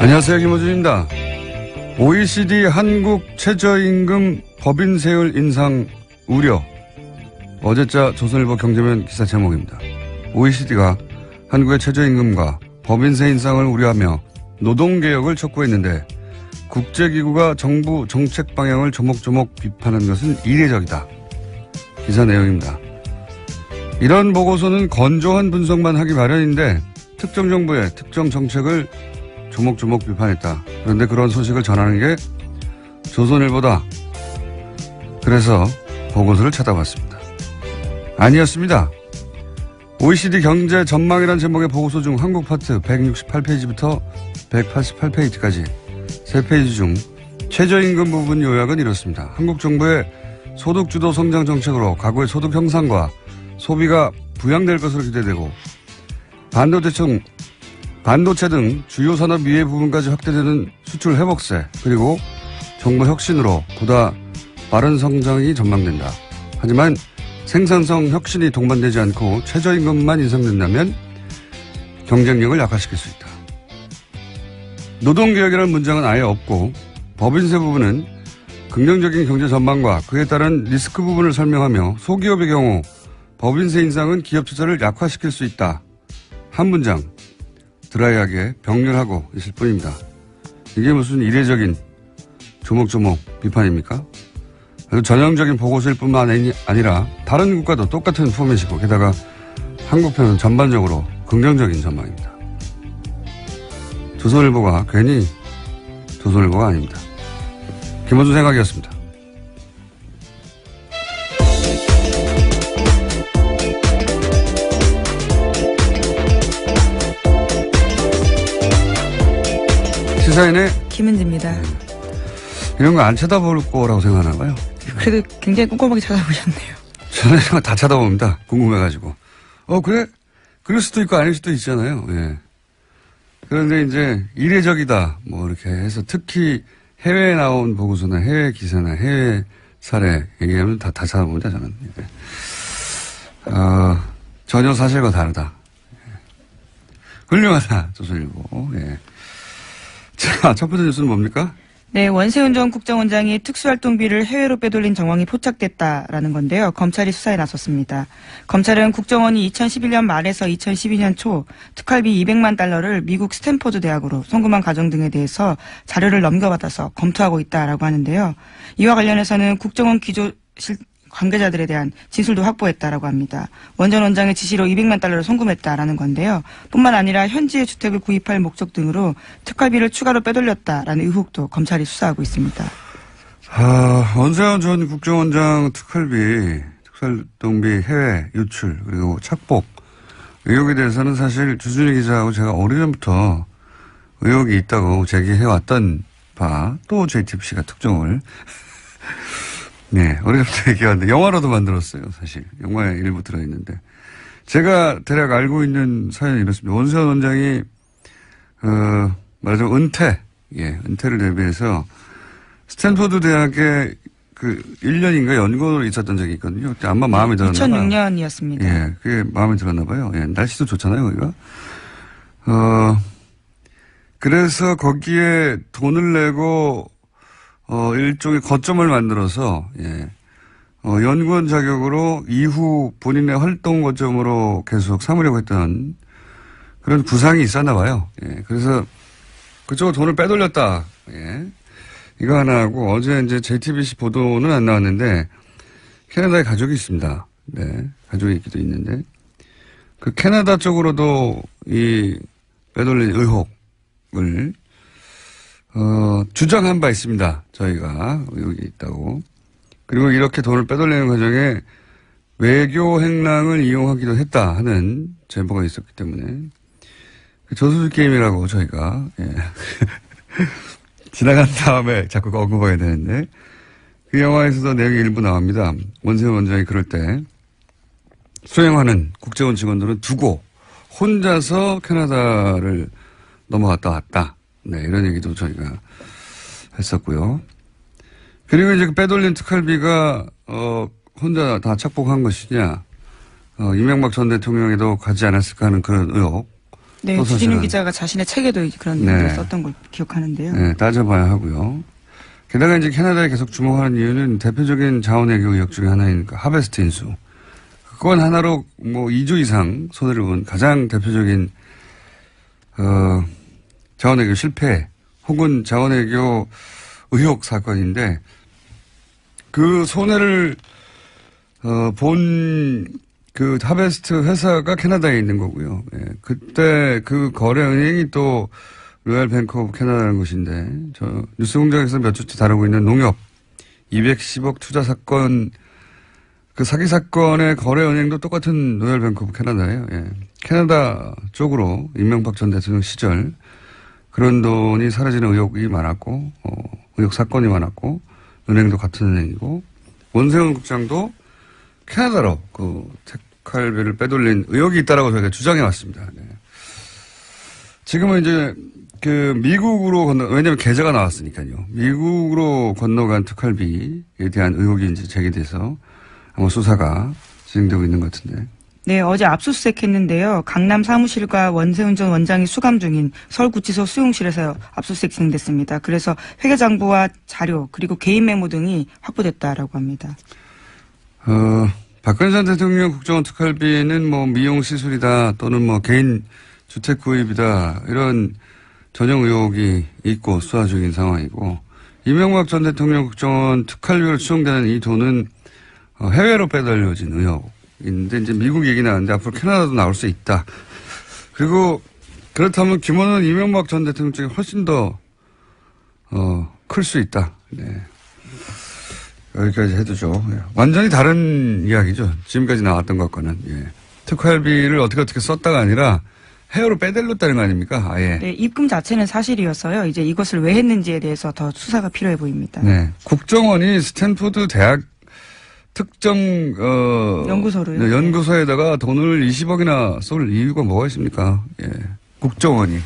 안녕하세요. 김호준입니다. OECD 한국 최저임금 법인 세율 인상 우려. 어제자 조선일보 경제면 기사 제목입니다. OECD가 한국의 최저임금과 법인세 인상을 우려하며 노동개혁을 촉구했는데 국제기구가 정부 정책 방향을 조목조목 비판한 것은 이례적이다. 기사 내용입니다. 이런 보고서는 건조한 분석만 하기 마련인데 특정 정부의 특정 정책을 조목조목 비판했다. 그런데 그런 소식을 전하는 게 조선일보다. 그래서 보고서를 찾아봤습니다. 아니었습니다. OECD 경제 전망이라는 제목의 보고서 중 한국 파트 168페이지부터 188페이지까지 3페이지 중 최저임금 부분 요약은 이렇습니다. 한국 정부의 소득주도 성장 정책으로 가구의 소득 형상과 소비가 부양될 것으로 기대되고 반도체 등 주요 산업 미래 부분까지 확대되는 수출 회복세 그리고 정부 혁신으로 보다 빠른 성장이 전망된다. 하지만 생산성 혁신이 동반되지 않고 최저임금만 인상된다면 경쟁력을 약화시킬 수 있다. 노동개혁이라는 문장은 아예 없고 법인세 부분은 긍정적인 경제 전망과 그에 따른 리스크 부분을 설명하며 소기업의 경우 법인세 인상은 기업 투자를 약화시킬 수 있다. 한 문장 드라이하게 병렬하고 있을 뿐입니다. 이게 무슨 이례적인 조목조목 비판입니까? 아주 전형적인 보고서일 뿐만 아니라 다른 국가도 똑같은 포맷이고 게다가 한국편은 전반적으로 긍정적인 전망입니다. 조선일보가 괜히 조선일보가 아닙니다. 김원준 생각이었습니다. 시사인의 김은지입니다. 이런 거 안 쳐다볼 거라고 생각하나 봐요. 그래도 굉장히 꼼꼼하게 찾아보셨네요. 저는 다 쳐다봅니다. 궁금해가지고. 그래? 그럴 수도 있고 아닐 수도 있잖아요. 예. 그런데 이제 이례적이다. 뭐 이렇게 해서 특히 해외에 나온 보고서나 해외 기사나 해외 사례 얘기하면 다 찾아봅니다. 저는. 예. 전혀 사실과 다르다. 예. 훌륭하다. 조선일보. 예. 자, 첫 번째 뉴스는 뭡니까? 네, 원세훈 전 국정원장이 특수활동비를 해외로 빼돌린 정황이 포착됐다라는 건데요. 검찰이 수사에 나섰습니다. 검찰은 국정원이 2011년 말에서 2012년 초 특활비 200만 달러를 미국 스탠포드 대학으로 송금한 과정 등에 대해서 자료를 넘겨받아서 검토하고 있다라고 하는데요. 이와 관련해서는 국정원 기조실 관계자들에 대한 진술도 확보했다라고 합니다. 원 전 원장의 지시로 200만 달러를 송금했다라는 건데요. 뿐만 아니라 현지의 주택을 구입할 목적 등으로 특활비를 추가로 빼돌렸다라는 의혹도 검찰이 수사하고 있습니다. 원세훈 전 국정원장 특수활동비 해외 유출 그리고 착복 의혹에 대해서는 사실 주준희 기자하고 제가 오래전부터 의혹이 있다고 제기해왔던 바 또 JTBC가 특종을 네, 어려부터 얘기하는데 영화로도 만들었어요, 사실. 영화에 일부 들어있는데. 제가 대략 알고 있는 사연이 이렇습니다. 원세훈 원장이, 말하자면 은퇴를 대비해서 스탠포드 대학에 1년인가 연구원으로 있었던 적이 있거든요. 그때 아마 마음에 들었나 봐요. 2006년이었습니다. 예, 그게 마음에 들었나 봐요. 예, 날씨도 좋잖아요, 거기가. 그래서 거기에 돈을 내고 일종의 거점을 만들어서, 예, 연구원 자격으로 이후 본인의 활동 거점으로 계속 삼으려고 했던 그런 구상이 있었나 봐요. 예, 그래서 그쪽으로 돈을 빼돌렸다. 예. 이거 하나 하고 어제 이제 JTBC 보도는 안 나왔는데 캐나다에 가족이 있습니다. 네. 가족이 있기도 있는데 그 캐나다 쪽으로도 이 빼돌린 의혹을 주장한 바 있습니다. 저희가 여기 있다고. 그리고 이렇게 돈을 빼돌리는 과정에 외교 행랑을 이용하기도 했다 하는 제보가 있었기 때문에 저수지 게임이라고 저희가 예. 지나간 다음에 자꾸 언급해야 되는데 그 영화에서도 내용이 일부 나옵니다. 원세훈 원장이 그럴 때 수행하는 국제원 직원들은 두고 혼자서 캐나다를 넘어갔다 왔다. 네, 이런 얘기도 저희가 했었고요. 그리고 이제 그 빼돌린 특활비가, 혼자 다 착복한 것이냐, 이명박 전 대통령에도 가지 않았을까 하는 그런 의혹. 네, 또 주진우 사실은. 기자가 자신의 책에도 그런 네. 내용을 썼던 걸 기억하는데요. 네, 따져봐야 하고요. 게다가 이제 캐나다에 계속 주목하는 이유는 대표적인 자원외교 의혹 중에 하나인 그 하베스트 인수. 그건 하나로 뭐 2조 이상 손해를 본 가장 대표적인 자원외교 실패 혹은 자원외교 의혹 사건인데 그 손해를 본 그 하베스트 회사가 캐나다에 있는 거고요. 예, 그때 그 거래 은행이 또 로얄 뱅크 오브 캐나다라는 곳인데 저 뉴스공장에서 몇 주째 다루고 있는 농협 210억 투자 사건 그 사기 사건의 거래 은행도 똑같은 로얄 뱅크 오브 캐나다예요. 예. 캐나다 쪽으로 이명박 전 대통령 시절 그런 돈이 사라지는 의혹이 많았고 의혹 사건이 많았고 은행도 같은 은행이고 원세훈 국장도 캐나다로 그 택할비를 빼돌린 의혹이 있다라고 저희가 주장해 왔습니다. 네. 지금은 이제 그 미국으로 왜냐면 계좌가 나왔으니까요. 미국으로 건너간 특활비에 대한 의혹이 이제 제기돼서 아마 수사가 진행되고 있는 것 같은데. 네, 어제 압수수색했는데요. 강남 사무실과 원세훈 전 원장이 수감 중인 서울구치소 수용실에서 압수수색 진행됐습니다. 그래서 회계장부와 자료 그리고 개인 메모 등이 확보됐다라고 합니다. 박근혜 전 대통령 국정원 특활비는 뭐 미용 시술이다 또는 뭐 개인 주택 구입이다 이런 전형 의혹이 있고 수사 중인 상황이고 이명박 전 대통령 국정원 특활비로 추정되는 이 돈은 해외로 빼돌려진 의혹인데 이제 미국 얘기 나왔는데 앞으로 캐나다도 나올 수 있다. 그리고 그렇다면 규모는 이명박 전 대통령 쪽이 훨씬 더 클 수 있다. 네. 여기까지 해두죠. 예. 완전히 다른 이야기죠. 지금까지 나왔던 것과는. 예. 특활비를 어떻게 썼다가 아니라 해외로 빼돌렸다는 거 아닙니까? 아예. 네, 입금 자체는 사실이었어요. 이제 이것을 왜 했는지에 대해서 더 수사가 필요해 보입니다. 네. 국정원이 스탠포드 대학 특정 연구소로요. 네, 연구소에다가 돈을 20억이나 쏠 이유가 뭐가 있습니까? 예. 국정원이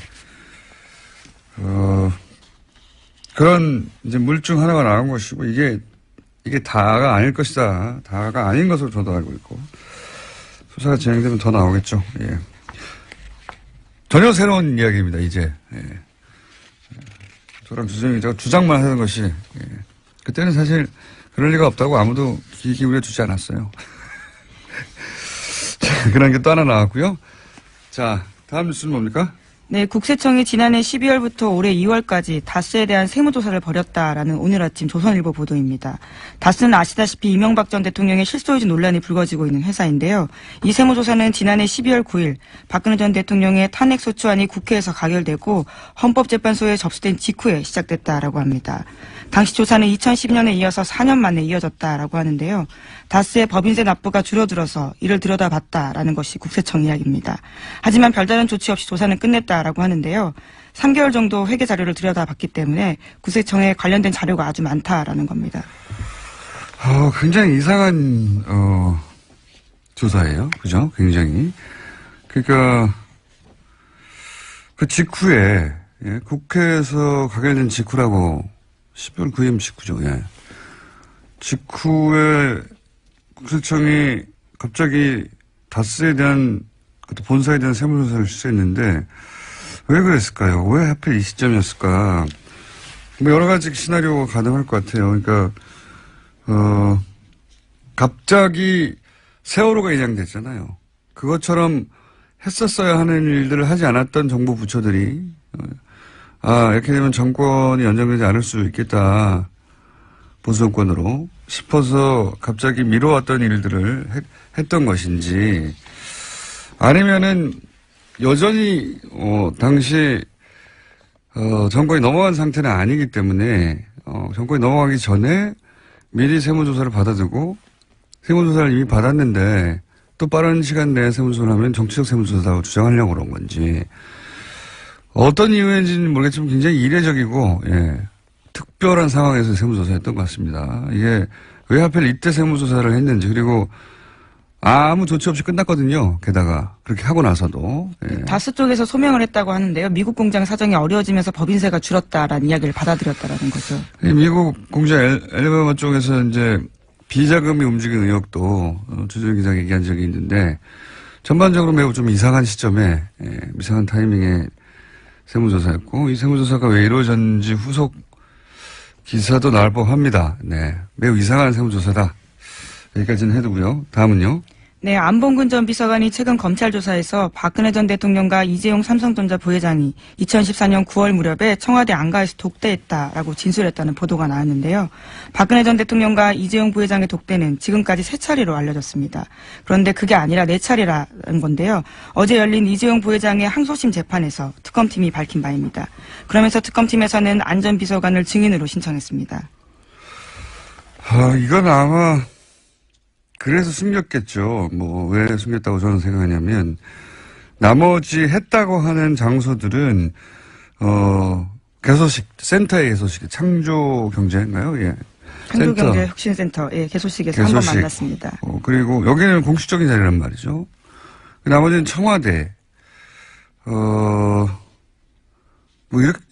그런 이제 물증 하나가 나온 것이고 이게 다가 아닐 것이다. 다가 아닌 것으로 저도 알고 있고 수사가 진행되면 더 나오겠죠. 예. 전혀 새로운 이야기입니다. 이제 예. 저랑 주정희 기자가 주장만 하는 것이 예. 그때는 사실 그럴 리가 없다고 아무도 귀 기울여 주지 않았어요. 자, 그런 게 또 하나 나왔고요. 자, 다음 뉴스는 뭡니까? 네, 국세청이 지난해 12월부터 올해 2월까지 다스에 대한 세무조사를 벌였다라는 오늘 아침 조선일보 보도입니다. 다스는 아시다시피 이명박 전 대통령의 실소유주 논란이 불거지고 있는 회사인데요. 이 세무조사는 지난해 12월 9일 박근혜 전 대통령의 탄핵소추안이 국회에서 가결되고 헌법재판소에 접수된 직후에 시작됐다라고 합니다. 당시 조사는 2012년에 이어서 4년 만에 이어졌다라고 하는데요. 다스의 법인세 납부가 줄어들어서 이를 들여다봤다라는 것이 국세청 이야기입니다. 하지만 별다른 조치 없이 조사는 끝냈다라고 하는데요. 3개월 정도 회계 자료를 들여다봤기 때문에 국세청에 관련된 자료가 아주 많다라는 겁니다. 굉장히 이상한 조사예요. 그죠? 굉장히. 그러니까 그 직후에 예, 국회에서 가결된 직후라고 12월 9일 직후죠. 예. 직후에 국세청이 갑자기 다스에 대한 본사에 대한 세무조사를 실시했는데 왜 그랬을까요? 왜 하필 이 시점이었을까? 뭐 여러 가지 시나리오가 가능할 것 같아요. 그러니까 갑자기 세월호가 인양됐잖아요. 그것처럼 했었어야 하는 일들을 하지 않았던 정부 부처들이 이렇게 되면 정권이 연장되지 않을 수 있겠다. 보수 정권으로 싶어서 갑자기 미뤄왔던 일들을 했던 것인지 아니면은 여전히 당시 정권이 넘어간 상태는 아니기 때문에 정권이 넘어가기 전에 미리 세무조사를 받아두고 세무조사를 이미 받았는데 또 빠른 시간 내에 세무조사를 하면 정치적 세무조사라고 주장하려고 그런 건지 어떤 이유인지는 모르겠지만 굉장히 이례적이고 예, 특별한 상황에서 세무조사였던 것 같습니다. 이게 왜 하필 이때 세무조사를 했는지 그리고 아무 조치 없이 끝났거든요. 게다가 그렇게 하고 나서도. 예. 다스 쪽에서 소명을 했다고 하는데요. 미국 공장 사정이 어려워지면서 법인세가 줄었다라는 이야기를 받아들였다라는 거죠. 미국 공장 엘리바마 쪽에서 이제 비자금이 움직인 의혹도 주준 기자가 얘기한 적이 있는데 전반적으로 매우 좀 이상한 시점에, 이상한 타이밍에 세무조사였고, 이 세무조사가 왜 이루어졌는지 후속 기사도 나올 법합니다. 네. 매우 이상한 세무조사다. 여기까지는 해두고요. 다음은요. 네, 안봉근 전 비서관이 최근 검찰 조사에서 박근혜 전 대통령과 이재용 삼성전자 부회장이 2014년 9월 무렵에 청와대 안가에서 독대했다라고 진술했다는 보도가 나왔는데요. 박근혜 전 대통령과 이재용 부회장의 독대는 지금까지 3차례로 알려졌습니다. 그런데 그게 아니라 4차례라는 건데요. 어제 열린 이재용 부회장의 항소심 재판에서 특검팀이 밝힌 바입니다. 그러면서 특검팀에서는 안 전 비서관을 증인으로 신청했습니다. 이건 아마 그래서 숨겼겠죠. 왜 숨겼다고 저는 생각하냐면, 나머지 했다고 하는 장소들은, 개소식, 센터의 개소식, 창조경제인가요? 예. 창조경제혁신센터, 예, 개소식에서 한 번 만났습니다. 그리고 여기는 공식적인 자리란 말이죠. 나머지는 청와대,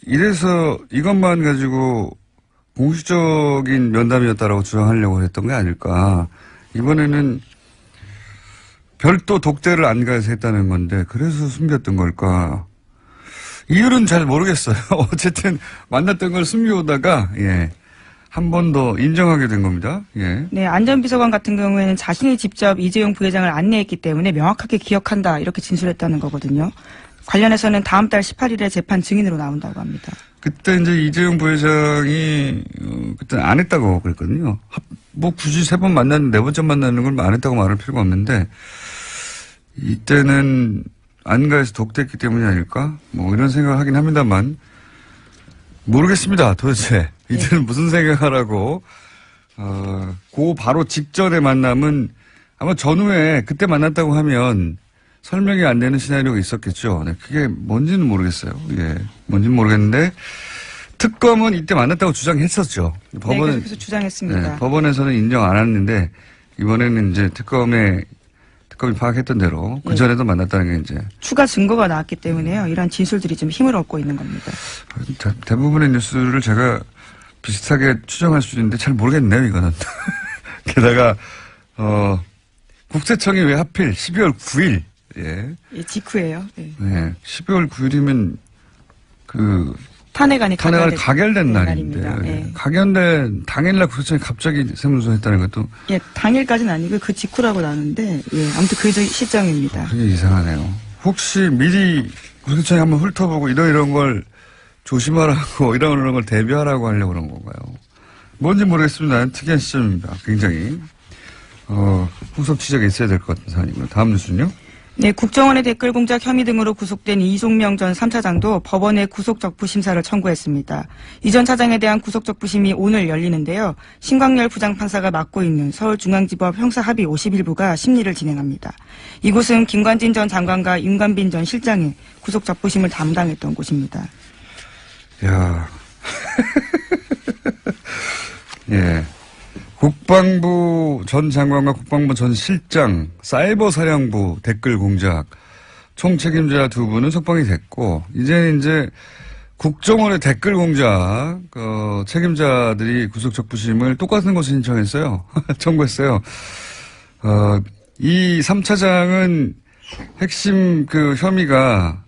이래서 이것만 가지고 공식적인 면담이었다라고 주장하려고 했던 게 아닐까. 이번에는 별도 독대를 안가에서 했다는 건데 그래서 숨겼던 걸까? 이유는 잘 모르겠어요. 어쨌든 만났던 걸 숨겨오다가 한 번 더 인정하게 된 겁니다. 예. 네, 안 전 비서관 같은 경우에는 자신이 직접 이재용 부회장을 안내했기 때문에 명확하게 기억한다 이렇게 진술했다는 거거든요. 관련해서는 다음 달 18일에 재판 증인으로 나온다고 합니다. 그때 이제 이재용 부회장이 그때 안 했다고 그랬거든요. 굳이 3번 만났는데 4번째 만나는 걸 안 했다고 말할 필요가 없는데 이때는 안가에서 독대했기 때문이 아닐까? 이런 생각을 하긴 합니다만 모르겠습니다. 도대체 이때는 무슨 생각하라고 바로 직전에 만남은 아마 전후에 그때 만났다고 하면 설명이 안 되는 시나리오가 있었겠죠. 네, 그게 뭔지는 모르겠어요. 예, 뭔지는 모르겠는데 특검은 이때 만났다고 주장했었죠. 법원은 계속해서 주장했습니다. 네, 법원에서는 인정 안 했는데 이번에는 이제 특검이 파악했던 대로 그 전에도 만났다는 게 이제 추가 증거가 나왔기 때문에요. 이런 진술들이 좀 힘을 얻고 있는 겁니다. 대부분의 뉴스를 제가 비슷하게 추정할 수 있는데 잘 모르겠네요. 이거는 게다가 국세청이 왜 하필 12월 9일 예, 직후예요. 네. 네. 12월 9일이면 탄핵안이 가결된 날인데 예. 가결된 당일날 국세청이 갑자기 세무조사했다는 것도 예, 당일까지는 아니고 그 직후라고 나오는데 아무튼 그 시점입니다. 그게 이상하네요. 혹시 미리 국세청이 한번 훑어보고 이런 걸 조심하라고 이런 걸 대비하라고 하려고 그런 건가요? 뭔지 모르겠습니다. 특이한 시점입니다. 굉장히 후속 지적이 있어야 될 것 같은 사안이고요. 다음 뉴스는요? 네, 국정원의 댓글 공작 혐의 등으로 구속된 이종명 전 3차장도 법원에 구속적부 심사를 청구했습니다. 이 전 차장에 대한 구속적부심이 오늘 열리는데요. 신광열 부장판사가 맡고 있는 서울중앙지법 형사합의 51부가 심리를 진행합니다. 이곳은 김관진 전 장관과 윤관빈 전 실장이 구속적부심을 담당했던 곳입니다. 야, 예. 국방부 전 장관과 국방부 전 실장, 사이버사령부 댓글 공작, 총책임자 2분은 석방이 됐고, 이제 국정원의 댓글 공작, 책임자들이 구속적부심을 똑같은 곳에 신청했어요. 청구했어요. 이 3차장은 핵심 혐의가,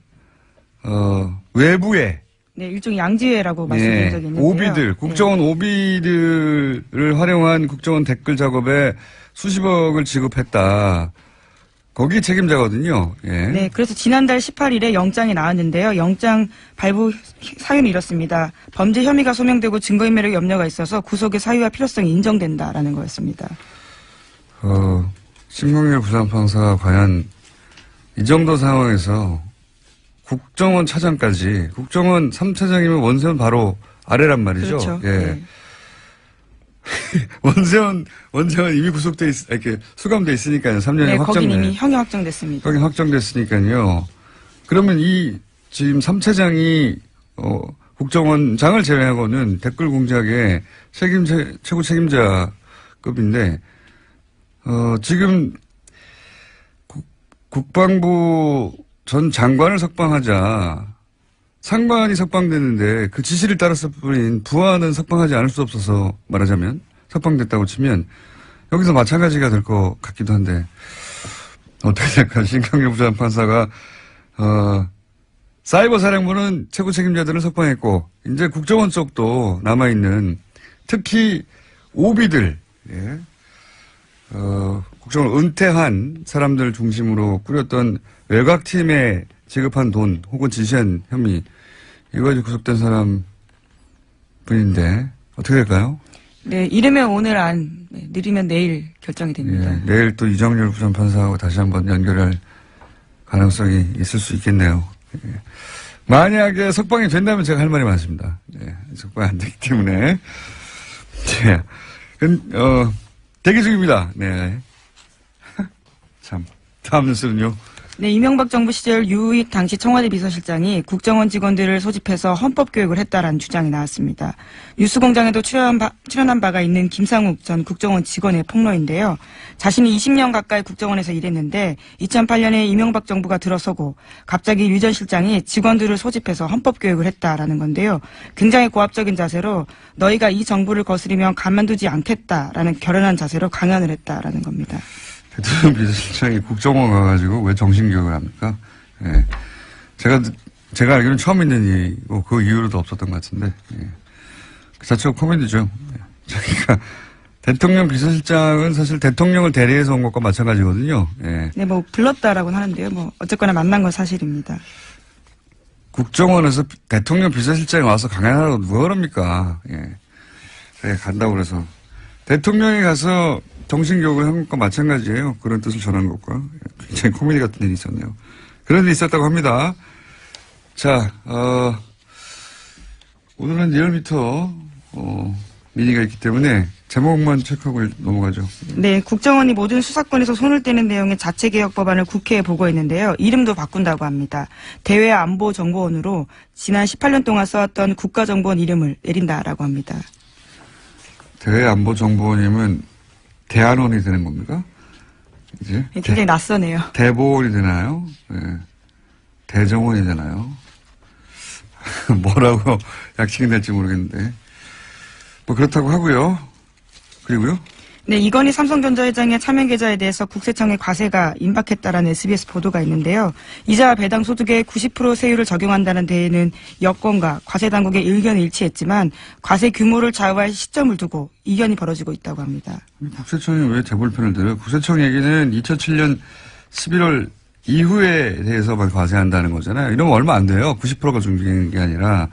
외부에, 네, 일종의 양지회라고 말씀드린 적이 있는데요. 오비들, 국정원 오비들을 활용한 국정원 댓글 작업에 수십억을 지급했다. 거기 책임자거든요. 예. 네, 그래서 지난달 18일에 영장이 나왔는데요. 영장 발부 사유는 이렇습니다. 범죄 혐의가 소명되고 증거인멸의 염려가 있어서 구속의 사유와 필요성이 인정된다라는 거였습니다. 신광열 부장판사가 과연 이 정도 상황에서 국정원 차장까지, 국정원 3차장이면 원세훈 바로 아래란 말이죠. 그렇죠. 예. 네. 원세훈 이미 이렇게 수감돼 있으니까요. 3년이 네, 확정돼. 거긴 이미 형이 확정됐습니다. 거긴 확정됐으니까요. 그러면 지금 3차장이, 국정원장을 제외하고는 댓글 공작의 최고 책임자급인데, 지금 국방부 전 장관을 석방하자 상관이 석방되는데 그 지시를 따랐을 뿐인 부하는 석방하지 않을 수 없어서 말하자면 석방됐다고 치면 여기서 마찬가지가 될 것 같기도 한데 어떻게 생각하세요? 신강렬 부장판사가, 사이버 사령부는 최고 책임자들을 석방했고, 이제 국정원 쪽도 남아있는, 특히 오비들, 예. 국정원 은퇴한 사람들 중심으로 꾸렸던 외곽팀에 지급한 돈 혹은 지시한 혐의, 이거 이제 구속된 사람 분인데, 어떻게 될까요? 네, 이르면 오늘 안, 느리면 내일 결정이 됩니다. 예, 내일 또 이정렬 부장판사하고 다시 한번 연결할 가능성이 있을 수 있겠네요. 예. 만약에 석방이 된다면 제가 할 말이 많습니다. 예, 석방이 안 되기 때문에. 예. 대기 중입니다. 네. 참. 다음 뉴스는요. 네, 이명박 정부 시절 유익 당시 청와대 비서실장이 국정원 직원들을 소집해서 헌법 교육을 했다라는 주장이 나왔습니다. 뉴스공장에도 출연한 바가 있는 김상욱 전 국정원 직원의 폭로인데요. 자신이 20년 가까이 국정원에서 일했는데 2008년에 이명박 정부가 들어서고 갑자기 유 전 실장이 직원들을 소집해서 헌법 교육을 했다라는 건데요. 굉장히 고압적인 자세로 너희가 이 정부를 거스리면 가만두지 않겠다라는 결연한 자세로 강연을 했다라는 겁니다. 대통령 비서실장이 국정원 가가지고 왜 정신교육을 합니까? 예. 제가 알기로는 처음 있는 일이고 그 이후로도 없었던 것 같은데, 예. 그 자체가 코미디죠. 예. 그러니까 대통령 비서실장은 사실 대통령을 대리해서 온 것과 마찬가지거든요. 예. 네, 뭐 불렀다라고는 하는데요. 뭐 어쨌거나 만난 건 사실입니다. 국정원에서 대통령 비서실장이 와서 강연하라고 누가 그럽니까? 예. 네, 간다고 그래서. 대통령이 가서 정신교육을 한 것과 마찬가지예요. 그런 뜻을 전한 것과. 굉장히 코미디 같은 일이 있었네요. 그런 일이 있었다고 합니다. 자, 오늘은 리얼미터, 미니가 있기 때문에 제목만 체크하고 넘어가죠. 네, 국정원이 모든 수사권에서 손을 떼는 내용의 자체개혁 법안을 국회에 보고했는데요. 이름도 바꾼다고 합니다. 대외안보정보원으로 지난 18년 동안 써왔던 국가정보원 이름을 내린다라고 합니다. 대외안보정보원이면 대안원이 되는 겁니까? 이제? 네, 굉장히 낯서네요. 대보원이 되나요? 네. 대정원이 되나요? 뭐라고 약칭이 될지 모르겠는데. 뭐 그렇다고 하고요. 그리고요? 네, 이건희 삼성전자 회장의 차명 계좌에 대해서 국세청의 과세가 임박했다라는 SBS 보도가 있는데요. 이자 배당 소득의 90% 세율을 적용한다는 데에는 여권과 과세 당국의 의견이 일치했지만 과세 규모를 좌우할 시점을 두고 이견이 벌어지고 있다고 합니다. 국세청이 왜 재벌편을 들어요? 국세청 얘기는 2007년 11월 이후에 대해서만 과세한다는 거잖아요. 이러면 얼마 안 돼요. 90%가 중징한 게 아니라.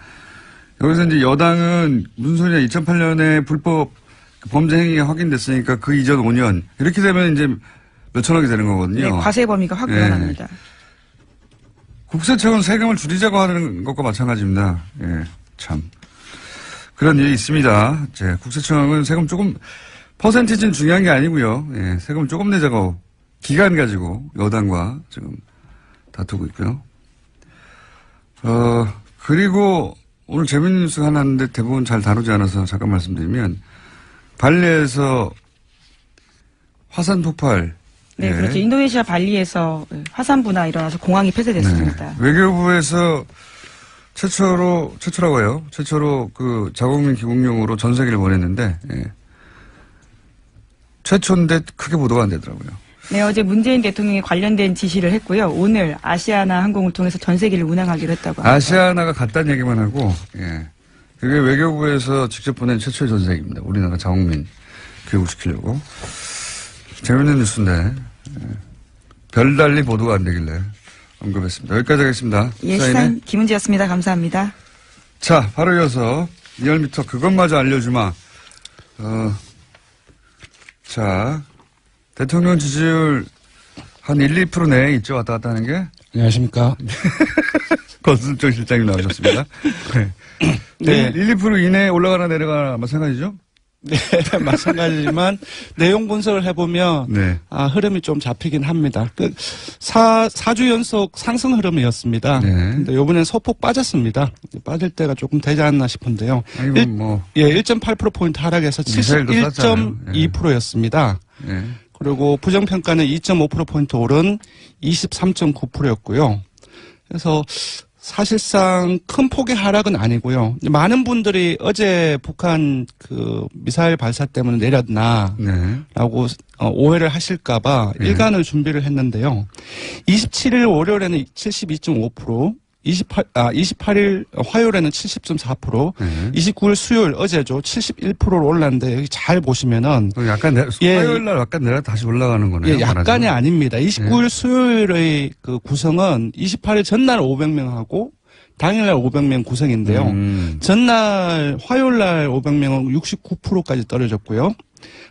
여기서 이제 여당은 무슨 소리냐. 2008년에 불법 범죄 행위가 확인됐으니까 그 이전 5년. 이렇게 되면 이제 몇천억이 되는 거거든요. 네, 과세 범위가 확 늘어납니다. 국세청은 세금을 줄이자고 하는 것과 마찬가지입니다. 예, 참. 그런 일이 있습니다. 국세청은 세금 조금, 퍼센티지는 중요한 게 아니고요. 예, 세금 조금 내자고 기간 가지고 여당과 지금 다투고 있고요. 그리고 오늘 재밌는 뉴스가 하나 있는데 대부분 잘 다루지 않아서 잠깐 말씀드리면 발리에서 화산 폭발. 네, 예. 그렇죠. 인도네시아 발리에서 화산 분화 일어나서 공항이 폐쇄됐습니다. 네. 외교부에서 최초라고 해요. 최초로 그 자국민 귀국용으로 전 세계를 보냈는데, 예. 최초인데 크게 보도가 안 되더라고요. 네, 어제 문재인 대통령이 관련된 지시를 했고요. 오늘 아시아나 항공을 통해서 전 세계를 운항하기로 했다고 합니다. 아시아나가 갔다는 얘기만 하고, 예. 그게 외교부에서 직접 보낸 최초의 전세기입니다. 우리나라 자국민 교육시키려고. 재밌는 뉴스인데, 예. 별달리 보도가 안 되길래 언급했습니다. 여기까지 하겠습니다. 예, 시사인 김은지였습니다. 감사합니다. 자, 바로 이어서 리얼미터 그것마저 알려주마. 자, 대통령 지지율 한 1, 2% 내에 있죠. 왔다 갔다 하는 게. 안녕하십니까. 권순정 실장님 나오셨습니다. 네. 네. 1, 2% 이내에 올라가나 내려가나 마찬가지죠? 네, 마찬가지지만 내용 분석을 해보면 네. 흐름이 좀 잡히긴 합니다. 4주 연속 상승 흐름이었습니다. 네. 근데 이번엔 소폭 빠졌습니다. 빠질 때가 조금 되지 않나 싶은데요. 아니, 뭐. 1.8%포인트 하락해서 71.2%였습니다. 네. 그리고 부정평가는 2.5%포인트 오른 23.9%였고요. 그래서 사실상 큰 폭의 하락은 아니고요. 많은 분들이 어제 북한 그 미사일 발사 때문에 내렸나 네. 라고 오해를 하실까봐 일간을 준비를 했는데요. 27일 월요일에는 72.5%, 28일 화요일에는 70.4%, 29일 수요일 어제죠 71%로 올랐는데 여기 잘 보시면은 약간 화요일 날 약간 내려 다시 올라가는 거네요. 예, 약간이 아닙니다. 29일 수요일의 그 구성은 28일 전날 500명하고 당일날 500명 구성인데요. 전날 화요일날 500명은 69%까지 떨어졌고요.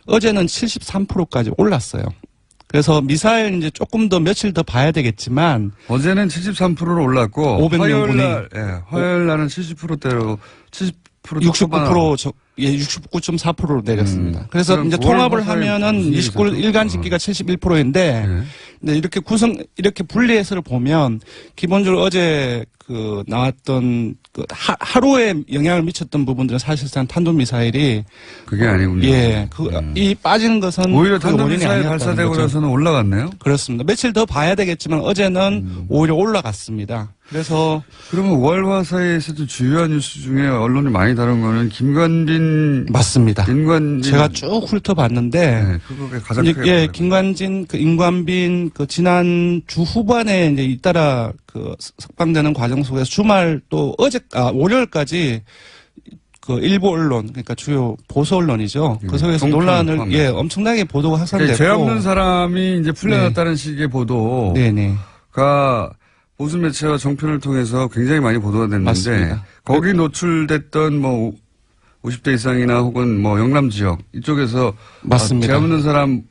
어제는 73%까지 올랐어요. 그래서 미사일 이제 조금 더 며칠 더 봐야 되겠지만 어제는 73%로 올랐고 500명 화요일 날은 70%대로 69% 예, 69.4%로 내렸습니다. 그래서 이제 통합을 하면은 29일 일간 집계가 71%인데 네, 이렇게 분리해서를 보면 기본적으로 어제 그 나왔던 그 하루에 영향을 미쳤던 부분들은 사실상 탄도미사일이 그게 아니군요. 예, 이 빠지는 것은 오히려 그 원인이 탄도미사일 아니었다는 발사되고 거죠. 나서는 올라갔네요. 그렇습니다. 며칠 더 봐야 되겠지만 어제는 오히려 올라갔습니다. 그래서 그러면 월화 사이에서도 주요한 뉴스 중에 언론이 많이 다룬 거는 김관빈 맞습니다. 인관빈 제가 쭉 훑어봤는데 네, 그게 가장 크게 예, 김관진 인관빈 지난 주 후반에 이제 잇따라 석방되는 과정 속에서 주말 또 월요일까지 일부 언론 그러니까 주요 보수 언론이죠. 그 속에서 논란을 포함해서. 엄청나게 보도가 확산됐고 죄 없는 사람이 이제 풀려났다는 식의 보도가 네네. 보수 매체와 정편을 통해서 굉장히 많이 보도가 됐는데 맞습니다. 거기 노출됐던 50대 이상이나 혹은 영남 지역 이쪽에서 맞습니다. 죄 없는 사람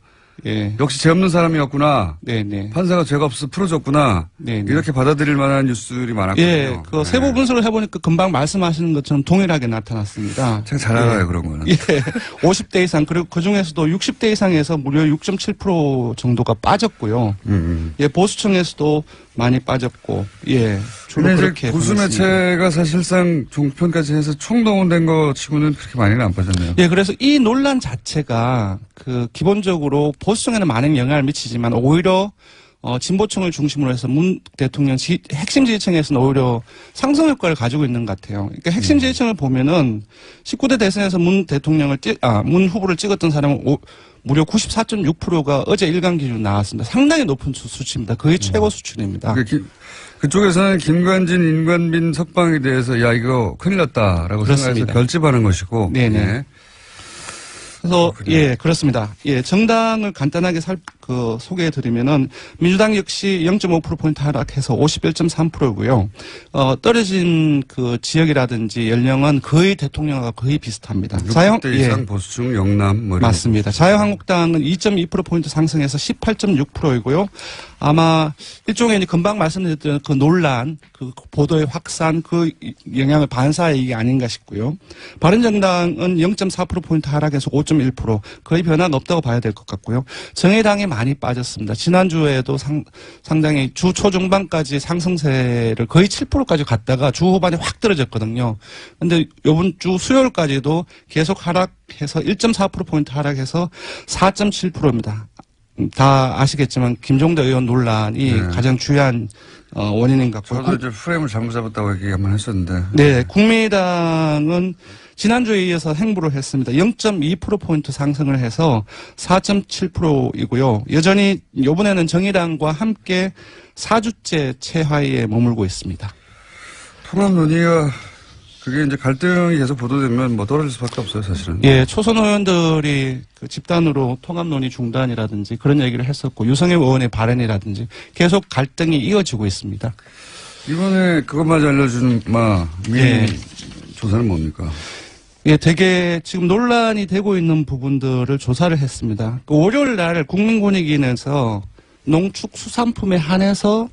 예. 역시 죄 없는 사람이었구나. 네네. 판사가 죄가 없어 풀어줬구나. 네네. 이렇게 받아들일 만한 뉴스들이 많았거든요. 예, 세부 분석을 해보니까 금방 말씀하시는 것처럼 동일하게 나타났습니다. 제가 잘 알아요, 그런 거는. 예, 50대 이상 그리고 그 중에서도 60대 이상에서 무려 6.7% 정도가 빠졌고요. 예, 보수층에서도 많이 빠졌고, 예, 주로 근데 그렇게 이제 보수 보냈습니다. 매체가 사실상 종편까지 해서 총동원된 거 치고는 그렇게 많이는 안 빠졌네요. 예, 그래서 이 논란 자체가 기본적으로 보수층에는 많은 영향을 미치지만 오히려 진보층을 중심으로 해서 문 대통령 핵심 지지층에서는 오히려 상승 효과를 가지고 있는 것 같아요. 그러니까 핵심 지지층을 보면은 19대 대선에서 문 후보를 찍었던 사람은 무려 94.6%가 어제 일간 기준 나왔습니다. 상당히 높은 수치입니다. 거의 최고 수준입니다. 그쪽에서는 김관진, 인관빈 석방에 대해서 이거 큰일 났다라고 그렇습니다. 생각해서 결집하는 것이고. 네네. 예. 그래서 예, 그렇습니다. 예, 정당을 간단하게 소개해드리면은 민주당 역시 0.5%포인트 하락해서 51.3%고요. 떨어진 지역이라든지 연령은 거의 대통령과 거의 비슷합니다. 60대 이상 보수층 영남 맞습니다. 자유한국당은 2.2%포인트 상승해서 18.6%이고요. 아마 일종의 이제 금방 말씀드렸던 논란, 보도의 확산, 영향을 반사의 이게 아닌가 싶고요. 바른정당은 0.4%포인트 하락해서 5.1%, 거의 변화가 없다고 봐야 될 것 같고요. 정의당이 많이 빠졌습니다. 지난주에도 상당히 주 초중반까지 상승세를 거의 7%까지 갔다가 주 후반에 확 떨어졌거든요. 근데 이번 주 수요일까지도 계속 하락해서 1.4%포인트 하락해서 4.7%입니다. 다 아시겠지만 김종대 의원 논란이 가장 중요한 원인인 것 같고요. 저도 이제 프레임을 잘못 잡았다고 얘기 한번 했었는데. 네, 국민의당은 지난주에 이어서 행보를 했습니다. 0.2%포인트 상승을 해서 4.7%이고요. 여전히 이번에는 정의당과 함께 4주째 최하위에 머물고 있습니다. 통합 논의가 그게 이제 갈등이 계속 보도되면 떨어질 수밖에 없어요, 사실은. 예, 초선 의원들이 집단으로 통합 논의 중단이라든지 그런 얘기를 했었고 유성엽 의원의 발언이라든지 계속 갈등이 이어지고 있습니다. 이번에 그것마저 알려주는 조사는 뭡니까? 예, 되게 지금 논란이 되고 있는 부분들을 조사를 했습니다. 월요일 날 국민권익위원회에서 농축수산품에 한해서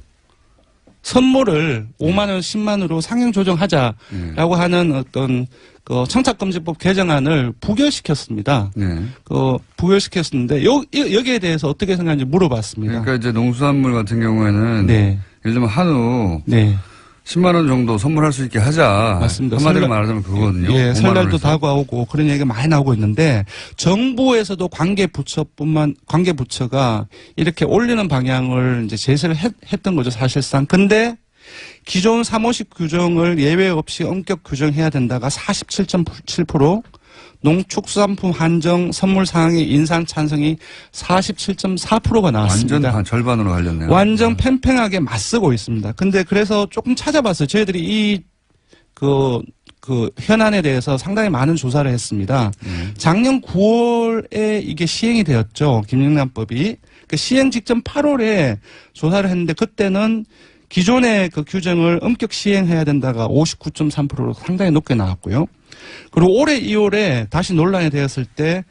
선물을 5만 원, 10만 원으로 상향 조정하자라고 하는 어떤 청탁금지법 개정안을 부결시켰습니다. 네. 부결시켰는데 여기에 대해서 어떻게 생각하는지 물어봤습니다. 그러니까 이제 농수산물 같은 경우에는 네. 예를 들면 한우 네. 10만 원 정도 선물할 수 있게 하자. 맞습니다. 한마디로 말하자면 그거거든요. 예, 5만 설날도 원에서. 다가오고 그런 얘기가 많이 나오고 있는데 정부에서도 관계 부처가 이렇게 올리는 방향을 이제 제시를 했던 거죠, 사실상. 근데 기존 350 규정을 예외 없이 엄격 규정해야 된다가 47.7%, 농축수산품 한정 선물 사항의 인상 찬성이 47.4%가 나왔습니다. 완전 절반으로 갈렸네요. 완전 팽팽하게 맞서고 있습니다. 근데 그래서 조금 찾아봤어요. 저희들이 현안에 대해서 상당히 많은 조사를 했습니다. 작년 9월에 이게 시행이 되었죠. 김영란법이. 그 시행 직전 8월에 조사를 했는데 그때는 기존의 그 규정을 엄격 시행해야 된다가 59.3%로 상당히 높게 나왔고요. 그리고 올해 2월에 다시 논란이 되었을 때,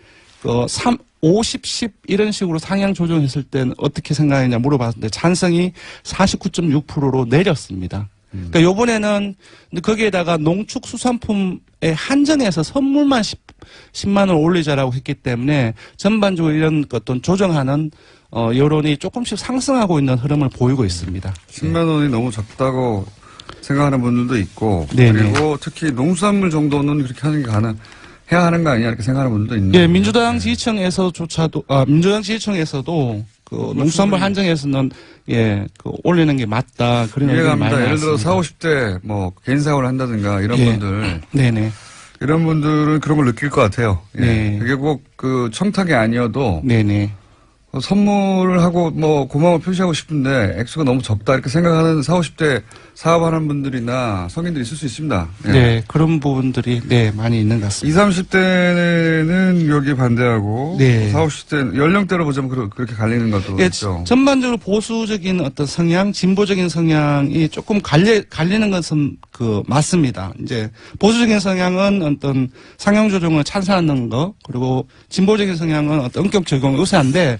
50, 10 이런 식으로 상향 조정했을 때는 어떻게 생각하느냐 물어봤는데 찬성이 49.6%로 내렸습니다. 그러니까 요번에는 거기에다가 농축수산품에 한정해서 선물만 10만 원 올리자라고 했기 때문에 전반적으로 이런 어떤 조정하는 여론이 조금씩 상승하고 있는 흐름을 보이고 있습니다. 10만 원이 너무 적다고 생각하는 분들도 있고 네네. 그리고 특히 농수산물 정도는 그렇게 하는 게 해야 하는 거 아니냐 이렇게 생각하는 분들도 있는데. 예, 민주당 지지층에서도 그 농수산물 한정에서는 올리는 게 맞다 그런 의견이 이해가 많이 합니다. 예를 들어 나왔습니다. 40, 50대 뭐 개인 사업을 한다든가 이런 예. 분들 네네. 이런 분들은 그런 걸 느낄 것 같아요. 예. 네. 그게 꼭 그 청탁이 아니어도 네네. 선물을 하고 뭐 고마움을 표시하고 싶은데 액수가 너무 적다 이렇게 생각하는 40, 50대 사업하는 분들이나 성인들이 있을 수 있습니다. 예. 네, 그런 부분들이 많이 있는 것 같습니다. 20, 30대는 여기 반대하고 네. 40, 50대 연령대로 보자면 그렇게 갈리는 것도 예, 있죠. 전반적으로 보수적인 어떤 성향, 진보적인 성향이 조금 갈리는 것은 맞습니다. 이제 보수적인 성향은 어떤 상향 조정을 찬성하는 거, 그리고 진보적인 성향은 어떤 엄격 적용을 우세한데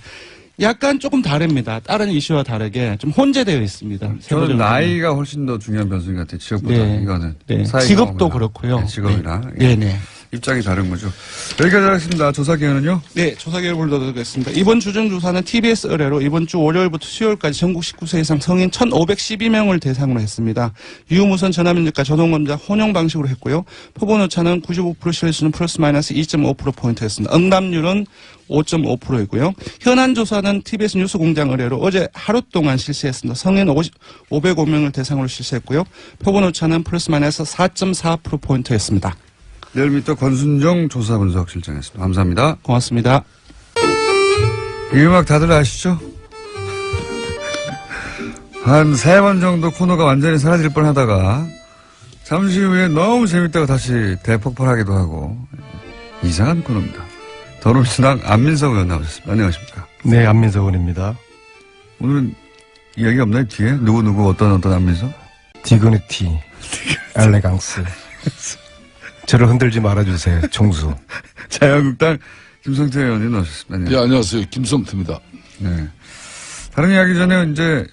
약간 조금 다릅니다. 다른 이슈와 다르게 좀 혼재되어 있습니다. 저는 세부적으로 나이가 훨씬 더 중요한 변수인 것 같아요. 지역보다 네. 이거는. 네. 사회 직업도 경험이나. 그렇고요. 네, 직업이나. 네. 네네. 입장이 다른 거죠. 여기까지 하겠습니다. 조사 기간은요? 네, 조사 결과를 넣어드리겠습니다. 이번 주중조사는 TBS 의뢰로 이번 주 월요일부터 수요일까지 전국 19세 이상 성인 1,512명을 대상으로 했습니다. 유무선 전화면접과 전원검사 혼용 방식으로 했고요. 표본 오차는 95% 실수는 플러스 마이너스 2.5%포인트였습니다. 응답률은 5.5%이고요. 현안 조사는 TBS 뉴스공장 의뢰로 어제 하루 동안 실시했습니다. 성인 505명을 대상으로 실시했고요. 표본 오차는 플러스 마이너스 4.4%포인트였습니다. 내일부터 권순정 조사 분석 실장이었습니다. 감사합니다. 고맙습니다. 이 음악 다들 아시죠? 한 3번 정도 코너가 완전히 사라질 뻔 하다가 잠시 후에 너무 재밌다고 다시 대폭발하기도 하고 이상한 코너입니다. 더불어민주당 안민석 의원 나오셨습니다. 안녕하십니까? 네, 안민석 의원입니다. 오늘은 이야기 없나요? 뒤에? 누구 어떤 안민석? 디그니티, 엘레강스. 저를 흔들지 말아주세요. 총수. 자유한국당 김성태 의원님 나오셨습니다. 네, 안녕하세요. 김성태입니다. 네. 다른 이야기 전에 이제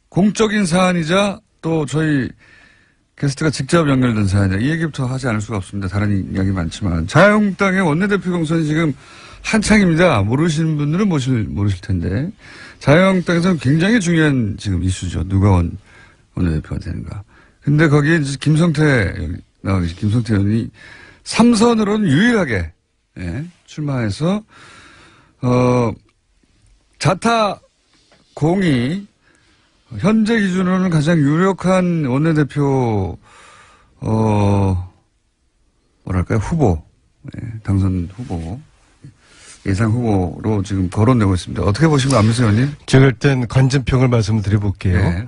공적인 사안이자 또 저희 게스트가 직접 연결된 사안이자 이 얘기부터 하지 않을 수가 없습니다. 다른 이야기 많지만 자유한국당의 원내대표 경선이 지금 한창입니다. 모르시는 분들은 모르실 텐데 자유한국당에서는 굉장히 중요한 지금 이슈죠. 누가 원내대표가 되는가. 근데 거기에 이제 김성태 의원이 3선으로는 유일하게 출마해서 자타 공이 현재 기준으로는 가장 유력한 원내대표 후보, 당선 후보, 예상 후보로 지금 거론되고 있습니다. 어떻게 보시면 안민석 의원님? 제가 일단 관전평을 말씀을 드려볼게요. 네.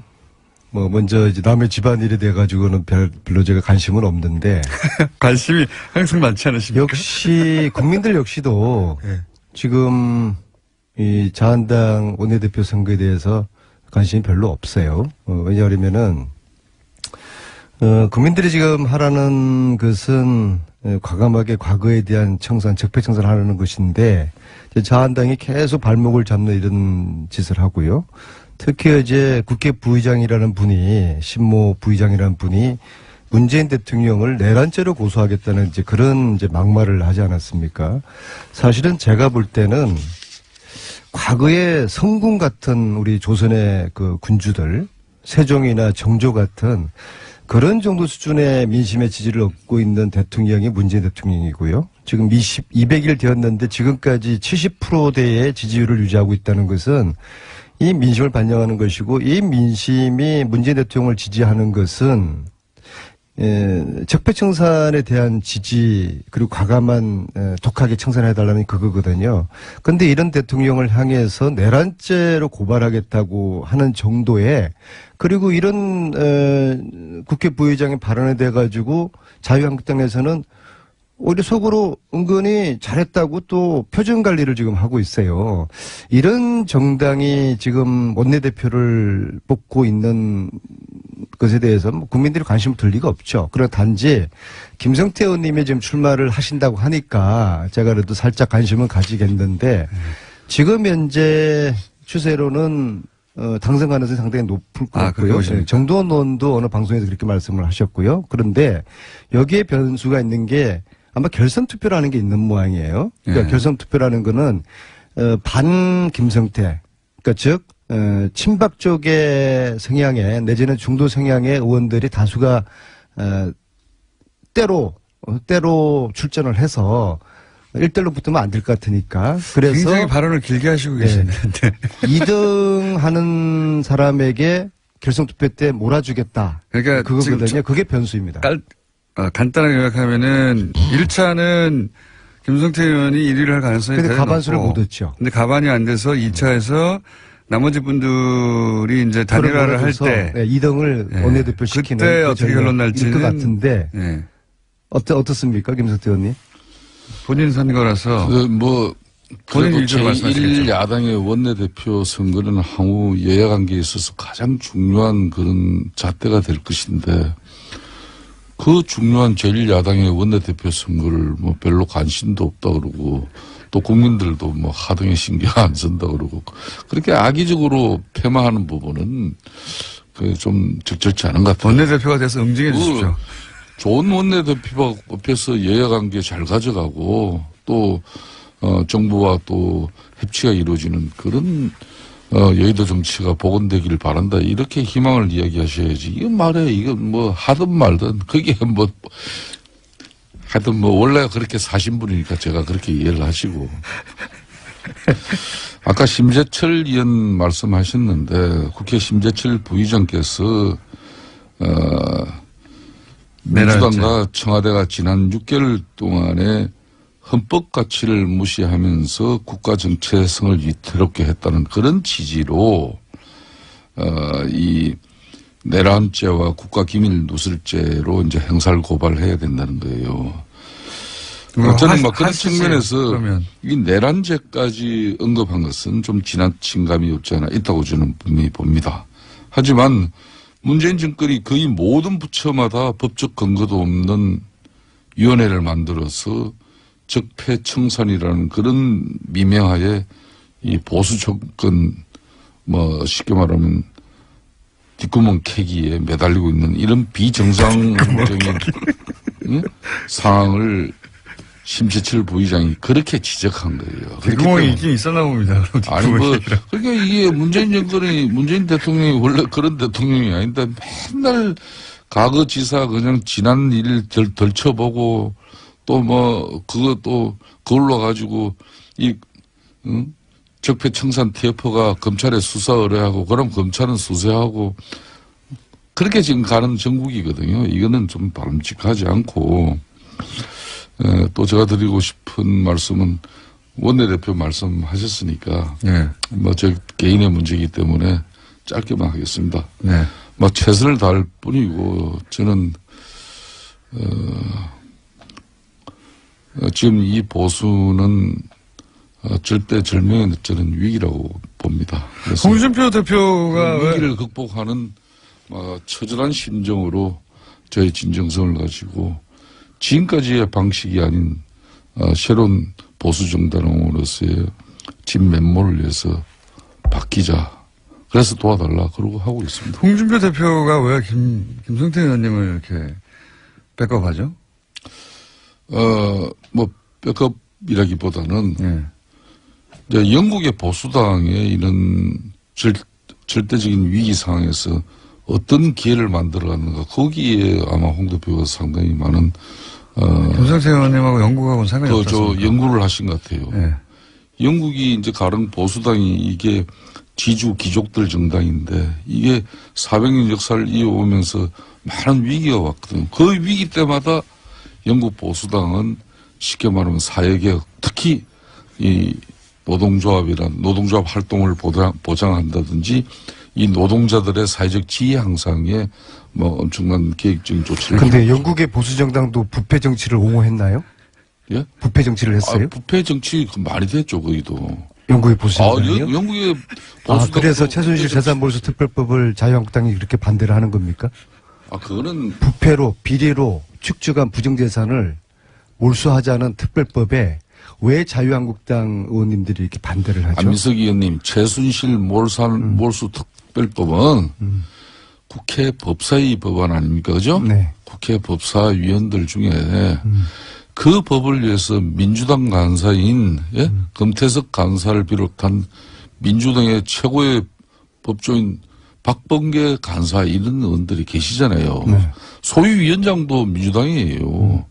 먼저 이제 남의 집안일에 대해가지고는 별로 제가 관심은 없는데. 관심이 항상 많지 않으십니까? 역시, 국민들 역시도 네. 지금 이 자한당 원내대표 선거에 대해서 관심이 별로 없어요. 왜냐하면은, 국민들이 지금 하라는 것은 과감하게 과거에 대한 적폐청산을 하라는 것인데, 자한당이 계속 발목을 잡는 이런 짓을 하고요. 특히 이제 국회 부의장이라는 분이, 신모 부의장이라는 분이 문재인 대통령을 내란죄로 고소하겠다는 이제 그런 이제 막말을 하지 않았습니까? 사실은 제가 볼 때는 과거에 성군 같은 우리 조선의 그 군주들, 세종이나 정조 같은 그런 정도 수준의 민심의 지지를 얻고 있는 대통령이 문재인 대통령이고요. 지금 200일 되었는데 지금까지 70%대의 지지율을 유지하고 있다는 것은 이 민심을 반영하는 것이고 이 민심이 문재인 대통령을 지지하는 것은 적폐청산에 대한 지지 그리고 과감한 독하게 청산해달라는 그거거든요. 그런데 이런 대통령을 향해서 내란죄로 고발하겠다고 하는 정도의 그리고 이런 국회 부의장의 발언에 대해 가지고 자유한국당에서는 오히려 속으로 은근히 잘했다고 또 표정 관리를 지금 하고 있어요. 이런 정당이 지금 원내대표를 뽑고 있는 것에 대해서 국민들이 관심을 둘 리가 없죠. 그러나 단지 김성태 의원님이 지금 출마를 하신다고 하니까 제가 그래도 살짝 관심은 가지겠는데 지금 현재 추세로는 당선 가능성이 상당히 높을 것 같고요. 정두원 의원도 어느 방송에서 그렇게 말씀을 하셨고요. 그런데 여기에 변수가 있는 게 아마 결선 투표라는 게 있는 모양이에요. 그러니까 결선 투표라는 거는 반 김성태, 그러니까 즉 친박 쪽의 성향의 내지는 중도 성향의 의원들이 다수가 때로 출전을 해서 1대1로 붙으면 안 될 것 같으니까. 그래서 굉장히 발언을 길게 하시고 계시는데 2등 하는 사람에게 결선 투표 때 몰아주겠다. 그러니까 그거거든요. 그게 변수입니다. 간단하게 요약하면은 1차는 김성태 의원이 1위를 할 가능성이 근데 대단히 가반수를 높고, 못 얻죠. 근데 가반이 안 돼서 2차에서 나머지 분들이 이제 단일화를 할 때 2등을 원내대표 시키는 그때 어떻게 결론 날지는 것 같은데 어떻습니까, 김성태 의원님? 본인 선거라서 그래도 위주로 말씀하시겠죠. 제1야당의 원내대표 선거는 향후 여야관계에 있어서 가장 중요한 그런 잣대가 될 것인데 그 중요한 제1야당의 원내대표 선거를 별로 관심도 없다 그러고 또 국민들도 하등에 신경 안 쓴다 그러고 그렇게 악의적으로 폄하하는 부분은 좀 적절치 않은 것 같아요. 원내대표가 돼서 응징해 주십시오. 좋은 원내대표가 뽑혀서 여야관계 잘 가져가고 또 정부와 또 협치가 이루어지는 그런 여의도 정치가 복원되기를 바란다 이렇게 희망을 이야기하셔야지 이건 말해 이건 하든 말든 그게 하여튼 원래 그렇게 사신 분이니까 제가 그렇게 이해를 하시고 아까 심재철 의원 말씀하셨는데 국회 심재철 부의장께서 민주당과 청와대가 지난 6개월 동안에 헌법 가치를 무시하면서 국가 정체성을 위태롭게 했다는 그런 취지로 이 내란죄와 국가기밀 누설죄로 이제 형사를 고발해야 된다는 거예요. 저는 그런 측면에서 이 내란죄까지 언급한 것은 좀 지나친 감이 없지 않아 있다고 저는 분명히 봅니다. 하지만 문재인 정권이 거의 모든 부처마다 법적 근거도 없는 위원회를 만들어서 적폐청산이라는 그런 미명하에 이 보수 정권 쉽게 말하면 뒷구멍 캐기에 매달리고 있는 이런 비정상적인 상황을 심재철 부의장이 그렇게 지적한 거예요. 뒷구멍이 있긴 있었나 봅니다. 아니 그러니까 이게 문재인 대통령이 원래 그런 대통령이 아닌데 맨날 과거 지사 그냥 지난 일 덜쳐보고 또 그걸로 가지고 적폐청산 TF가 검찰에 수사 의뢰하고 그럼 검찰은 수사하고 그렇게 지금 가는 정국이거든요. 이거는 좀 바람직하지 않고 또 제가 드리고 싶은 말씀은 원내대표 말씀하셨으니까 제 개인의 문제이기 때문에 짧게만 하겠습니다. 최선을 다할 뿐이고 저는 지금 이 보수는 절대절명의 저는 위기라고 봅니다. 홍준표 대표가 위기를 극복하는 처절한 심정으로 저의 진정성을 가지고 지금까지의 방식이 아닌 새로운 보수 정당으로서의 진면모를 위해서 바뀌자. 그래서 도와달라 그러고 하고 있습니다. 홍준표 대표가 왜 김성태 의원님을 이렇게 백업하죠? 백업이라기보다는 이제 영국의 보수당의 이런 절대적인 위기 상황에서 어떤 기회를 만들어가는가 거기에 아마 홍 대표가 상당히 많은 김성태 의원님하고 영국하고는 상관이 없었습니다. 연구를 하신 것 같아요. 영국이 이제 가령 보수당이 이게 지주 귀족들 정당인데 이게 400년 역사를 이어오면서 많은 위기가 왔거든요. 그 위기 때마다 영국 보수당은 쉽게 말하면 사회개혁, 특히 이 노동조합 활동을 보장한다든지 이 노동자들의 사회적 지위 향상에 뭐 엄청난 계획적인 조치를. 근데 영국의 보수 정당도 부패 정치를 옹호했나요? 예? 부패 정치를 했어요? 부패 정치 많이 됐죠, 거기도. 영국의 보수 정당이요? 영국의 아, 그래서 최순실 재산몰수 특별법을 자유한국당이 그렇게 반대를 하는 겁니까? 그거는 부패로 비리로 축적한 부정재산을 몰수하자는 특별법에 왜 자유한국당 의원님들이 이렇게 반대를 하죠? 안민석 의원님, 최순실 몰수 특별법은 국회 법사위 법안 아닙니까? 그죠? 네. 국회 법사위원들 중에 그 법을 위해서 민주당 간사인 금태섭 간사를 비롯한 민주당의 최고의 법조인 박범계 간사 이런 의원들이 계시잖아요. 네. 소위위원장도 민주당이에요.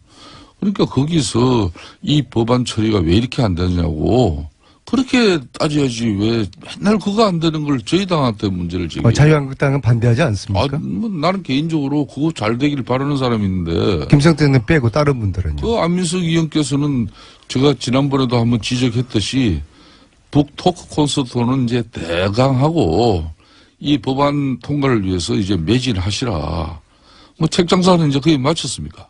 그러니까 거기서 이 법안 처리가 왜 이렇게 안 되냐고 그렇게 따져야지 왜 맨날 그거 안 되는 걸 저희 당한테 문제를 제기해요. 자유한국당은 반대하지 않습니까? 뭐 나는 개인적으로 그거 잘 되길 바라는 사람인데 김성태는 빼고 다른 분들은요? 그 안민석 의원께서는 제가 지난번에도 한번 지적했듯이 북토크 콘서트는 이제 대강하고 이 법안 통과를 위해서 이제 매진하시라. 뭐 책장사는 이제 거의 마쳤습니까?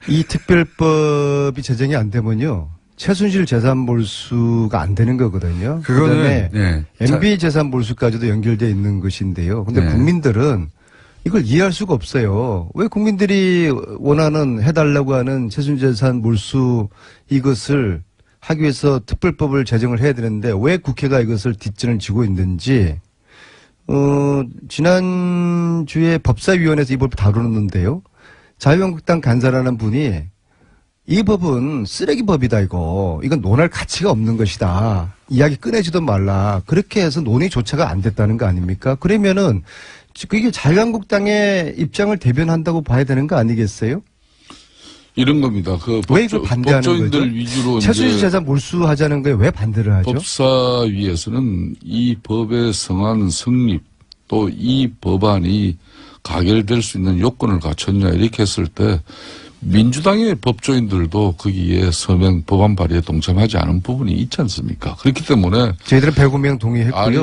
이 특별법이 제정이 안 되면요. 최순실 재산 몰수가 안 되는 거거든요. 그다음에 예. MB 재산 몰수까지도 연결되어 있는 것인데요. 근데 네. 국민들은 이걸 이해할 수가 없어요. 왜 국민들이 원하는 해달라고 하는 최순실 재산 몰수 이것을 하기 위해서 특별법을 제정을 해야 되는데 왜 국회가 이것을 뒷전을 지고 있는지 지난주에 법사위원회에서 이 법을 다루는데요. 자유한국당 간사라는 분이 이 법은 쓰레기 법이다 이건 논할 가치가 없는 것이다. 이야기 꺼내지도 말라. 그렇게 해서 논의조차가 안 됐다는 거 아닙니까? 그러면은 그게 자유한국당의 입장을 대변한다고 봐야 되는 거 아니겠어요? 이런 겁니다. 왜 이걸 반대하는 법조인들 거죠? 위주로 최순실 이제 재산 몰수하자는 거에 왜 반대를 하죠? 법사위에서는 이 법의 성안 성립 또 이 법안이 가결될 수 있는 요건을 갖췄냐 이렇게 했을 때 민주당의 법조인들도 거기에 서명 법안 발의에 동참하지 않은 부분이 있지 않습니까? 그렇기 때문에 저희들은 105명 동의했고요. 아니,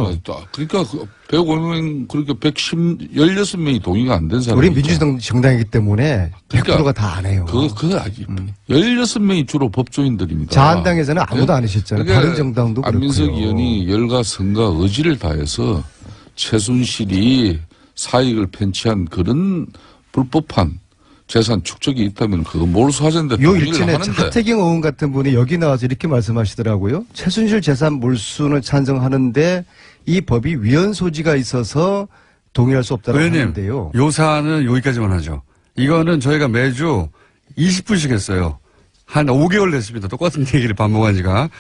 그러니까 105명 그렇게 16명이 동의가 안 된 사람이 우리 민주당 정당이기 때문에 100%가 다 안 해요. 그거 아니 16명이 주로 법조인들입니다. 자한당에서는 아무도 안 하셨잖아요. 그러니까 다른 정당도 그렇고요. 안민석 의원이 열과 성과 의지를 다해서 최순실이 사익을 편취한 그런 불법한 재산 축적이 있다면 그거 몰수하자는데 요 동의를 일전에 하는데 하태경 의원 같은 분이 여기 나와서 이렇게 말씀하시더라고요. 최순실 재산 몰수는 찬성하는데 이 법이 위헌 소지가 있어서 동의할 수 없다고 의원님, 하는데요. 요 사안은 여기까지만 하죠. 이거는 저희가 매주 20분씩 했어요. 한 5개월 됐습니다. 똑같은 얘기를 반복한 지가.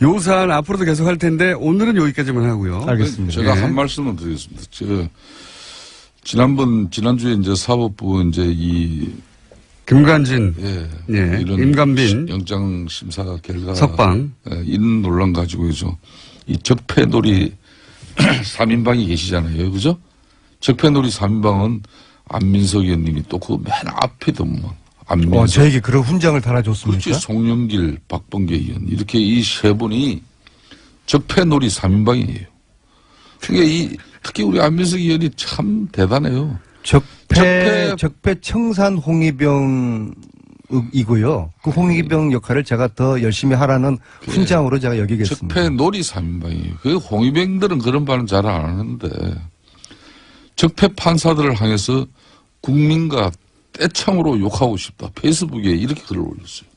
요 사안 앞으로도 계속 할 텐데 오늘은 여기까지만 하고요. 알겠습니다. 제가 네. 한 말씀을 드리겠습니다. 지난주에 이제 사법부 이제 김관진, 이런 임관빈, 영장 심사 결과 석방. 이런 논란 가지고죠. 이 적폐놀이 3인방이 계시잖아요. 그죠? 적폐놀이 3인방은 안민석 의원님이 또 그 맨 앞이더만. 안민석. 저에게 그런 훈장을 달아줬습니까? 그렇지. 송영길, 박범계 의원. 이렇게 이 세 분이 적폐놀이 3인방이에요. 그러니까 특히 우리 안민석 의원이 참 대단해요. 적폐 청산 홍위병이고요. 그 홍위병 역할을 제가 더 열심히 하라는 훈장으로 제가 여기겠습니다. 적폐놀이 3인방이에요. 그 홍위병들은 그런 말은 잘 안 하는데 적폐 판사들을 향해서 국민과 떼창으로 욕하고 싶다. 페이스북에 이렇게 글을 올렸어요.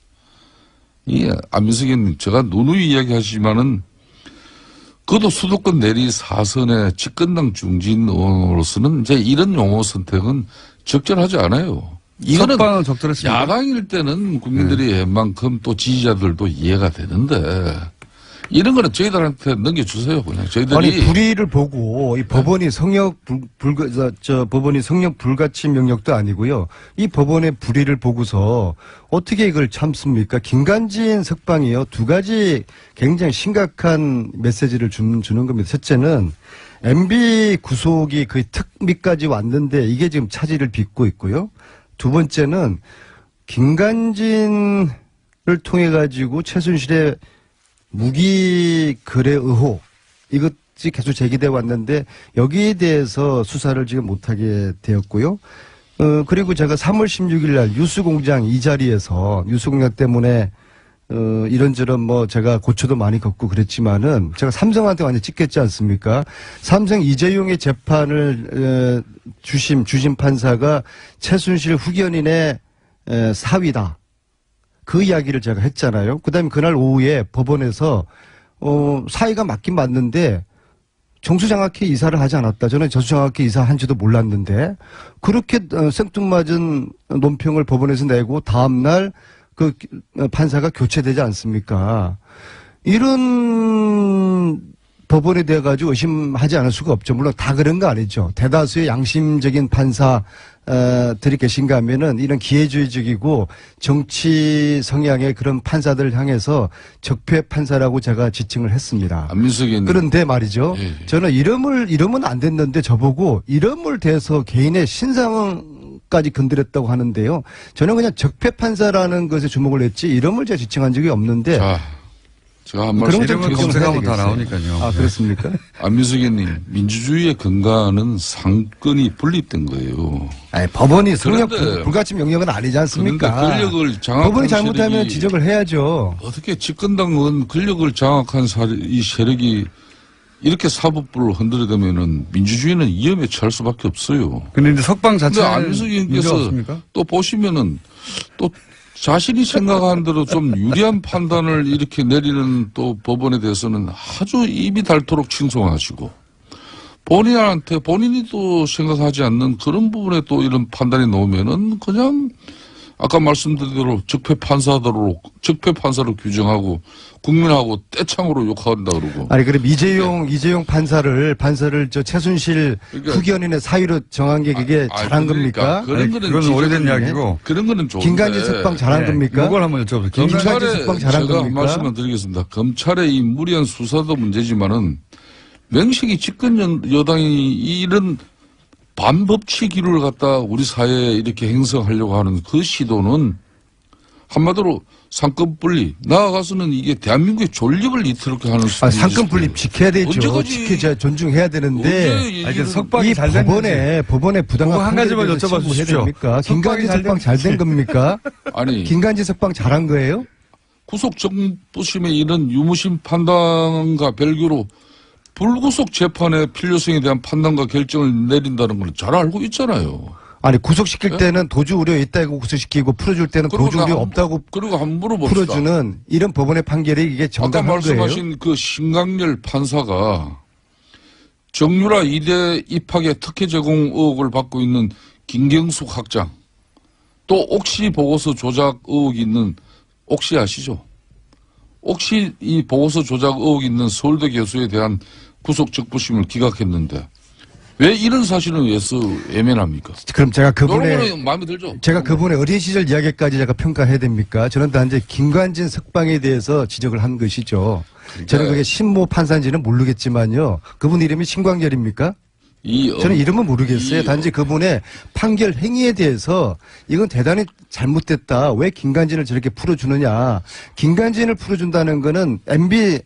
이 안민석 의원님 제가 누누이 이야기하시지만은 그것도 수도권 내리 4선의 집권당 중진 의원으로서는 이제 이런 용어 선택은 적절하지 않아요. 이거는 석방은 적절했습니다. 야당일 때는 국민들이 웬만큼 또 지지자들도 이해가 되는데 이런 거는 저희들한테 넘겨주세요. 그냥 저희들이. 아니 불의를 보고 이 법원이 법원이 성역 불가침 명령도 아니고요. 이 법원의 불의를 보고서 어떻게 이걸 참습니까? 김관진 석방이요. 두 가지 굉장히 심각한 메시지를 주는 겁니다. 첫째는 MB 구속이 거의 특미까지 왔는데 이게 지금 차질을 빚고 있고요. 두 번째는 김관진을 통해 가지고 최순실의 무기 거래 의혹 이것이 계속 제기돼 왔는데 여기에 대해서 수사를 지금 못하게 되었고요. 그리고 제가 3월 16일 날 뉴스공장 이 자리에서 뉴스공장 때문에 이런저런 뭐 제가 고초도 많이 겪고 그랬지만은 제가 삼성한테 완전 찍혔지 않습니까? 삼성 이재용의 재판을 주심 판사가 최순실 후견인의 사위다. 그 이야기를 제가 했잖아요. 그다음에 그날 오후에 법원에서 사위가 맞긴 맞는데 정수장학회 이사를 하지 않았다. 저는 정수장학회 이사한지도 몰랐는데 그렇게 생뚱맞은 논평을 법원에서 내고 다음날 그 판사가 교체되지 않습니까? 이런 법원에 대해 가지고 의심하지 않을 수가 없죠. 물론 다 그런 거 아니죠. 대다수의 양심적인 판사들이 계신가 하면은 이런 기회주의적이고 정치 성향의 그런 판사들을 향해서 적폐 판사라고 제가 지칭을 했습니다. 안민석이 그런데 말이죠. 예. 저는 이러면 안 됐는데 저보고 이름을 대서 개인의 신상까지 건드렸다고 하는데요. 저는 그냥 적폐 판사라는 것에 주목을 했지 이름을 제가 지칭한 적이 없는데 자, 제가 한 그런 말씀 좀 이름을 걱정을 검색하면 다 해야 나오니까요. 아, 그렇습니까? 안민석이님 민주주의의 근간은 상권이 분립된 거예요. 아니, 법원이 성역 그런데- 불가침 명령은 아니지 않습니까? 그런데 권력을 장악한 법원이 잘못하면 세력이- 지적을 해야죠. 어떻게 집권당은 권력을 장악한 이 세력이 이렇게 사법부를 흔들어대면은 민주주의는 위험에 처할 수밖에 없어요. 근데 이제 석방 근데 자체는 안민석 문제 의원께서 없습니까? 또 보시면은 또 자신이 생각하는 대로 좀 유리한 판단을 이렇게 내리는 또 법원에 대해서는 아주 입이 닳도록 칭송하시고 본인한테 본인이 또 생각하지 않는 그런 부분에 또 이런 판단이 나오면은 그냥 아까 말씀드린 대로 적폐 판사로 규정하고 국민하고 떼창으로 욕한다 그러고. 아니, 그럼 이재용 판사를 저 최순실 그러니까- 후견인의 사유로 정한 게 그게 잘한 겁니까? 그런 아니, 거는 그건 오래된 지적은- 이야기고. 그런 거는 좋은데. 김관진 석방 잘한 네, 겁니까? 이걸 한번 여쭤보세요. 김관진 검찰의 석방 잘한 제가 한 겁니까? 말씀을 드리겠습니다. 검찰의 이 무리한 수사도 문제지만은 명식이 집권 여당이 이런 반법치 기류를 갖다 우리 사회에 이렇게 행성하려고 하는 그 시도는 한마디로 상권 분리 나아가서는 이게 대한민국의 존립을 이틀게 하는 수도 상권 분립 지켜야 되죠. 언제까지- 지켜야 존중해야 되는데 아니, 그 석방이 이 잘된 법원의 부당한 그거 한 가지만 판결에 대해서 여쭤봐 신고해야 주십시오. 됩니까? 김관진 석방이 석방 잘 된 겁니까? 아니 김관진 석방 잘한 거예요? 구속 정부심의 이런 유무심 판단과 별개로 불구속 재판의 필요성에 대한 판단과 결정을 내린다는 걸 잘 알고 있잖아요. 아니 구속시킬 네? 때는 도주 우려 있다고 구속시키고 풀어줄 때는 그리고 도주 우려 나- 없다고 그리고 한번 물어봅시다. 풀어주는 이런 법원의 판결이 이게 아까 정당한 거예요? 말씀하신 그 신강렬 판사가 정유라 이대 입학의 특혜 제공 의혹을 받고 있는 김경숙 학장 또 옥시 보고서 조작 의혹이 있는 옥시 아시죠? 옥시 이 보고서 조작 의혹이 있는 서울대 교수에 대한 구속 적부심을 기각했는데 왜 이런 사실은 왜서 애매합니까? 그럼 제가 이런 그분의 거는 마음에 들죠? 제가 그분의 어린 시절 이야기까지 제가 평가해야 됩니까? 저는 단지 김관진 석방에 대해서 지적을 한 것이죠. 저는 그게 신모 판사인지는 모르겠지만요. 그분 이름이 신광렬입니까? 저는 이름은 모르겠어요. 단지 그분의 판결 행위에 대해서 이건 대단히 잘못됐다. 왜 김관진을 저렇게 풀어주느냐. 김관진을 풀어준다는 거는 MB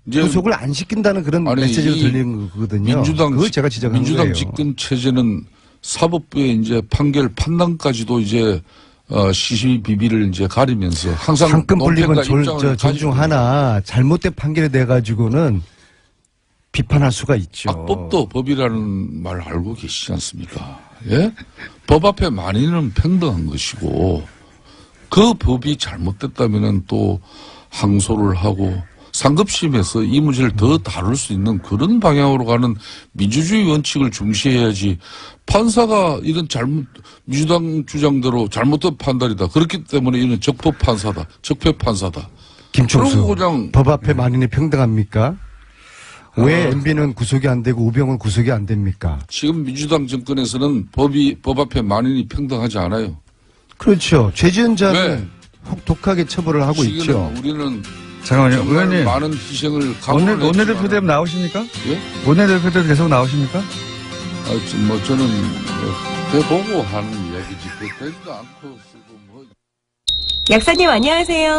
이제 구속을 안 시킨다는 그런 아니, 메시지로 이 들리는 거거든요. 민주당 그걸 제가 지적한 민주당 거예요. 집권 체제는 사법부의 이제 판단까지도 이제 시시비비를 이제 가리면서 항상 상권 분립은 논평과 입장을 가지고 존중하나 잘못된 판결에 대해 가지고는 비판할 수가 있죠. 악법도 법이라는 말 알고 계시지 않습니까? 예? 법 앞에 만인은 평등한 것이고 그 법이 잘못됐다면은 또 항소를 하고 상급심에서 이 문제를 더 다룰 수 있는 그런 방향으로 가는 민주주의 원칙을 중시해야지 판사가 이런 민주당 주장대로 잘못된 판단이다. 그렇기 때문에 이는 적법 판사다. 적폐 판사다. 김총수, 그냥 법 앞에 만인이 평등합니까? 왜 MB는 구속이 안 되고 우병우는 구속이 안 됩니까? 지금 민주당 정권에서는 법 앞에 만인이 평등하지 않아요. 그렇죠. 죄지은 자는 왜? 혹독하게 처벌을 하고 지금은 있죠. 우리는 잠깐만요. 정말 의원님. 많은 희생을 각오를 원내대표 했지만- 되면 나오십니까? 예? 원내대표 때 계속 나오십니까? 저는 해보고 하는 이야기지. 되지도 않고 쓰고 뭐. 약사님 안녕하세요.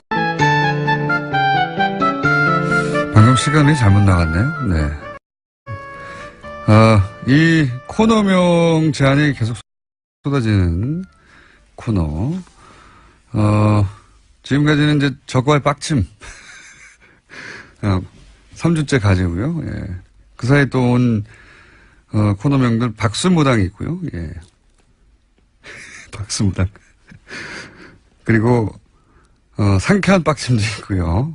방금 시간이 잘못 나갔네요. 네. 이 코너명 제안이 계속 쏟아지는 코너. 지금까지는 이제 적과의 빡침. 3주째 가지고요. 예. 그 사이에 또 온, 코너명들 박수무당이 있고요. 예. 박수무당. 그리고, 상쾌한 빡침도 있고요.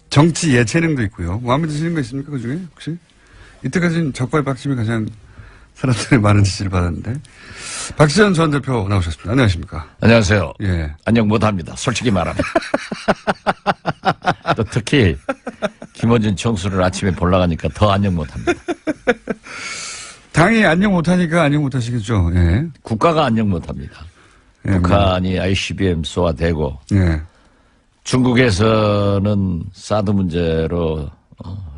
정치 예체능도 있고요. 마음에 드시는 거 있습니까? 그 중에 혹시? 이때까지는 적과의 빡침이 가장 사람들의 많은 지지를 받았는데. 박지원 전 대표 나오셨습니다. 안녕하십니까? 안녕하세요. 예. 안녕 못합니다. 솔직히 말하면. 또 특히 김어준 총수를 아침에 보러 가니까 더 안녕 못합니다. 당이 안녕 못하니까 안녕 못하시겠죠. 예. 국가가 안녕 못합니다. 예, 북한이 ICBM 쏘아대고 예. 중국에서는 사드 문제로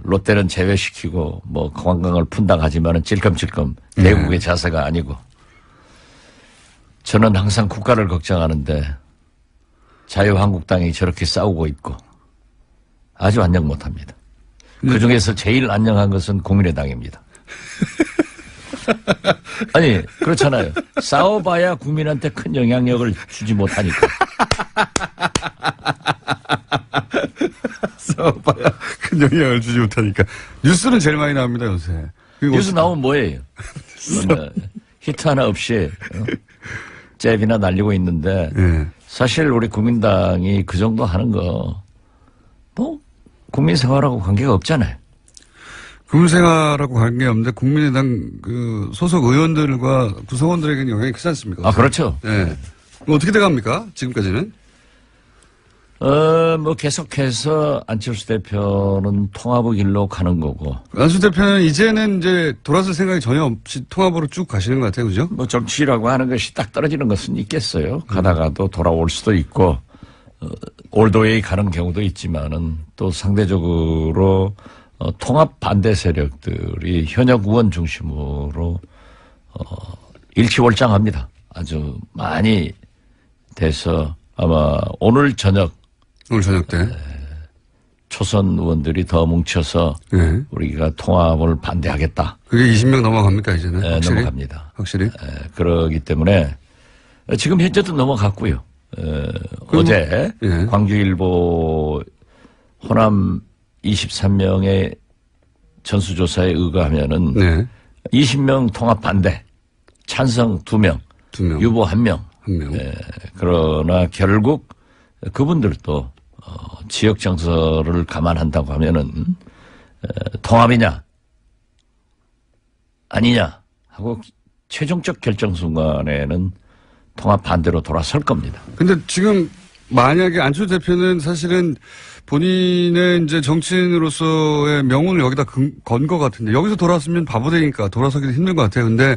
롯데는 제외시키고 뭐 관광을 푼다 하지만은 찔끔찔끔 대국의 자세가 아니고 저는 항상 국가를 걱정하는데 자유한국당이 저렇게 싸우고 있고 아주 안녕 못합니다. 그중에서 제일 안녕한 것은 국민의당입니다. 아니 그렇잖아요. 싸워봐야 국민한테 큰 영향력을 주지 못하니까. 싸워봐야 큰 영향을 주지 못하니까. 뉴스는 제일 많이 나옵니다, 요새. 뉴스 나오면 뭐예요? 히트 하나 없이 잽이나 날리고 있는데 예. 사실 우리 국민당이 그 정도 하는 거 뭐 국민 생활하고 관계가 없잖아요. 국민생활하고 관계없는데 국민의당 그 소속 의원들과 구성원들에게는 영향이 크지 않습니까? 아 그렇죠. 예. 그럼 어떻게 돼갑니까? 지금까지는? 뭐 계속해서 안철수 대표는 통합의 길로 가는 거고 안수 대표는 이제는 이제 돌아설 생각이 전혀 없이 통합으로 쭉 가시는 것 같아요. 그죠? 뭐 정치라고 하는 것이 딱 떨어지는 것은 있겠어요. 가다가도 돌아올 수도 있고 올드웨이 가는 경우도 있지만은 또 상대적으로 통합 반대 세력들이 현역 의원 중심으로 일치월장합니다. 아주 많이 돼서 아마 오늘 저녁 때. 초선 의원들이 더 뭉쳐서 예. 우리가 통합을 반대하겠다. 그게 20명 넘어갑니까, 이제는? 네, 확실히? 넘어갑니다. 확실히? 그러기 때문에 지금 현재도 넘어갔고요. 어제 예. 광주일보 호남 23명의 전수조사에 의거하면은 네. 20명 통합 반대, 찬성 2명, 2명. 유보 1명. 1명. 그러나 결국 그분들도 지역 정서를 감안한다고 하면은 통합이냐 아니냐 하고 최종적 결정 순간에는 통합 반대로 돌아설 겁니다. 근데 지금 만약에 안철수 대표는 사실은 본인의 이제 정치인으로서의 명운을 여기다 건 것 같은데 여기서 돌아왔으면 바보 되니까 돌아서기도 힘든 것 같아요. 근데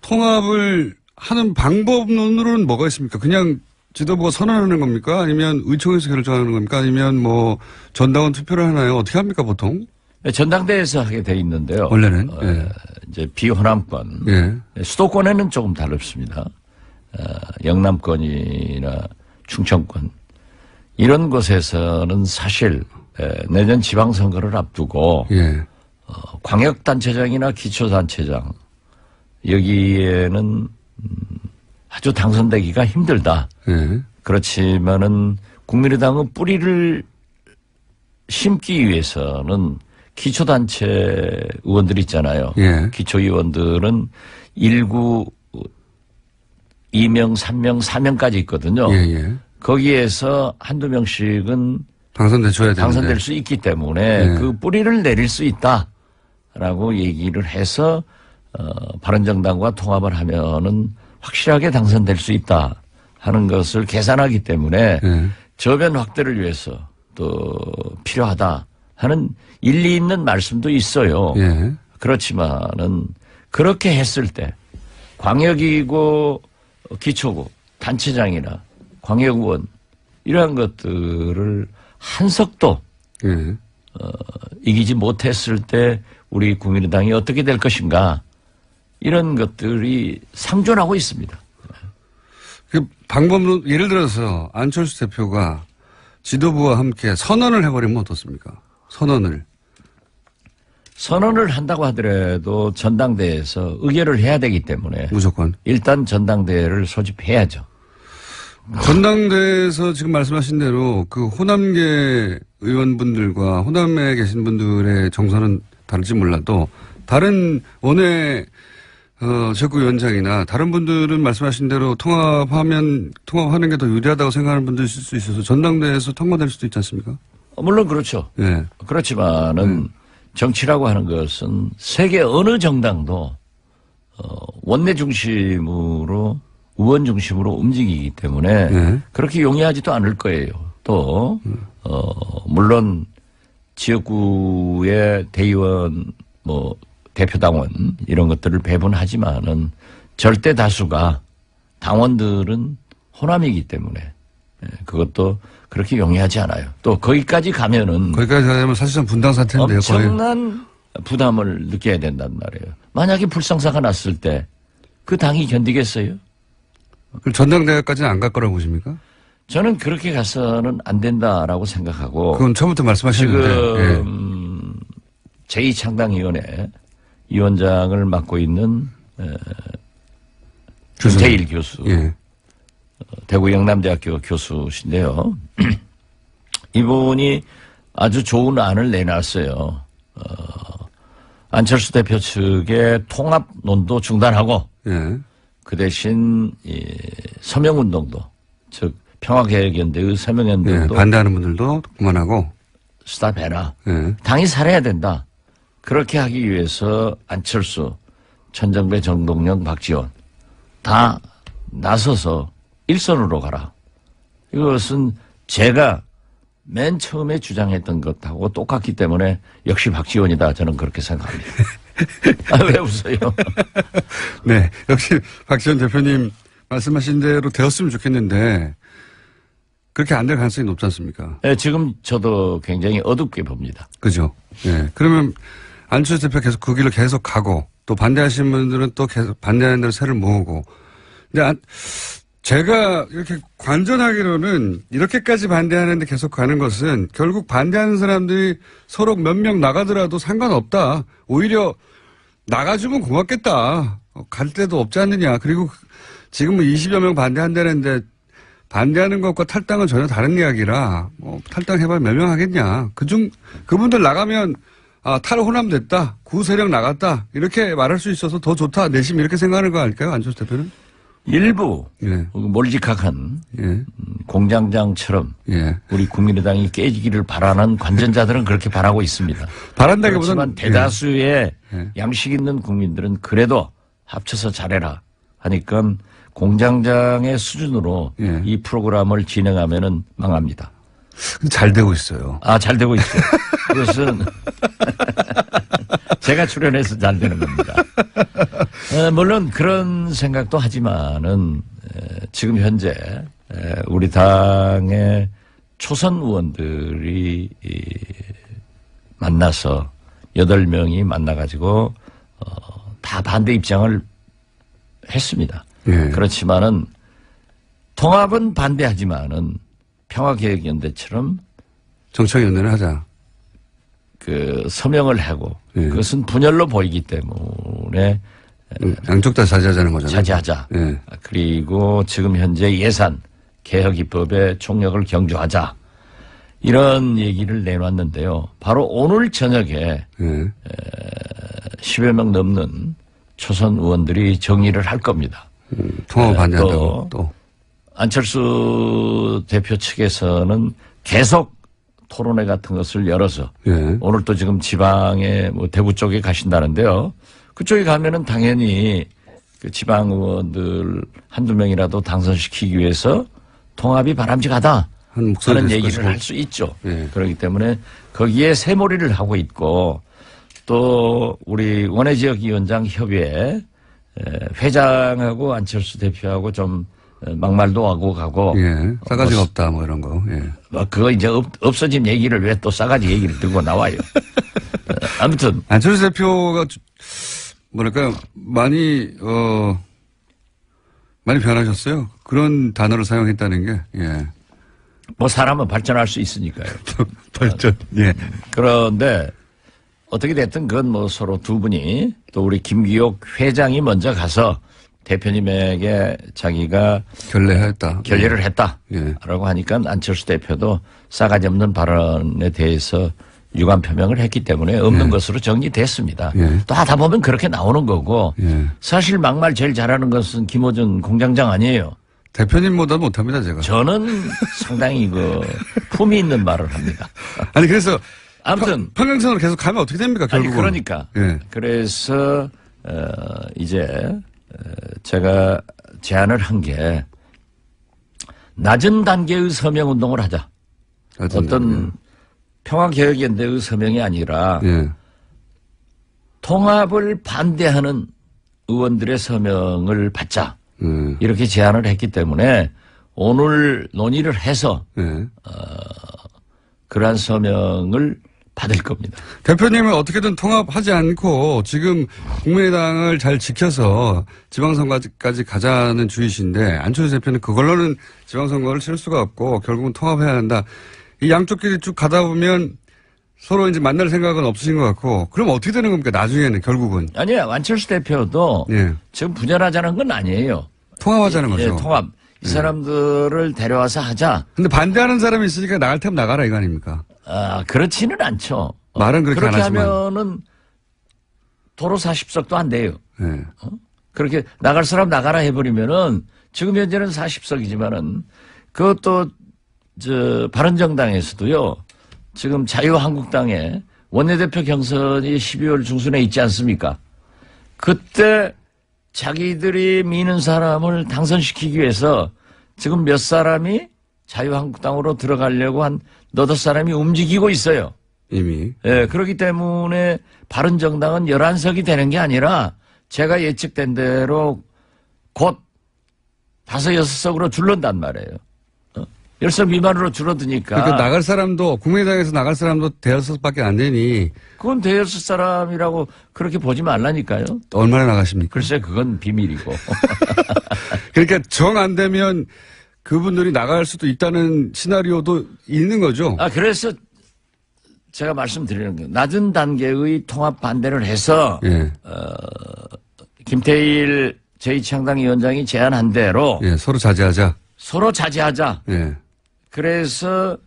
통합을 하는 방법론으로는 뭐가 있습니까? 그냥 지도부가 선언하는 겁니까? 아니면 의총에서 결정하는 겁니까? 아니면 뭐 전당원 투표를 하나요? 어떻게 합니까 보통? 전당대회에서 하게 돼 있는데요. 원래는 예. 이제 비호남권, 예. 수도권에는 조금 다릅니다. 영남권이나 충청권 이런 곳에서는 사실 내년 지방선거를 앞두고 예. 광역단체장이나 기초단체장 여기에는 아주 당선되기가 힘들다. 예. 그렇지만은 국민의당은 뿌리를 심기 위해서는 기초단체 의원들 있잖아요. 예. 기초의원들은 1구 2명, 3명, 4명까지 있거든요. 예. 예. 거기에서 한두 명씩은 당선돼줘야 되는데. 당선될 수 있기 때문에 네. 그 뿌리를 내릴 수 있다라고 얘기를 해서 바른정당과 통합을 하면은 확실하게 당선될 수 있다 하는 것을 계산하기 때문에 네. 저변 확대를 위해서 또 필요하다 하는 일리 있는 말씀도 있어요. 예. 그렇지만은 그렇게 했을 때 광역이고 기초고 단체장이나 광역의원 이러한 것들을 한석도 예. 이기지 못했을 때 우리 국민의당이 어떻게 될 것인가 이런 것들이 상존하고 있습니다. 그 방법은 예를 들어서 안철수 대표가 지도부와 함께 선언을 해버리면 어떻습니까? 선언을 한다고 하더라도 전당대회에서 의결을 해야 되기 때문에 무조건. 일단 전당대회를 소집해야죠. 전당대회에서 지금 말씀하신 대로 그 호남계 의원분들과 호남에 계신 분들의 정서는 다를지 몰라도 다른 원외 지역구위원장이나 다른 분들은 말씀하신 대로 통합하는 게 더 유리하다고 생각하는 분도 있을 수 있어서 전당대회에서 통과될 수도 있지 않습니까? 물론 그렇죠. 예. 그렇지만은 정치라고 하는 것은 세계 어느 정당도 원내 중심으로 의원 중심으로 움직이기 때문에 네. 그렇게 용이하지도 않을 거예요. 또 물론 지역구의 대의원 뭐 대표당원 이런 것들을 배분하지만은 절대 다수가 당원들은 호남이기 때문에 그것도 그렇게 용이하지 않아요. 또 거기까지 가면은 사실상 분당 사태인데요. 거의. 엄청난 부담을 느껴야 된단 말이에요. 만약에 불상사가 났을 때 그 당이 견디겠어요? 그럼 전당대회까지는 안 갈 거라고 보십니까? 저는 그렇게 가서는 안 된다라고 생각하고 그건 처음부터 말씀하셨는데. 지금 제2창당위원회 위원장을 맡고 있는 김태일 교수, 예. 대구 영남대학교 교수신데요. 이분이 아주 좋은 안을 내놨어요. 안철수 대표 측의 통합론도 중단하고 예. 그 대신 이 서명운동도 즉 평화개혁연대의 예. 서명운동도 반대하는 분들도 그만하고. 스탑해라. 예. 당이 살아야 된다. 그렇게 하기 위해서 안철수, 천정배, 정동영, 박지원 다 나서서 일선으로 가라. 이것은 제가 맨 처음에 주장했던 것하고 똑같기 때문에 역시 박지원이다. 저는 그렇게 생각합니다. 왜 웃어요? 네. 역시 박지원 대표님 말씀하신 대로 되었으면 좋겠는데 그렇게 안 될 가능성이 높지 않습니까? 네, 지금 저도 굉장히 어둡게 봅니다. 그죠? 예. 그러면 안철수 대표 계속 그 길을 계속 가고 또 반대하시는 분들은 또 계속 반대하는 대로 새를 모으고. 근데 제가 이렇게 관전하기로는 이렇게까지 반대하는데 계속 가는 것은 결국 반대하는 사람들이 서로 몇 명 나가더라도 상관없다. 오히려 나가주면 고맙겠다. 갈 데도 없지 않느냐. 그리고 지금은 20여 명 반대한다는데 반대하는 것과 탈당은 전혀 다른 이야기라 뭐 탈당해봐야 몇 명 하겠냐. 그분들 나가면 탈호남 됐다. 구세력 나갔다. 이렇게 말할 수 있어서 더 좋다. 내심 이렇게 생각하는 거 아닐까요? 안철수 대표는? 일부 예. 몰직학한 예. 공장장처럼 예. 우리 국민의당이 깨지기를 바라는 관전자들은 그렇게 바라고 있습니다. 바란다기보다는 그렇지만 대다수의 예. 양식 있는 국민들은 그래도 합쳐서 잘해라 하니까 공장장의 수준으로 예. 이 프로그램을 진행하면은 망합니다. 잘 되고 있어요. 잘 되고 있어요. 그것은 제가 출연해서 잘 되는 겁니다. 물론 그런 생각도 하지만은 지금 현재 우리 당의 초선 의원들이 만나서 8명이 만나가지고 다 반대 입장을 했습니다. 예. 그렇지만은 통합은 반대하지만은 평화개혁연대처럼 정책연대를 하자. 그 서명을 하고 예. 그것은 분열로 보이기 때문에 양쪽 다 자제하자는 거잖아요. 자제하자. 예. 그리고 지금 현재 예산 개혁 입법의 총력을 경주하자. 이런 얘기를 내놨는데요. 바로 오늘 저녁에 예. 10여 명 넘는 초선 의원들이 정의를 할 겁니다. 통합을 반대한다고 또. 안철수 대표 측에서는 계속 토론회 같은 것을 열어서 예. 오늘 또 지금 지방에 뭐 대구 쪽에 가신다는데요. 그쪽에 가면은 당연히 그 지방 의원들 한두 명이라도 당선시키기 위해서 통합이 바람직하다. 목소리도 하는 있을 얘기를 것이고. 할 수 있죠. 예. 그렇기 때문에 거기에 새몰이를 하고 있고 또 우리 원외지역위원장 협의회 회장하고 안철수 대표하고 좀 막말도 하고 가고. 예. 싸가지가 없다, 뭐 이런 거. 예. 그거 이제 없어진 얘기를 왜 또 싸가지 얘기를 들고 나와요. 아무튼. 안철수 대표가 뭐랄까요. 많이 변하셨어요. 그런 단어를 사용했다는 게. 예. 뭐 사람은 발전할 수 있으니까요. 발전. 예. 그런데 어떻게 됐든 그건 뭐 서로 두 분이 또 우리 김기옥 회장이 먼저 가서 대표님에게 자기가 결례를 했다. 예. 라고 하니까 안철수 대표도 싸가지 없는 발언에 대해서 유감 표명을 했기 때문에 없는 예. 것으로 정리됐습니다. 예. 또 하다 보면 그렇게 나오는 거고 예. 사실 막말 제일 잘하는 것은 김호준 공장장 아니에요. 대표님보다 못합니다, 제가. 저는 상당히 품이 있는 말을 합니다. 아니, 그래서. 아무튼. 평행선으로 계속 가면 어떻게 됩니까, 결국은? 아니, 그러니까. 예. 그래서, 이제, 제가 제안을 한 게, 낮은 단계의 서명 운동을 하자. 어떤 평화개혁연대의 서명이 아니라, 예. 통합을 반대하는 의원들의 서명을 받자. 이렇게 제안을 했기 때문에 오늘 논의를 해서 예. 그러한 서명을 받을 겁니다. 대표님은 어떻게든 통합하지 않고 지금 국민의당을 잘 지켜서 지방선거까지 가자는 주의신데 안철수 대표는 그걸로는 지방선거를 치를 수가 없고 결국은 통합해야 한다. 이 양쪽끼리 쭉 가다 보면 서로 이제 만날 생각은 없으신 것 같고 그럼 어떻게 되는 겁니까? 나중에는 결국은. 아니요. 안철수 대표도 예. 지금 분열하자는 건 아니에요. 통합하자는 거죠. 예, 통합. 이 사람들을 데려와서 하자. 근데 반대하는 사람이 있으니까 나갈 테면 나가라 이거 아닙니까? 아, 그렇지는 않죠. 말은 그렇게 안 하지만. 하면은 도로 40석도 안 돼요. 예. 그렇게 나갈 사람 나가라 해버리면은 지금 현재는 40석이지만은 그것도 바른정당에서도요. 지금 자유한국당에 원내대표 경선이 12월 중순에 있지 않습니까? 그때 자기들이 미는 사람을 당선시키기 위해서 지금 몇 사람이 자유한국당으로 들어가려고 한 너댓 사람이 움직이고 있어요. 이미. 예, 그렇기 때문에 바른정당은 11석이 되는 게 아니라 제가 예측된 대로 곧 5, 6석으로 줄는단 말이에요. 10석 미만으로 줄어드니까. 그러니까 나갈 사람도 국민의당에서 나갈 사람도 대여섯밖에 안 되니 그건 대여섯 사람이라고 그렇게 보지 말라니까요. 얼마나 나가십니까? 글쎄 그건 비밀이고. 그러니까 정 안 되면 그분들이 나갈 수도 있다는 시나리오도 있는 거죠. 아 그래서 제가 말씀드리는 거예요. 낮은 단계의 통합 반대를 해서 예. 김태일 제2창당위원장이 제안한 대로 예, 서로 자제하자. 서로 자제하자. 예. 그래서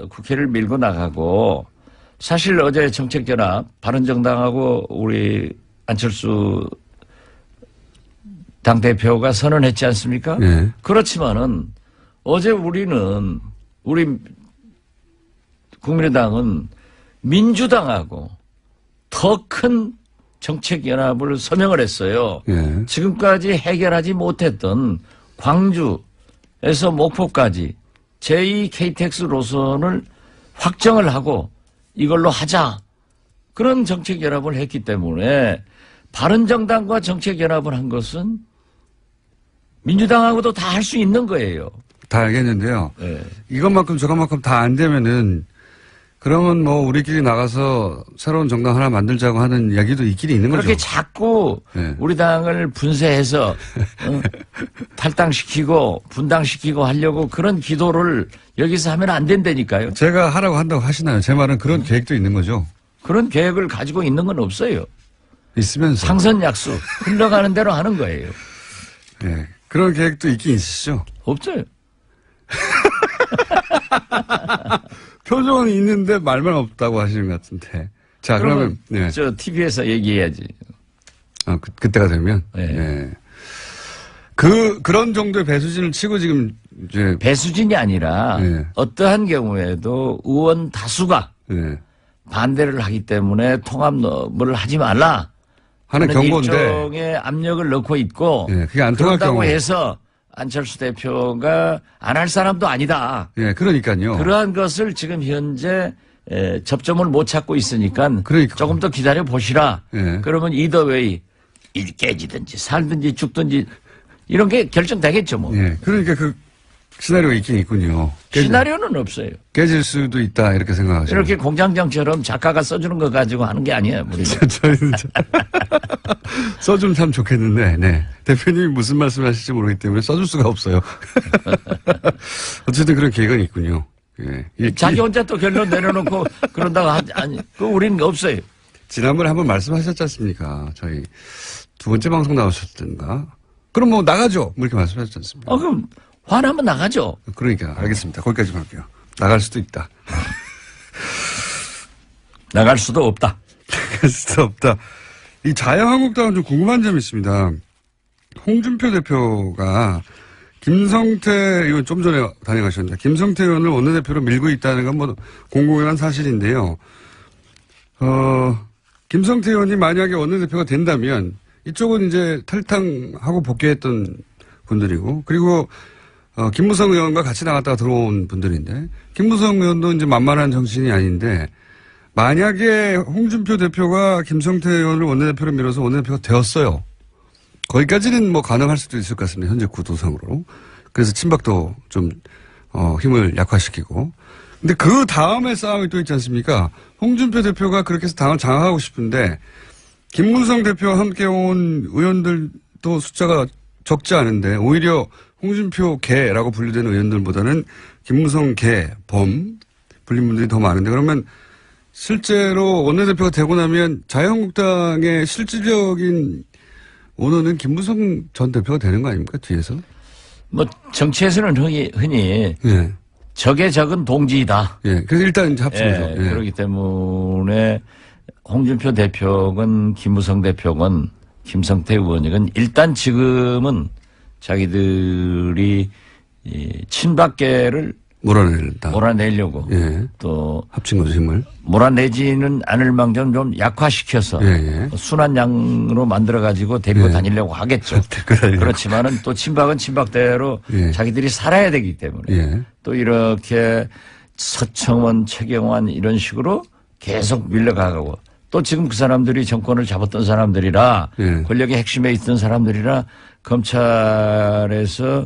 국회를 밀고 나가고 사실 어제 정책연합 바른정당하고 우리 안철수 당대표가 선언했지 않습니까? 예. 그렇지만은 어제 우리 국민의당은 민주당하고 더 큰 정책연합을 서명을 했어요. 예. 지금까지 해결하지 못했던 광주에서 목포까지 제2KTX 노선을 확정을 하고 이걸로 하자. 그런 정책연합을 했기 때문에 바른정당과 정책연합을 한 것은 민주당하고도 다 할 수 있는 거예요. 다 알겠는데요. 네. 이것만큼 저것만큼 다 안 되면은 그러면 뭐 우리끼리 나가서 새로운 정당 하나 만들자고 하는 이야기도 있긴 있는 거죠. 그렇게 자꾸 네. 우리 당을 분쇄해서 탈당시키고 분당시키고 하려고 그런 기도를 여기서 하면 안 된다니까요. 제가 하라고 한다고 하시나요? 제 말은 그런 계획도 있는 거죠. 그런 계획을 가지고 있는 건 없어요. 있으면서. 상선약수 흘러가는 대로 하는 거예요. 네. 그런 계획도 있긴 있으시죠. 없어요. 표정은 있는데 말만 없다고 하시는 것 같은데. 자, 그러면 네. 저 TV에서 얘기해야지. 아, 그때가 되면. 네. 네. 그런 정도의 배수진을 치고 지금 이제 배수진이 아니라 네. 어떠한 경우에도 의원 다수가 네. 반대를 하기 때문에 통합을 하지 말라 하는 경고인데. 일종의 압력을 넣고 있고 네, 그게 안 통할 그런다고 경우. 해서 안철수 대표가 안 할 사람도 아니다. 예, 그러니까요. 그러한 것을 지금 현재 접점을 못 찾고 있으니까 그러니까. 조금 더 기다려 보시라. 예. 그러면 이더웨이 깨지든지 살든지 죽든지 이런 게 결정되겠죠 뭐. 예, 그러니까 그 시나리오가 있긴 있군요. 시나리오는 없어요. 깨질 수도 있다 이렇게 생각하시죠. 이렇게 공장장처럼 작가가 써주는 거 가지고 하는 게 아니에요. 우리는. 저희는 써주면 참 좋겠는데, 네. 대표님이 무슨 말씀을 하실지 모르기 때문에 써줄 수가 없어요. 어쨌든 그런 계획은 있군요. 예. 자기 혼자 또 결론 내려놓고 그런다고 아니, 그 우리는 없어요. 지난번에 한번 말씀하셨지 않습니까? 저희 두 번째 방송 나오셨던가? 그럼 뭐 나가죠. 뭐 이렇게 말씀하셨지 않습니까? 그럼 화나면 나가죠. 그러니까 알겠습니다. 거기까지만 할게요. 나갈 수도 있다. 나갈 수도 없다. 나갈 수도 없다. 이 자유한국당은 좀 궁금한 점이 있습니다. 홍준표 대표가 김성태 의원 좀 전에 단행하셨는데 김성태 의원을 원내대표로 밀고 있다는 건 뭐 공공연한 사실인데요. 김성태 의원이 만약에 원내대표가 된다면 이쪽은 이제 탈당하고 복귀했던 분들이고 그리고 김무성 의원과 같이 나갔다가 들어온 분들인데 김무성 의원도 이제 만만한 정신이 아닌데 만약에 홍준표 대표가 김성태 의원을 원내대표로 밀어서 원내대표가 되었어요. 거기까지는 뭐 가능할 수도 있을 것 같습니다. 현재 구도상으로. 그래서 친박도 좀 힘을 약화시키고. 근데 그 다음에 싸움이 또 있지 않습니까? 홍준표 대표가 그렇게 해서 당을 장악하고 싶은데 김무성 대표와 함께 온 의원들도 숫자가 적지 않은데 오히려 홍준표 개라고 분류되는 의원들보다는 김무성 개, 범 불린 분들이 더 많은데 그러면 실제로 원내대표가 되고 나면 자유한국당의 실질적인 오늘은 김무성 전 대표가 되는 거 아닙니까? 뒤에서? 뭐 정치에서는 흔히 예. 적의 적은 동지이다. 예. 그래서 일단 이제 합치죠. 예. 그렇기 때문에 홍준표 대표건 김무성 대표건 김성태 의원이건 일단 지금은 자기들이 이 친박계를 몰아낸다. 몰아내려고 예. 또 합친 거죠, 힘을. 몰아내지는 않을 망정 좀 약화시켜서 예. 순한 양으로 만들어가지고 데리고 예. 다니려고 하겠죠. 데리고 다니려고. 그렇지만은 또 친박은 친박대로 예. 자기들이 살아야 되기 때문에 예. 또 이렇게 서청원, 최경환 이런 식으로 계속 밀려가고 또 지금 그 사람들이 정권을 잡았던 사람들이라 예. 권력의 핵심에 있던 사람들이라 검찰에서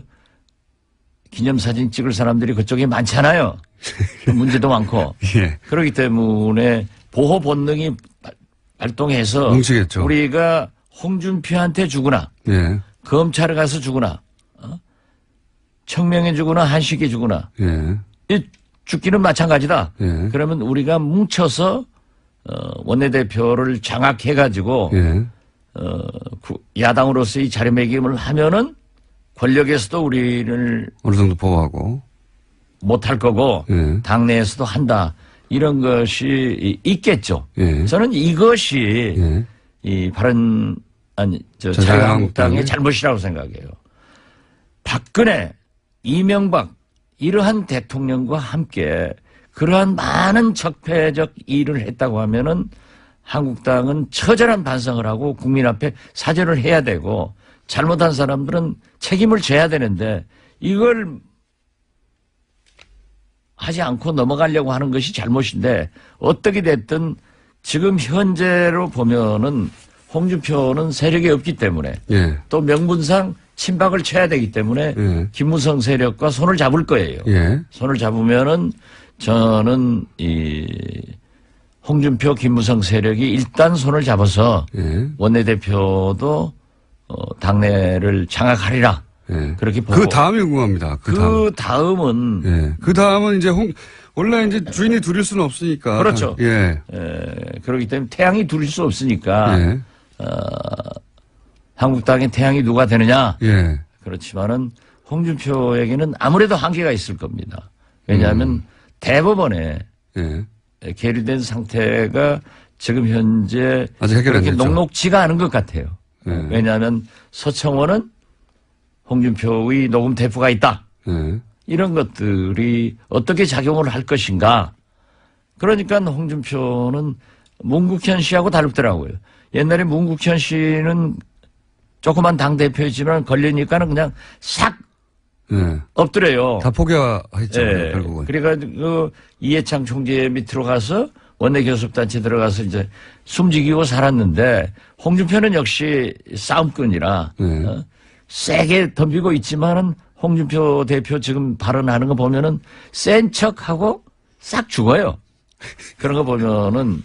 기념사진 찍을 사람들이 그쪽에 많잖아요. 문제도 많고. 예. 그렇기 때문에 보호 본능이 발동해서 뭉치겠죠. 우리가 홍준표한테 주거나 예. 검찰에 가서 주거나 청명해 주거나 한식에 주거나 예. 이 죽기는 마찬가지다. 예. 그러면 우리가 뭉쳐서 원내대표를 장악해가지고 예. 야당으로서의 자리매김을 하면은 권력에서도 우리를 어느 정도 보호하고. 못할 거고 예. 당내에서도 한다. 이런 것이 있겠죠. 예. 저는 이것이 예. 이 바른 자유한국당의 자유한국당의 잘못이라고 생각해요. 박근혜, 이명박 이러한 대통령과 함께 그러한 많은 적폐적 일을 했다고 하면은 한국당은 처절한 반성을 하고 국민 앞에 사죄를 해야 되고 잘못한 사람들은 책임을 져야 되는데 이걸 하지 않고 넘어가려고 하는 것이 잘못인데 어떻게 됐든 지금 현재로 보면은 홍준표는 세력이 없기 때문에 예. 또 명분상 친박을 쳐야 되기 때문에 예. 김무성 세력과 손을 잡을 거예요. 예. 손을 잡으면은 저는 이 홍준표 김무성 세력이 일단 손을 잡아서 예. 원내대표도 당내를 장악하리라. 예. 그렇게 보고 그 다음이 궁금합니다. 그 다음. 다음은 예. 그 다음은 이제 원래 이제 주인이 둘일 수는 없으니까. 그렇죠. 예. 그렇기 때문에 태양이 둘일 수 없으니까 예. 한국당의 태양이 누가 되느냐. 예. 그렇지만은 홍준표에게는 아무래도 한계가 있을 겁니다. 왜냐하면 대법원에 예. 계류된 상태가 지금 현재 아직 해결 안 그렇게 됐죠. 녹록지가 않은 것 같아요. 예. 왜냐하면 서청원은 홍준표의 녹음 테이프가 있다. 예. 이런 것들이 어떻게 작용을 할 것인가. 그러니까 홍준표는 문국현 씨하고 다르더라고요. 옛날에 문국현 씨는 조그만 당대표였지만 걸리니까는 그냥 싹 네. 없더래요. 다 포기했죠. 예. 결국은. 그래가지고 이해창 총재 밑으로 가서 원내 교섭단체 들어가서 이제 숨지기고 살았는데 홍준표는 역시 싸움꾼이라 네. 세게 덤비고 있지만은 홍준표 대표 지금 발언하는 거 보면은 센 척하고 싹 죽어요. 그런 거 보면은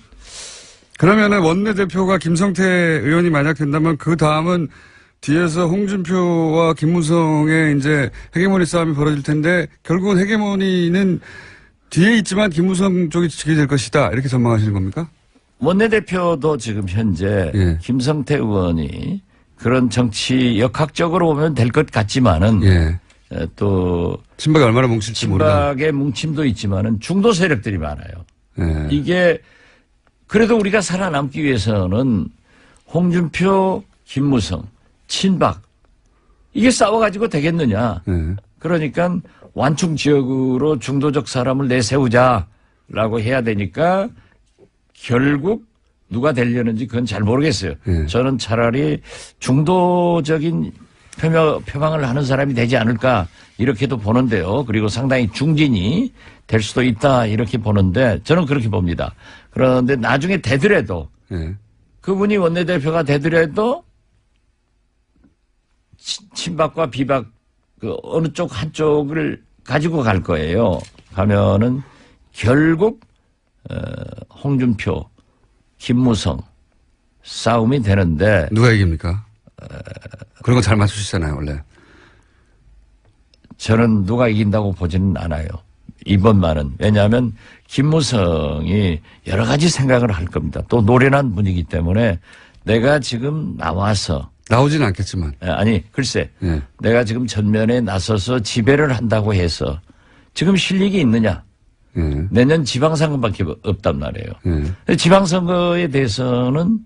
그러면은 원내대표가 김성태 의원이 만약 된다면 그 다음은 뒤에서 홍준표와 김무성의 이제 헤게모니 싸움이 벌어질 텐데 결국은 헤게모니는 뒤에 있지만 김무성 쪽이 지게 될 것이다. 이렇게 전망하시는 겁니까? 원내대표도 지금 현재 예. 김성태 의원이 그런 정치 역학적으로 보면 될 것 같지만은 예. 또 친박이 얼마나 뭉칠지 모르다. 친박의 뭉침도 있지만은 중도 세력들이 많아요. 예. 이게 그래도 우리가 살아남기 위해서는 홍준표, 김무성, 친박 이게 싸워가지고 되겠느냐. 예. 그러니까 완충 지역으로 중도적 사람을 내세우자라고 해야 되니까 결국 누가 되려는지 그건 잘 모르겠어요. 예. 저는 차라리 중도적인 표방을 하는 사람이 되지 않을까 이렇게도 보는데요. 그리고 상당히 중진이 될 수도 있다 이렇게 보는데 저는 그렇게 봅니다. 그런데 나중에 되더라도 예. 그분이 원내대표가 되더라도 친박과 비박 그 어느 쪽 한쪽을 가지고 갈 거예요. 가면은 결국 홍준표, 김무성 싸움이 되는데 누가 이깁니까? 그런 거 잘 맞추시잖아요, 원래. 저는 누가 이긴다고 보지는 않아요. 이번만은. 왜냐하면 김무성이 여러 가지 생각을 할 겁니다. 또 노련한 분이기 때문에 내가 지금 나와서 나오지는 않겠지만. 아니 글쎄 예. 내가 지금 전면에 나서서 지배를 한다고 해서 지금 실력이 있느냐. 예. 내년 지방선거밖에 없단 말이에요. 예. 지방선거에 대해서는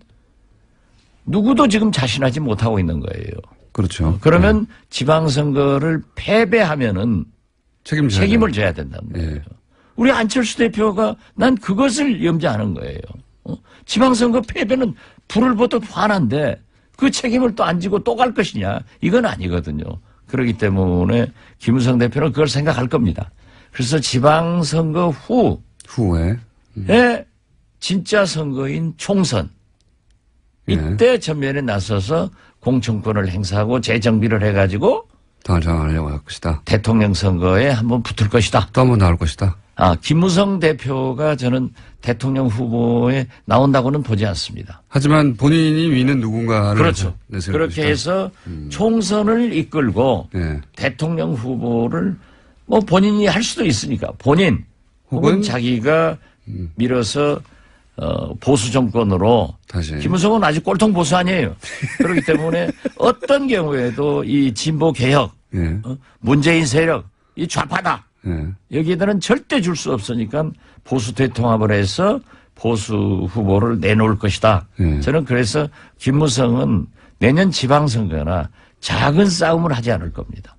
누구도 지금 자신하지 못하고 있는 거예요. 그렇죠. 그러면 지방선거를 패배하면은 책임을 져야 된다는 거예요. 예. 우리 안철수 대표가 난 그것을 염려하는 거예요. 지방선거 패배는 불을 보듯 화난데 그 책임을 또 안 지고 또 갈 것이냐. 이건 아니거든요. 그렇기 때문에 김무성 대표는 그걸 생각할 겁니다. 그래서 지방선거 후에. 후에 진짜 선거인 총선 이때 전면에 나서서 공천권을 행사하고 재정비를 해가지고 당을 장악하려고 할 것이다. 대통령 선거에 한번 붙을 것이다. 또 한 번 나올 것이다. 김무성 대표가 저는 대통령 후보에 나온다고는 보지 않습니다. 하지만 본인이 위는 누군가를 그렇죠. 내세울 그렇게 것이다. 해서 총선을 이끌고 예. 대통령 후보를 뭐 본인이 할 수도 있으니까 본인 혹은 자기가 밀어서 보수 정권으로 다시. 김무성은 아직 꼴통 보수 아니에요. 그렇기 때문에 어떤 경우에도 이 진보 개혁, 예. 문재인 세력, 이 좌파다. 예. 여기에들은 절대 줄 수 없으니까 보수 대통합을 해서 보수 후보를 내놓을 것이다. 예. 저는 그래서 김무성은 내년 지방선거나 작은 싸움을 하지 않을 겁니다.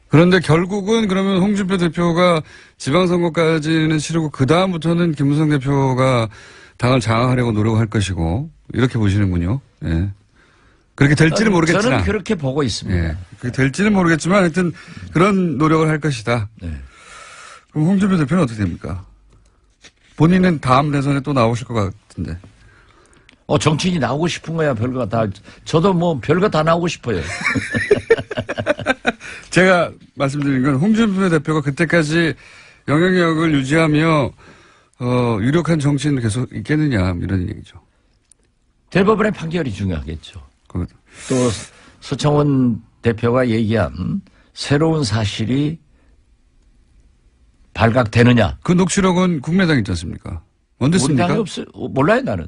그런데 결국은 그러면 홍준표 대표가 지방선거까지는 치르고 그 다음부터는 김무성 대표가 당을 장악하려고 노력할 것이고 이렇게 보시는군요. 예. 그렇게 될지는 모르겠지만. 저는 그렇게 보고 있습니다. 예. 그게 될지는 모르겠지만 하여튼 그런 노력을 할 것이다. 네. 그럼 홍준표 대표는 어떻게 됩니까? 본인은 다음 대선에 또 나오실 것 같은데. 정치인이 나오고 싶은 거야, 별거 다. 저도 뭐 별거 다 나오고 싶어요. 제가 말씀드린 건 홍준표 대표가 그때까지 영향력을 유지하며 유력한 정치인을 계속 있겠느냐 이런 얘기죠. 대법원의 판결이 중요하겠죠. 또 서청원 대표가 얘기한 새로운 사실이 발각되느냐. 그 녹취록은 국민당 있지 않습니까? 언제 우리 씁니까? 당이 없어요. 몰라요, 나는.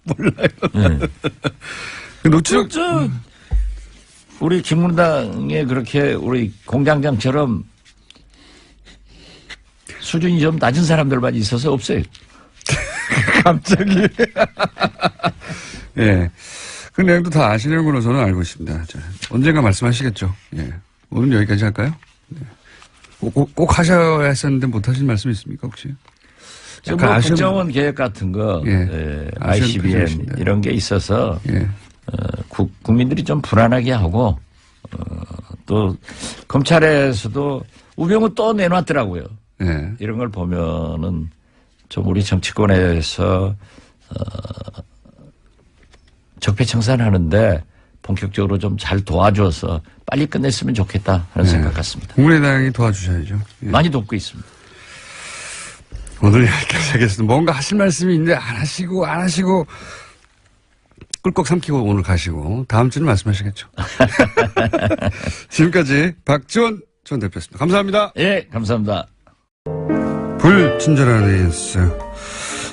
몰라요. 네. 그 녹취록 우리 김문당에 그렇게 우리 공장장처럼 수준이 좀 낮은 사람들만 있어서 없어요. 갑자기. 예. 그 내용도 다 아시는 걸로 저는 알고 있습니다. 언젠가 말씀하시겠죠. 예. 오늘 여기까지 할까요? 네. 꼭 하셔야 했었는데 못 하신 말씀 있습니까, 혹시? 뭐 국정원 계획 같은 거, 예. ICBM 이런 게 있어서 예. 국민들이 좀 불안하게 하고 또 또 검찰에서도 우병우 또 내놨더라고요. 예. 이런 걸 보면은 좀 우리 정치권에서 적폐청산하는데 본격적으로 좀 잘 도와줘서 빨리 끝냈으면 좋겠다 하는 생각 같습니다. 국민의당이 도와주셔야죠. 예. 많이 돕고 있습니다. 오늘 여기까지 하겠습니다. 뭔가 하실 말씀이 있는데 안 하시고 꿀꺽 삼키고 오늘 가시고 다음 주는 말씀하시겠죠. 지금까지 박지원 전 대표였습니다. 감사합니다. 예, 감사합니다. 불친절한 AS.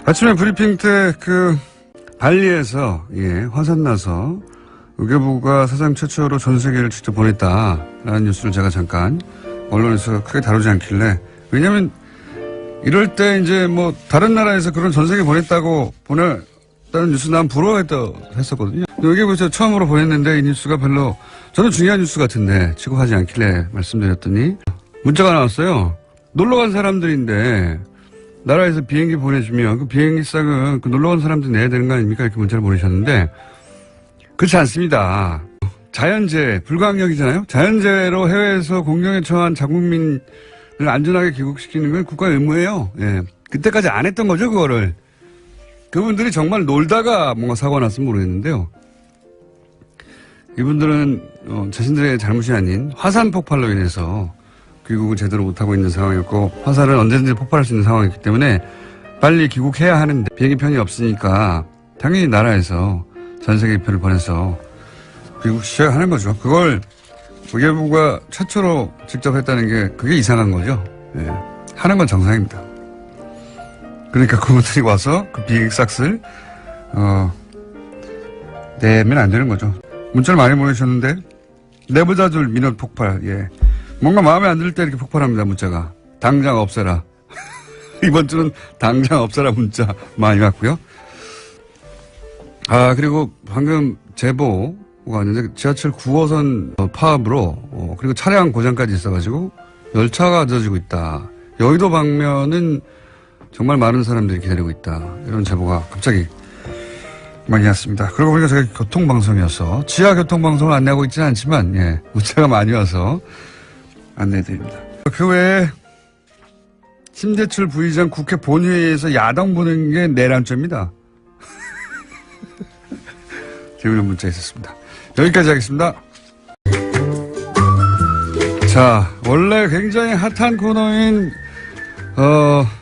아침에 브리핑 때 발리에서 화산 나서 외교부가 사상 최초로 전세계를 직접 보냈다라는 뉴스를 제가 잠깐 언론에서 크게 다루지 않길래, 왜냐면 이럴 때 이제 다른 나라에서 그런 전세계 보냈다는 뉴스 난 부러워했었거든요. 외교부에서 처음으로 보냈는데 이 뉴스가 별로 저는 중요한 뉴스 같은데 취급하지 않길래 말씀드렸더니 문자가 나왔어요. 놀러 간 사람들인데 나라에서 비행기 보내주면 그 비행기 싹은 놀러 간 사람들 내야 되는 거 아닙니까? 이렇게 문자를 보내셨는데 그렇지 않습니다. 자연재해, 불가항력이잖아요. 자연재해로 해외에서 공경에 처한 자국민을 안전하게 귀국시키는 건 국가의 의무예요. 예. 그때까지 안 했던 거죠, 그거를. 그분들이 정말 놀다가 뭔가 사고가 났으면 모르겠는데요. 이분들은 자신들의 잘못이 아닌 화산 폭발로 인해서 귀국을 제대로 못하고 있는 상황이었고, 화산은 언제든지 폭발할 수 있는 상황이기 때문에 빨리 귀국해야 하는데 비행기 편이 없으니까 당연히 나라에서 전세계표를 보내서 귀국시켜야 하는 거죠. 그걸 외교부가 최초로 직접 했다는 게 그게 이상한 거죠. 예. 하는 건 정상입니다. 그러니까 그분들이 와서 그 비행기 싹을 내면 안 되는 거죠. 문자를 많이 보내셨는데 내부자들 민원 폭발. 예. 뭔가 마음에 안 들 때 이렇게 폭발합니다. 문자가. 당장 없애라. 이번 주는 당장 없애라 문자 많이 왔고요. 그리고 방금 제보가 왔는데 지하철 9호선 파업으로 그리고 차량 고장까지 있어가지고 열차가 늦어지고 있다. 여의도 방면은 정말 많은 사람들이 기다리고 있다. 이런 제보가 갑자기 많이 왔습니다. 그러고 보니까 제가 교통방송이어서 지하 교통방송을 안내하고 있지는 않지만 문자가 많이 와서 안내해드립니다. 그 외에 심재철 부의장 국회 본회의에서 야당 보는 게 내란죄입니다. 재밌는 문자 있었습니다. 여기까지 하겠습니다. 자, 원래 굉장히 핫한 코너인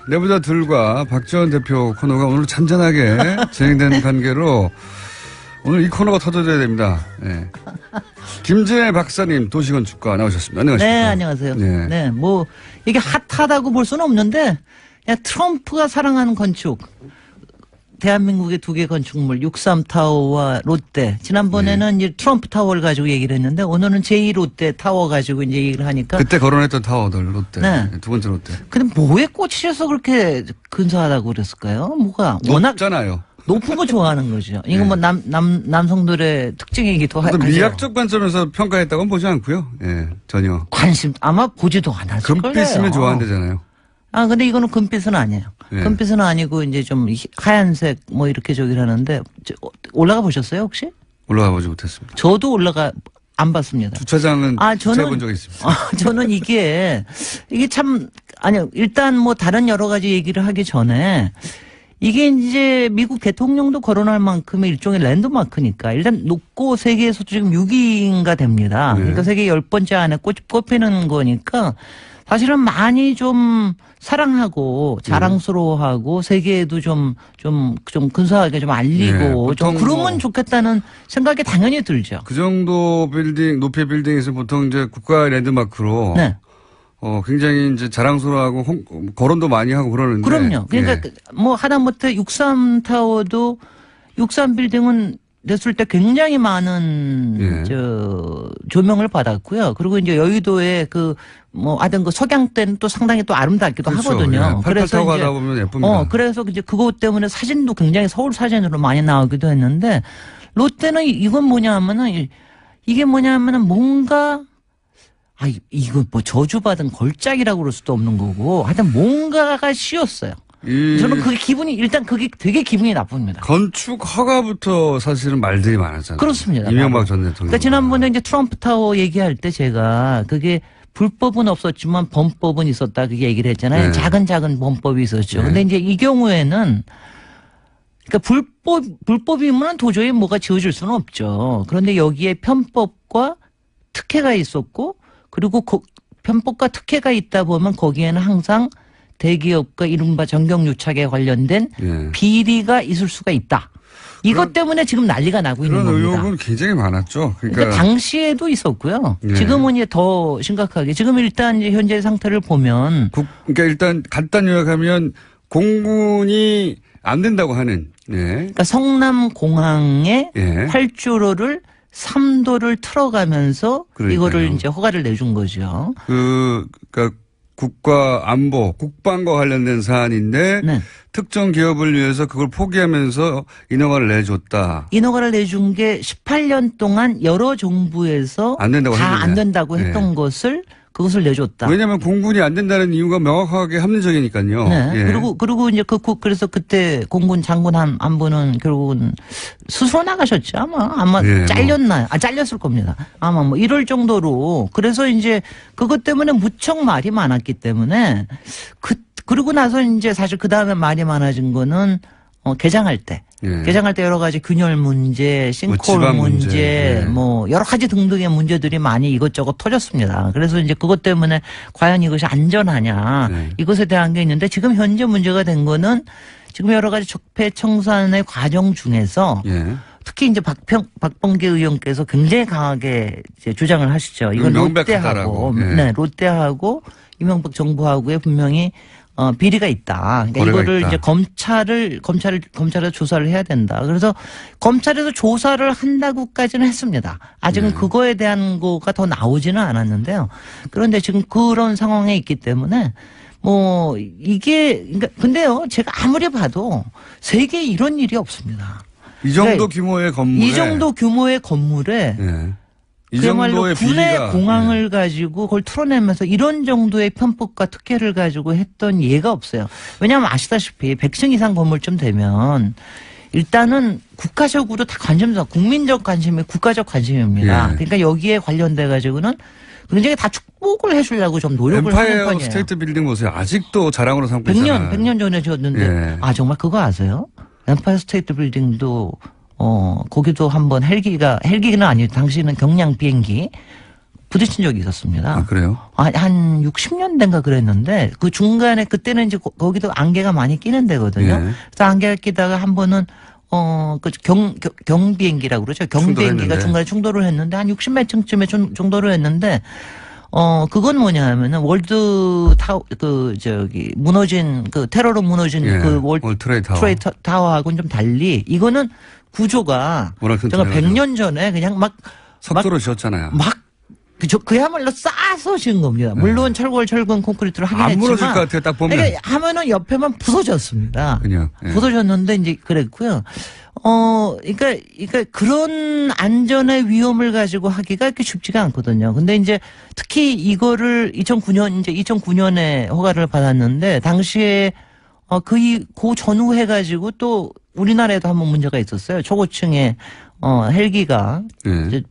내부자들과 박지원 대표 코너가 오늘 잔잔하게 진행된 관계로 오늘 이 코너가 터져줘야 됩니다. 네. 김진애 박사님 도시건축가 나오셨습니다. 안녕하십니까? 네, 안녕하세요. 네. 이게 핫하다고 볼 수는 없는데 그냥 트럼프가 사랑하는 건축. 대한민국의 두 개 건축물 63타워와 롯데. 지난번에는 이제 트럼프 타워를 가지고 얘기를 했는데 오늘은 제2 롯데 타워 가지고 이제 얘기를 하니까. 그때 거론했던 타워들 롯데. 네. 두 번째 롯데. 근데 뭐에 꽂히셔서 그렇게 근사하다고 그랬을까요? 뭐가 워낙 높잖아요. 높은 거 좋아하는 거죠. 이거 뭐 남성들의 특징이기도 하죠. 미학적 관점에서 평가했다고는 보지 않고요. 예, 전혀. 관심 아마 보지도 않았을 거예요. 금빛 쓰면 좋아한대잖아요. 근데 이거는 금빛은 아니에요. 네. 금빛은 아니고 이제 좀 하얀색 뭐 이렇게 저기를 하는데 올라가 보셨어요 혹시? 올라가 보지 못했습니다. 저도 안 봤습니다. 주차장은 주차해본 적이 있습니다. 저는 이게 참 아니요 일단 뭐 다른 여러 가지 얘기를 하기 전에 이게 이제 미국 대통령도 거론할 만큼의 일종의 랜드마크니까 일단 높고 세계에서 지금 6위인가 됩니다. 네. 그러니까 세계 10번째 안에 꼽히는 거니까 사실은 많이 좀 사랑하고 자랑스러워하고 세계에도 좀 근사하게 좀 알리고 좀 그러면 좋겠다는 생각이 당연히 들죠. 그 정도 높이의 빌딩에서 보통 이제 국가의 랜드마크로 네. 굉장히 이제 자랑스러워하고 거론도 많이 하고 그러는데. 그럼요. 그러니까 뭐 하다못해 63타워도 63빌딩은 됐을 때 굉장히 많은 조명을 받았고요. 그리고 이제 여의도에 하여튼 석양 때는 또 상당히 또 아름답기도 그렇죠. 하거든요. 그래서 타고 가다 보면 예쁩니다. 그래서 이제 그것 때문에 사진도 굉장히 서울 사진으로 많이 나오기도 했는데 롯데는 이건 뭐냐면은 이게 뭐냐면은 뭔가 이거 뭐 저주받은 걸작이라고 그럴 수도 없는 거고 하여튼 뭔가가 씌었어요. 저는 그게 일단 그게 되게 기분이 나쁩니다. 건축 허가부터 사실은 말들이 많았잖아요. 그렇습니다. 이명박 전 대통령. 그러니까 지난번에 이제 트럼프 타워 얘기할 때 제가 그게 불법은 없었지만 범법은 있었다 그게 얘기를 했잖아요. 네. 작은 범법이 있었죠. 네. 근데 이제 이 경우에는 그러니까 불법이면 도저히 뭐가 지어질 수는 없죠. 그런데 여기에 편법과 특혜가 있었고 그리고 편법과 특혜가 있다 보면 거기에는 항상 대기업과 이른바 정경유착에 관련된 예. 비리가 있을 수가 있다. 이것 때문에 지금 난리가 나고 있는 그런 겁니다. 의혹은 굉장히 많았죠. 그러니까 당시에도 있었고요. 예. 지금은 이제 더 심각하게. 지금 일단 이제 현재 상태를 보면 그러니까 일단 간단 요약하면 공군이 안 된다고 하는. 예. 그러니까 성남공항에 예. 활주로를 3도를 틀어가면서 그러니까요. 이거를 이제 허가를 내준 거죠. 그러니까 국가 안보, 국방과 관련된 사안인데 네. 특정 기업을 위해서 그걸 포기하면서 인허가를 내줬다. 인허가를 내준 게 18년 동안 여러 정부에서 안 된다고 다 했는데. 안 된다고 했던 그것을 내줬다. 왜냐하면 공군이 안 된다는 이유가 명확하게 합리적이니까요. 네. 예. 그리고 이제 그래서 그때 공군 장군 한 분은 결국은 스스로 나가셨죠. 아마 예, 잘렸나요? 잘렸을 겁니다. 아마 뭐 이럴 정도로. 그래서 이제 그것 때문에 무척 말이 많았기 때문에 그러고 나서 이제 사실 그 다음에 말이 많아진 거는 개장할 때. 예. 개장할 때 여러 가지 균열 문제, 싱크홀 집안 문제, 문제, 예. 뭐 여러 가지 등등의 문제들이 많이 이것저것 터졌습니다. 그래서 이제 그것 때문에 과연 이것이 안전하냐 네. 이것에 대한 게 있는데 지금 현재 문제가 된 거는 지금 여러 가지 적폐청산의 과정 중에서 예. 특히 이제 박범계 의원께서 굉장히 강하게 이제 주장을 하시죠. 이건 명백하다라고. 롯데하고, 예. 네, 롯데하고 이명박 정부하고의 분명히 비리가 있다. 그러니까 이거를 있다. 이제 검찰에서 조사를 해야 된다. 그래서 검찰에서 조사를 한다고까지는 했습니다. 아직은 그거에 대한 거가 더 나오지는 않았는데요. 그런데 지금 그런 상황에 있기 때문에 뭐 그러니까 근데요, 제가 아무리 봐도 세계에 이런 일이 없습니다. 이 정도 그러니까 규모의 건물에. 이 정도 규모의 건물에 예. 이 그야말로 정도의 군의 비리가. 공항을 가지고 그걸 틀어내면서 이런 정도의 편법과 특혜를 가지고 했던 예가 없어요. 왜냐하면 아시다시피 100층 이상 건물쯤 되면 일단은 국가적으로 다 국민적 관심이 국가적 관심입니다. 예. 그러니까 여기에 관련돼 가지고는 굉장히 다 축복을 해주려고 좀 노력을 하는 엠파이어 편이에요. 스테이트 빌딩 보세요. 아직도 자랑으로 삼고 있잖아요. 100년 전에 지었는데 예. 정말 그거 아세요? 엠파이어 스테이트 빌딩도 거기도 한번 헬기는 아니고 당시에는 경량 비행기 부딪힌 적이 있었습니다. 아, 그래요? 한 60년대인가 그랬는데 그 중간에 그때는 이제 거기도 안개가 많이 끼는 데거든요. 예. 그래서 안개가 끼다가 한 번은 경비행기라고 그러죠. 경비행기가 충돌했는데. 중간에 충돌을 했는데 한 60몇 층쯤에 충돌을 했는데 그건 뭐냐 하면은 무너진 테러로 무너진 예. 그 월트레이드 타워. 트레이드 타워하고는 좀 달리 이거는 구조가 워낙 제가 튼튼해가지고. 100년 전에 그냥 석도로 지었잖아요. 그야말로 싸서 지은 겁니다. 물론 철근 콘크리트를 하긴 안 했지만 무너질 것 같아요. 딱 보면. 그러니까 하면은 옆에만 부서졌습니다. 그냥. 예. 부서졌는데 이제 그랬고요. 그러니까 그런 안전의 위험을 가지고 하기가 그렇게 쉽지가 않거든요. 근데 이제 특히 이거를 2009년에 허가를 받았는데 당시에 그 전후 해가지고 또 우리나라에도 한번 문제가 있었어요. 초고층에 헬기가 예.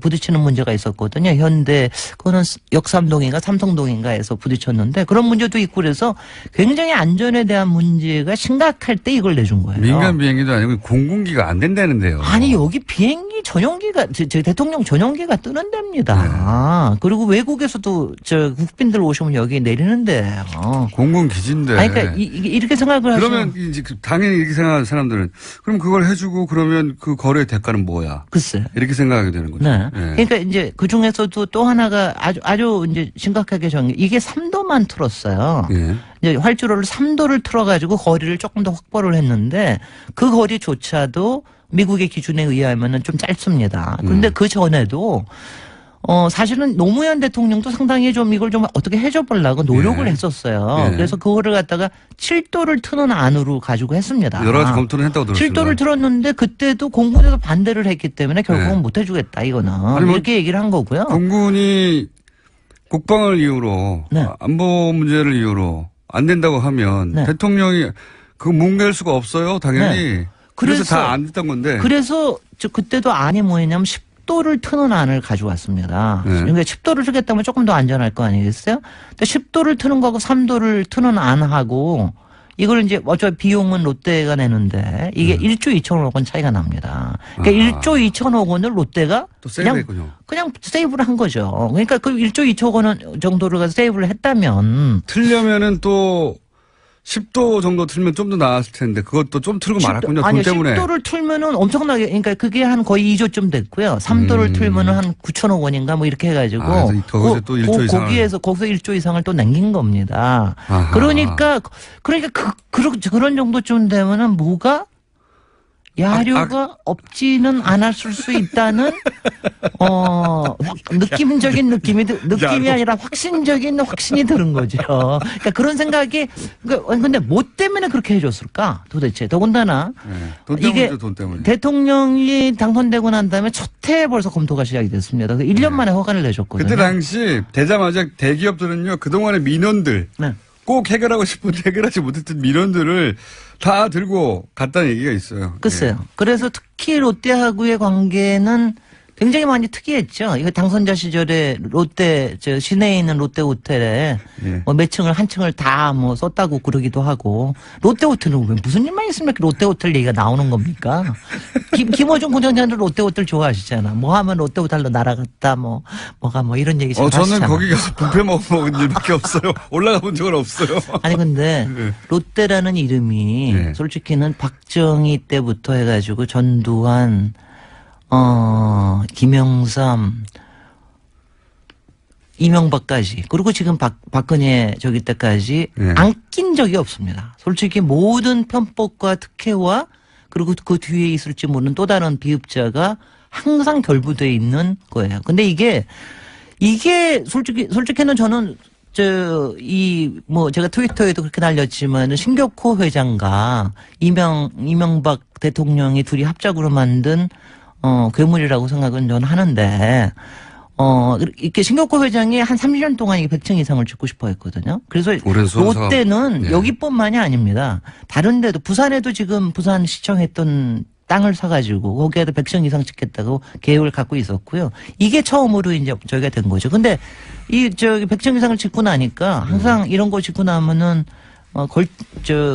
부딪히는 문제가 있었거든요. 현대 그거는 역삼동인가 삼성동인가에서 부딪혔는데 그런 문제도 있고 그래서 굉장히 안전에 대한 문제가 심각할 때 이걸 내준 거예요. 민간 비행기도 아니고 공군기가 안 된다는데요. 아니 여기 비행기 전용기가 대통령 전용기가 뜨는 데입니다. 그리고 외국에서도 국빈들 오시면 여기 내리는데. 공군 기지인데. 아니 그러니까 이렇게 생각을 그러면 하시면 이제 당연히 이렇게 생각하는 사람들은 그럼 그걸 해주고 그러면 그 거래 대가는 뭐야? 글쎄. 이렇게 생각하게 되는 거죠. 네. 예. 그러니까 이제 그 중에서도 또 하나가 아주 이제 심각하게 이게 3도만 틀었어요. 예. 이제 활주로를 3도를 틀어가지고 거리를 조금 더 확보를 했는데 그 거리조차도 미국의 기준에 의하면은 좀 짧습니다. 그런데 그 전에도 사실은 노무현 대통령도 상당히 좀 이걸 좀 어떻게 해줘 보려고 노력을 예. 했었어요. 예. 그래서 그거를 갖다가 7도를 트는 안으로 가지고 했습니다. 여러 가지 검토를 했다고 들었습니다. 7도를 틀었는데 그때도 공군에서 반대를 했기 때문에 결국은 예. 못 해주겠다 이거는 아니, 뭐 이렇게 얘기를 한 거고요. 공군이 국방을 이유로 네. 안보 문제를 이유로 안 된다고 하면 네. 대통령이 그거 뭉갤 수가 없어요. 당연히. 그래서 다 안 됐던 건데. 그래서 그때도 안이 뭐였냐면 10도를 트는 안을 가져왔습니다. 네. 그러니까 10도를 트겠다면 조금 더 안전할 거 아니겠어요? 근데 10도를 트는 거하고 3도를 트는 안하고 이걸 이제 어차피 비용은 롯데가 내는데 이게 1조 2천억 원 차이가 납니다. 그러니까 1조 2천억 원을 롯데가 또 세이브했군요. 그냥 세이브를 한 거죠. 그러니까 그 1조 2천억 원 정도를 세이브를 했다면 틀려면은 또 10도 정도 틀면 좀 더 나았을 텐데 그것도 좀 틀고 말았군요. 돈 아니요, 때문에. 10도를 틀면은 엄청나게, 그러니까 그게 한 거의 2조쯤 됐고요. 3도를 틀면은 한 9천억 원인가 뭐 이렇게 해가지고. 그래서 거기서 또 1조 이상을. 거기서 1조 이상을 또 남긴 겁니다. 아하. 그러니까 그런 정도쯤 되면은 뭐가 야류가 없지는 않았을 수 있다는 느낌이 아니라 확신이 드는 거죠. 그러니까 그런 생각이 근데 뭐 때문에 그렇게 해줬을까 도대체. 더군다나 네. 돈 때문이죠. 돈 때문에. 대통령이 당선되고 난 다음에 첫 해에 벌써 검토가 시작이 됐습니다. 1년 만에 허가를 내줬거든요. 그때 당시 되자마자 대기업들은요 그동안의 민원들 네. 꼭 해결하고 싶은데 해결하지 못했던 민원들을 다 들고 갔다는 얘기가 있어요. 글쎄요. 예. 그래서 특히 롯데하고의 관계는 굉장히 많이 특이했죠. 이거 당선자 시절에 롯데, 시내에 있는 롯데 호텔에 예. 뭐 몇 층을 한 층을 다 뭐 썼다고 그러기도 하고 롯데 호텔은 왜 무슨 일만 있으면 롯데 호텔 얘기가 나오는 겁니까? 김어준 부장장도 롯데 호텔 좋아하시잖아. 뭐 하면 롯데 호텔로 날아갔다 뭐가 이런 얘기 잘 저는 하시잖아. 거기 가서 뷔페 먹은 일밖에 없어요. 올라가 본 적은 없어요. 아니 근데 네. 롯데라는 이름이 네. 솔직히는 박정희 때부터 해가지고 전두환 김영삼, 이명박까지 그리고 지금 박근혜 때까지 네. 안 낀 적이 없습니다. 솔직히 모든 편법과 특혜와 그리고 그 뒤에 있을지 모르는 또 다른 비읍자가 항상 결부되어 있는 거예요. 근데 이게 솔직히는 저는 제가 트위터에도 그렇게 날렸지만, 신격호 회장과 이명박 대통령이 둘이 합작으로 만든, 괴물이라고 생각은 저는 하는데, 이렇게 신격호 회장이 한 30년 동안 100층 이상을 짓고 싶어 했거든요. 그래서 롯데는 네. 여기뿐만이 아닙니다. 다른 데도, 부산에도 지금 부산시청 했던 땅을 사가지고 거기에도 100층 이상 짓겠다고 계획을 갖고 있었고요. 이게 처음으로 이제 저희가 된 거죠. 근데 100층 이상을 짓고 나니까 항상 이런 거 짓고 나면은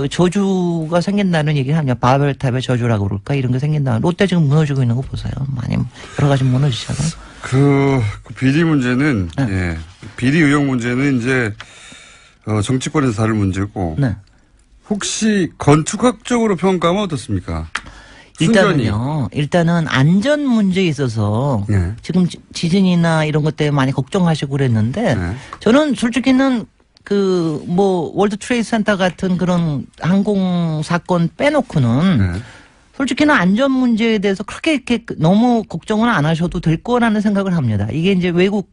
저주가 생긴다는 얘기를 하냐. 바벨탑의 저주라고 그럴까? 이런 게 생긴다. 롯데 지금 무너지고 있는 거 보세요. 많이 여러 가지 무너지잖아요. 그 비리 문제는 네. 예. 비리 의혹 문제는 이제 정치권에서 다룰 문제고 네. 혹시 건축학적으로 평가하면 어떻습니까? 일단은 안전 문제에 있어서 네. 지금 지진이나 이런 것 때문에 많이 걱정하시고 그랬는데 네. 저는 솔직히는 월드 트레이드 센터 같은 그런 항공 사건 빼놓고는 네. 솔직히는 안전 문제에 대해서 그렇게 이렇게 너무 걱정은 안 하셔도 될 거라는 생각을 합니다. 이게 이제 외국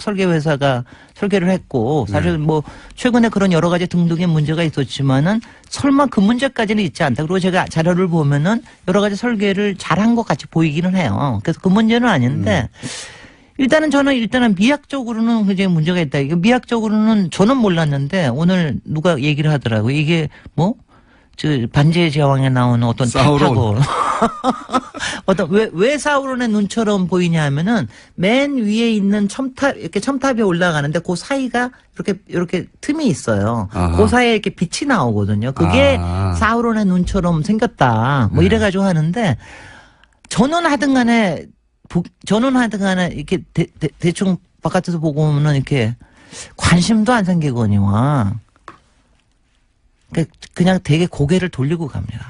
설계 회사가 설계를 했고, 사실 최근에 그런 여러 가지 등등의 문제가 있었지만은 설마 그 문제까지는 있지 않다. 그리고 제가 자료를 보면은 여러 가지 설계를 잘한 것 같이 보이기는 해요. 그래서 그 문제는 아닌데, 저는 미학적으로는 굉장히 문제가 있다. 이게 미학적으로는 저는 몰랐는데 오늘 누가 얘기를 하더라고요. 이게 반지의 제왕에 나오는 어떤 타고 왜 사우론의 눈처럼 보이냐 하면은 맨 위에 있는 첨탑이 올라가는데 그 사이가 이렇게 틈이 있어요. 아하. 그 사이에 이렇게 빛이 나오거든요. 그게 사우론의 눈처럼 생겼다. 이래가지고 하는데 저는 하든 간에 이렇게 대충 바깥에서 보고 오면은 이렇게 관심도 안 생기거니와 그냥 되게 고개를 돌리고 갑니다.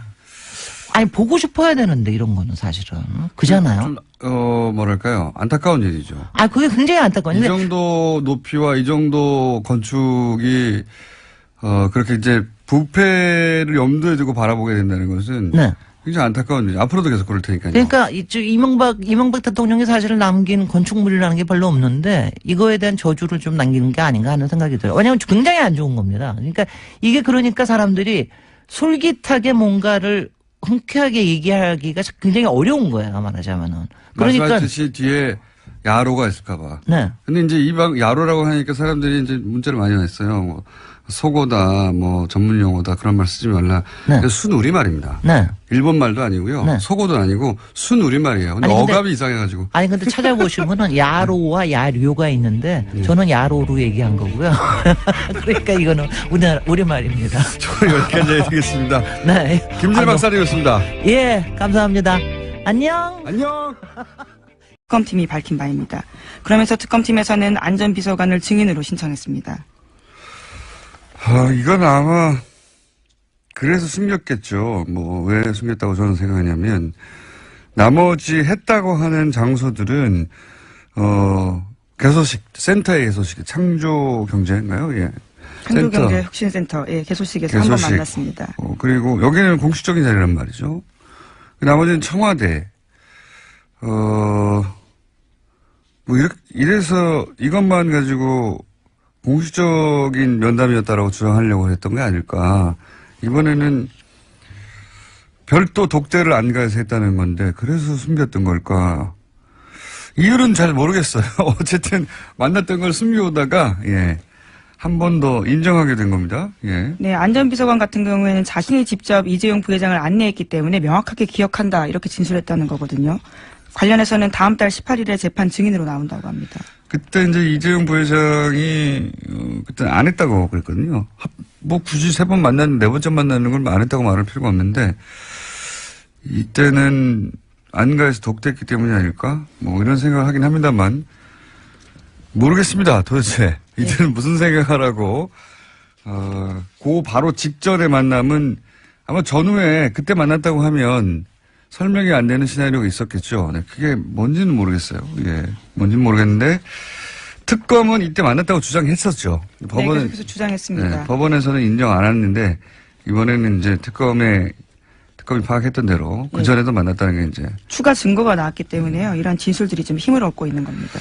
아니 보고 싶어야 되는데 이런 거는 사실은 그잖아요. 뭐랄까요? 안타까운 일이죠. 그게 굉장히 안타까워요. 이 정도 높이와 이 정도 건축이 그렇게 이제 부패를 염두에 두고 바라보게 된다는 것은 네. 굉장히 안타까운 일이죠. 앞으로도 계속 그럴 테니까요. 그러니까 이명박 대통령이 사실은 남긴 건축물이라는 게 별로 없는데 이거에 대한 저주를 좀 남기는 게 아닌가 하는 생각이 들어요. 왜냐하면 굉장히 안 좋은 겁니다. 그러니까 이게 그러니까 사람들이 솔깃하게 뭔가를 흔쾌하게 얘기하기가 굉장히 어려운 거예요. 말하자면은. 그러니까 말씀하셨듯이 뒤에 야로가 있을까봐. 네. 근데 이제 야로라고 하니까 사람들이 이제 문자를 많이 했어요. 뭐 속어다, 뭐 전문 용어다 그런 말 쓰지 말라. 네. 순우리말입니다. 네. 일본 말도 아니고요. 네. 속어도 아니고 순우리말이에요. 근데 아니, 근데- 어감이 이상해가지고. 아니 근데 찾아보시면은 야로와 야료가 있는데 저는 야로로 얘기한 거고요. 그러니까 이거는 우리말입니다. 저는 여기까지 해드리겠습니다. 네. 김질 박사님이었습니다. 예, 감사합니다. 안녕. 안녕. 특검팀이 밝힌 바입니다. 그러면서 특검팀에서는 안전비서관을 증인으로 신청했습니다. 이건 아마 그래서 숨겼겠죠. 뭐 왜 숨겼다고 저는 생각하냐면 나머지 했다고 하는 장소들은 개소식 센터의 개소식 창조경제인가요? 예. 창조경제혁신센터 개소식에서 한 번 개소식. 만났습니다. 그리고 여기는 공식적인 자리란 말이죠. 나머지는 청와대. 뭐 이래서 이것만 가지고 공식적인 면담이었다라고 주장하려고 했던 게 아닐까. 이번에는 별도 독대를 안 가해서 했다는 건데 그래서 숨겼던 걸까. 이유는 잘 모르겠어요. 어쨌든 만났던 걸 숨겨오다가 한 번 더 인정하게 된 겁니다. 예. 네, 안전비서관 같은 경우에는 자신이 직접 이재용 부회장을 안내했기 때문에 명확하게 기억한다 이렇게 진술했다는 거거든요. 관련해서는 다음 달 18일에 재판 증인으로 나온다고 합니다. 그때 이제 이재용 부회장이 그때 안 했다고 그랬거든요. 뭐 굳이 3번 만났는데 4번째 만나는 걸 안 했다고 말할 필요가 없는데 이때는 안가에서 독대했기 때문이 아닐까? 뭐 이런 생각을 하긴 합니다만 모르겠습니다. 도대체 이들은 무슨 생각하라고 그 바로 직전의 만남은 아마 전후에 그때 만났다고 하면 설명이 안 되는 시나리오가 있었겠죠. 네, 그게 뭔지는 모르겠어요. 예, 뭔지는 모르겠는데 특검은 이때 만났다고 주장했었죠. 법원은 계속해서 주장했습니다. 법원에서는 인정 안 했는데 이번에는 이제 특검이 파악했던 대로 그 전에도 만났다는 게 이제 추가 증거가 나왔기 때문에요. 이런 진술들이 좀 힘을 얻고 있는 겁니다.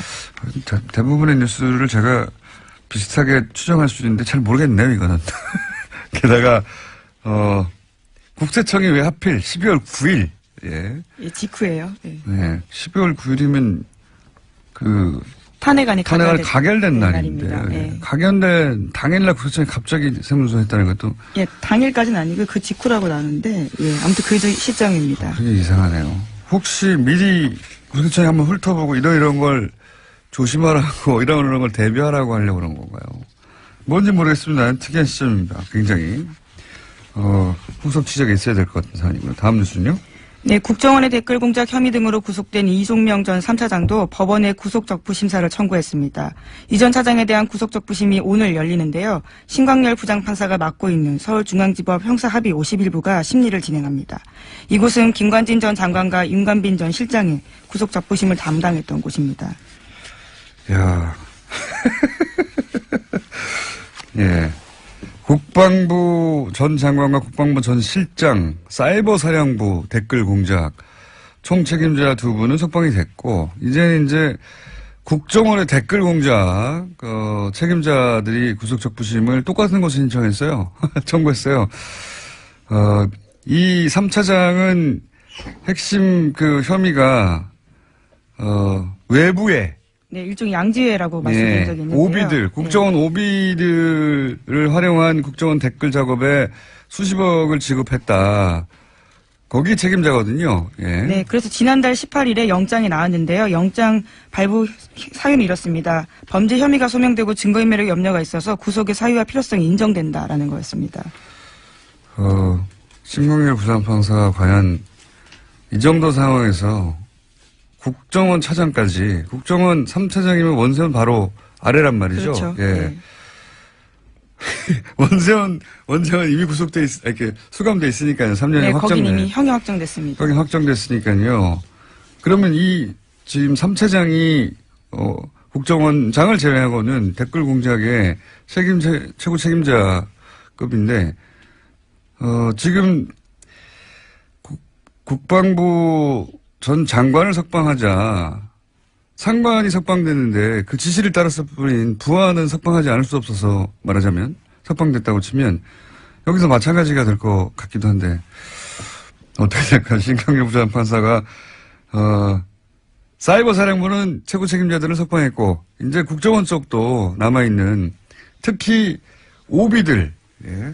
대부분의 뉴스를 제가 비슷하게 추정할 수 있는데 잘 모르겠네요, 이거는. 게다가 국세청이 왜 하필 12월 9일 예, 직후예요. 네. 네, 12월 9일이면 탄핵안이 가결된 날인데 날입니다. 예. 가결된 당일날 국세청이 갑자기 세무조사했다는 것도 예, 당일까지는 아니고 그 직후라고 나오는데 아무튼 그 시점입니다. 그게 이상하네요. 혹시 미리 국세청이 한번 훑어보고 이런 걸 조심하라고 이런 걸 대비하라고 하려고 그런 건가요? 뭔지 모르겠습니다. 특이한 시점입니다. 굉장히 후속 지적이 있어야 될 것 같은 사안이고요. 다음 뉴스는요? 네, 국정원의 댓글 공작 혐의 등으로 구속된 이종명 전 3차장도 법원에 구속적부 심사를 청구했습니다. 이 전 차장에 대한 구속적부심이 오늘 열리는데요. 신광열 부장판사가 맡고 있는 서울중앙지법 형사합의 51부가 심리를 진행합니다. 이곳은 김관진 전 장관과 윤관빈 전 실장이 구속적부심을 담당했던 곳입니다. 야, 예. 국방부 전 장관과 국방부 전 실장, 사이버 사령부 댓글 공작, 총 책임자 2분은 석방이 됐고, 이제 국정원의 댓글 공작, 책임자들이 구속적부심을 똑같은 곳에 신청했어요. 청구했어요. 이 3차장은 핵심 혐의가, 외부에 네, 일종의 양지회라고 말씀드린 적이 있는데요. 오비들, 국정원 오비들을 활용한 국정원 댓글 작업에 수십억을 지급했다. 거기 책임자거든요. 예. 네, 그래서 지난달 18일에 영장이 나왔는데요. 영장 발부 사유는 이렇습니다. 범죄 혐의가 소명되고 증거인멸의 염려가 있어서 구속의 사유와 필요성이 인정된다라는 거였습니다. 신광열 부장판사가 과연 이 정도 상황에서 국정원 차장까지, 국정원 3차장이면 원세훈 바로 아래란 말이죠. 그렇죠. 예. 네. 원세훈 이미 이렇게 수감돼 있으니까요. 3년이 네, 거긴 확정돼. 이미 형이 확정됐습니다. 거긴 확정됐으니까요. 그러면 지금 3차장이, 국정원장을 제외하고는 댓글 공작의 최고 책임자급인데, 지금 국방부 전 장관을 석방하자 상관이 석방되는데 그 지시를 따랐을 뿐인 부하는 석방하지 않을 수 없어서 말하자면 석방됐다고 치면 여기서 마찬가지가 될 것 같기도 한데 어떻게 될까. 신광열 부장판사가 사이버 사령부는 최고 책임자들을 석방했고 이제 국정원 쪽도 남아있는 특히 오비들, 예.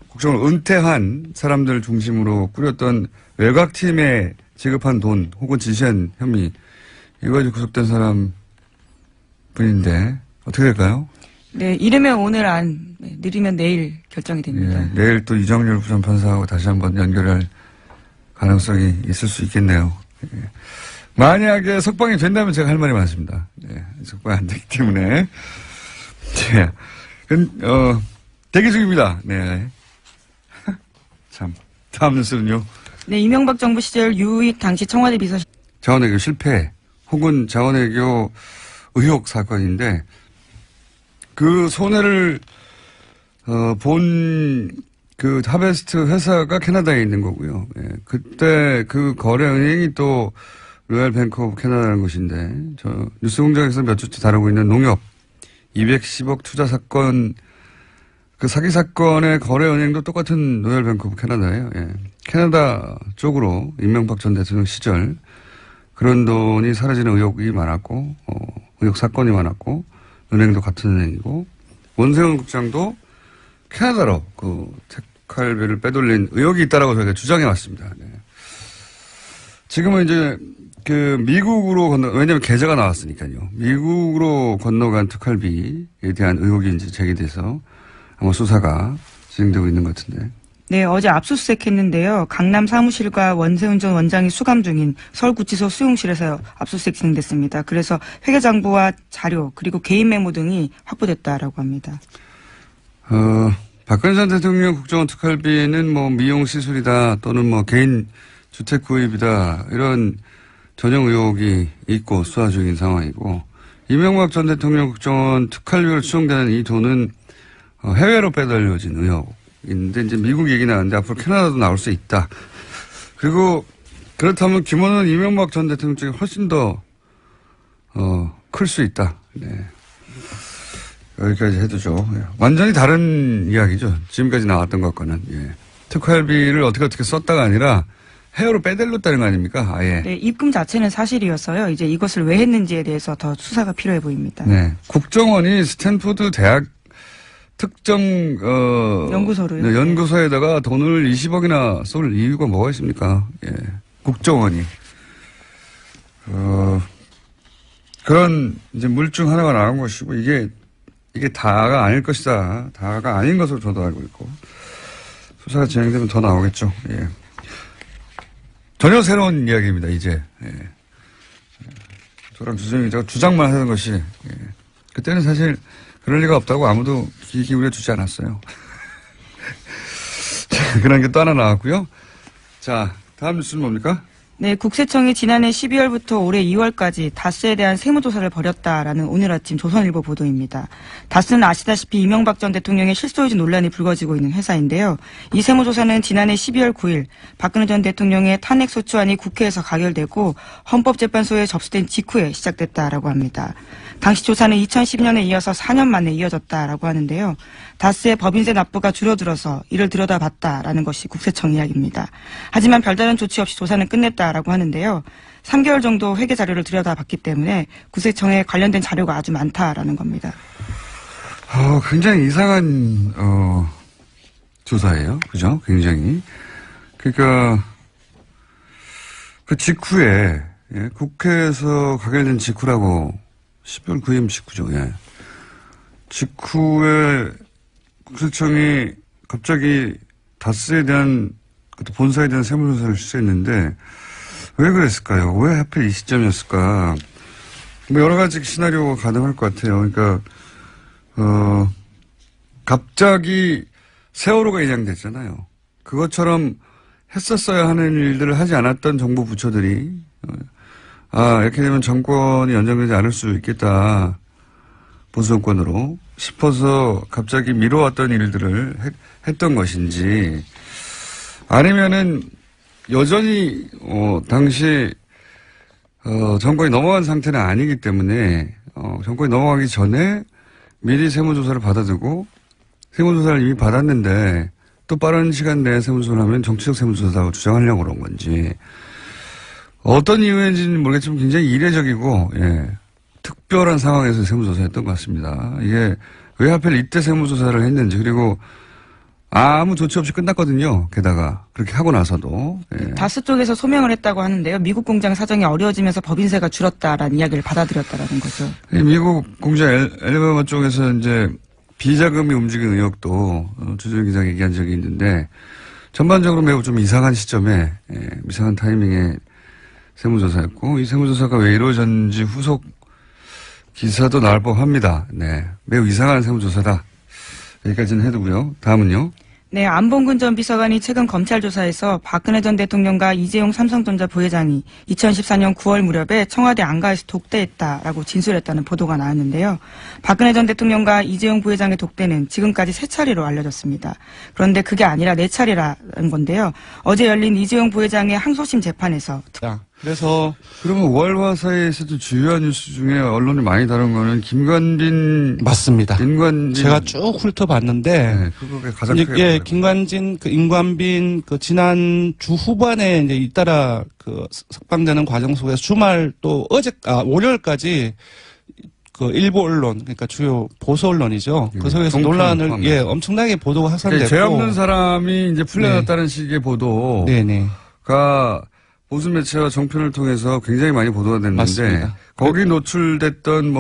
국정원 은퇴한 사람들 중심으로 꾸렸던 외곽팀에 지급한 돈 혹은 지시한 혐의 이거 가지고 구속된 사람 분인데 어떻게 될까요? 네, 이르면 오늘 안, 느리면 내일 결정이 됩니다. 예, 내일 또 이정열 부장판사하고 다시 한번 연결할 가능성이 있을 수 있겠네요. 예. 만약에 석방이 된다면 제가 할 말이 많습니다. 예, 석방이 안 되기 때문에. 예. 대기 중입니다. 네. 참. 다음 뉴스는요. 네, 이명박 정부 시절 유익 당시 청와대 비서 자원외교 실패 혹은 자원외교 의혹 사건인데 그 손해를 본 그 하베스트 회사가 캐나다에 있는 거고요. 예. 그때 그 거래 은행이 또 로얄 뱅크 오브 캐나다라는 곳인데 저 뉴스공장에서 몇 주째 다루고 있는 농협 210억 투자 사건 그 사기 사건의 거래 은행도 똑같은 로얄 뱅크 오브 캐나다예요. 예. 캐나다 쪽으로 이명박 전 대통령 시절 그런 돈이 사라지는 의혹이 많았고 의혹 사건이 많았고 은행도 같은 은행이고 원세훈 국장도 캐나다로 그 택할비를 빼돌린 의혹이 있다라고 저희가 주장해 왔습니다. 네. 지금은 이제 그 미국으로 왜냐하면 계좌가 나왔으니까요. 미국으로 건너간 특활비에 대한 의혹이 이제 제기돼서 아마 수사가 진행되고 있는 것 같은데. 네, 어제 압수수색했는데요. 강남 사무실과 원세훈 전 원장이 수감 중인 서울구치소 수용실에서 압수수색 진행됐습니다. 그래서 회계장부와 자료 그리고 개인 메모 등이 확보됐다라고 합니다. 박근혜 전 대통령 국정원 특활비는 뭐 미용 시술이다 또는 뭐 개인 주택 구입이다 이런 전형 의혹이 있고 수사 중인 상황이고 이명박 전 대통령 국정원 특활비로 추정되는 이 돈은 해외로 빼돌려진 의혹인데 이제 미국 얘기 나왔는데 앞으로 캐나다도 나올 수 있다. 그리고 그렇다면 규모는 이명박 전 대통령 쪽이 훨씬 더 클 수 있다. 네. 여기까지 해두죠. 예. 완전히 다른 이야기죠. 지금까지 나왔던 것과는. 예. 특활비를 어떻게 썼다가 아니라 해외로 빼돌렸다는 거 아닙니까? 아예. 네, 입금 자체는 사실이었어요. 이제 이것을 왜 했는지에 대해서 더 수사가 필요해 보입니다. 네. 국정원이 스탠포드 대학 특정 연구소로요. 네, 연구소에다가 돈을 20억이나 쏠 이유가 뭐가 있습니까? 예. 국정원이 그런 이제 물증 하나가 나온 것이고 이게 다가 아닐 것이다. 다가 아닌 것으로 저도 알고 있고 수사가 진행되면 더 나오겠죠. 예. 전혀 새로운 이야기입니다. 이제 예. 저랑 주정희 기자가 주장만 하던 것이 예. 그때는 사실 그럴 리가 없다고 아무도 귀 기울여 주지 않았어요. 자, 그런 게 또 하나 나왔고요. 자, 다음 뉴스는 뭡니까? 네, 국세청이 지난해 12월부터 올해 2월까지 다스에 대한 세무조사를 벌였다라는 오늘 아침 조선일보 보도입니다. 다스는 아시다시피 이명박 전 대통령의 실소유주 논란이 불거지고 있는 회사인데요. 이 세무조사는 지난해 12월 9일 박근혜 전 대통령의 탄핵소추안이 국회에서 가결되고 헌법재판소에 접수된 직후에 시작됐다라고 합니다. 당시 조사는 2010년에 이어서 4년 만에 이어졌다라고 하는데요. 다스의 법인세 납부가 줄어들어서 이를 들여다봤다라는 것이 국세청 이야기입니다. 하지만 별다른 조치 없이 조사는 끝냈다라고 하는데요. 3개월 정도 회계 자료를 들여다봤기 때문에 국세청에 관련된 자료가 아주 많다라는 겁니다. 굉장히 이상한 조사예요. 그죠? 굉장히. 그러니까 그 직후에 예, 국회에서 가결된 직후라고 12월 9일 직후죠. 예. 직후에 국세청이 갑자기 다스에 대한 본사에 대한 세무조사를 실시했는데 왜 그랬을까요? 왜 하필 이 시점이었을까? 뭐 여러 가지 시나리오가 가능할 것 같아요. 그러니까 갑자기 세월호가 인양됐잖아요. 그것처럼 했었어야 하는 일들을 하지 않았던 정부 부처들이 이렇게 되면 정권이 연장되지 않을 수 있겠다. 보수 정권으로 싶어서 갑자기 미뤄왔던 일들을 했던 것인지 아니면은 여전히 당시 정권이 넘어간 상태는 아니기 때문에 정권이 넘어가기 전에 미리 세무조사를 받아두고 세무조사를 이미 받았는데 또 빠른 시간 내에 세무조사를 하면 정치적 세무조사라고 주장하려고 그런 건지 어떤 이유인지는 모르겠지만 굉장히 이례적이고, 예, 특별한 상황에서 세무조사했던 것 같습니다. 이게 왜 하필 이때 세무조사를 했는지, 그리고 아무 조치 없이 끝났거든요. 게다가 그렇게 하고 나서도. 예. 다스 쪽에서 소명을 했다고 하는데요. 미국 공장 사정이 어려워지면서 법인세가 줄었다라는 이야기를 받아들였다라는 거죠. 미국 공장 엘리바마 쪽에서 이제 비자금이 움직인 의혹도 주준 기자가 얘기한 적이 있는데 전반적으로 매우 좀 이상한 시점에, 예, 이상한 타이밍에 세무조사였고, 이 세무조사가 왜 이루어졌는지 후속 기사도 나올 법합니다. 네, 매우 이상한 세무조사다. 여기까지는 해두고요. 다음은요. 네, 안봉근 전 비서관이 최근 검찰 조사에서 박근혜 전 대통령과 이재용 삼성전자 부회장이 2014년 9월 무렵에 청와대 안가에서 독대했다라고 진술했다는 보도가 나왔는데요. 박근혜 전 대통령과 이재용 부회장의 독대는 지금까지 3차례로 알려졌습니다. 그런데 그게 아니라 4차례라는 건데요. 어제 열린 이재용 부회장의 항소심 재판에서 자, 그래서 그러면 월화사에서도 주요한 뉴스 중에 언론이 많이 다룬 거는 김관진. 맞습니다. 인관진. 제가 쭉 훑어봤는데, 네, 그거가 가장 이제, 크게. 예, 김관진, 임관빈, 지난 주 후반에 이제 잇따라 석방되는 과정 속에서 주말 또 월요일까지 일부 언론, 그러니까 주요 보수 언론이죠. 그 속에서 논란을, 포함해서. 예, 엄청나게 보도가 확산됐고. 죄 없는 사람이 이제 풀려났다는 식의 보도가 네네. 보수 매체와 정편을 통해서 굉장히 많이 보도가 됐는데, 맞습니다. 거기 노출됐던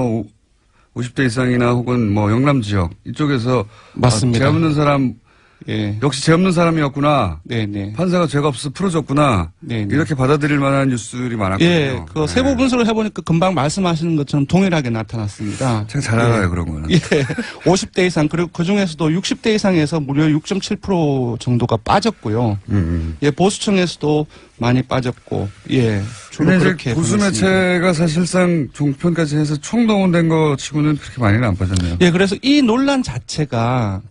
50대 이상이나 혹은 영남 지역 이쪽에서 맞습니다. 죄 없는 사람, 예. 역시 죄 없는 사람이었구나. 네네. 판사가 죄가 없어 풀어줬구나. 네네. 이렇게 받아들일 만한 뉴스들이 많았거든요. 예, 세부 분석을 해보니까 금방 말씀하시는 것처럼 동일하게 나타났습니다. 제가 잘 알아요, 그런 거는. 예, 50대 이상, 그리고 그 중에서도 60대 이상에서 무려 6.7% 정도가 빠졌고요. 예, 보수층에서도 많이 빠졌고, 예, 주로 근데 그렇게. 이제 보수 보냈습니다. 매체가 사실상 종편까지 해서 총동원된 거 치고는 그렇게 많이는 안 빠졌네요. 예, 그래서 이 논란 자체가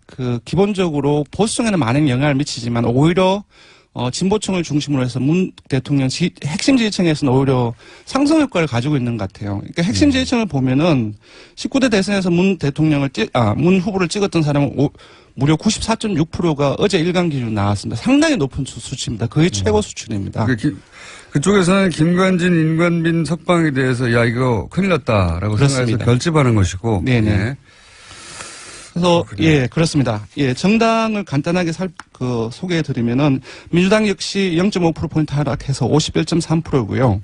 기본적으로 보수층에는 많은 영향을 미치지만 오히려 진보층을 중심으로 해서 문 대통령 핵심 지지층에서는 오히려 상승 효과를 가지고 있는 것 같아요. 그러니까 핵심 지지층을 보면은 19대 대선에서 문 후보를 찍었던 사람은 무려 94.6%가 어제 일간 기준 나왔습니다. 상당히 높은 수치입니다. 거의 최고 수준입니다. 그쪽에서는 김관진, 임관빈 석방에 대해서 야 이거 큰일 났다라고 생각해서 그렇습니다. 결집하는 것이고. 네네. 예. 그래서 예, 그렇습니다. 예, 정당을 간단하게 소개해 드리면은 민주당 역시 0.5%포인트 하락해서 51.3%고요.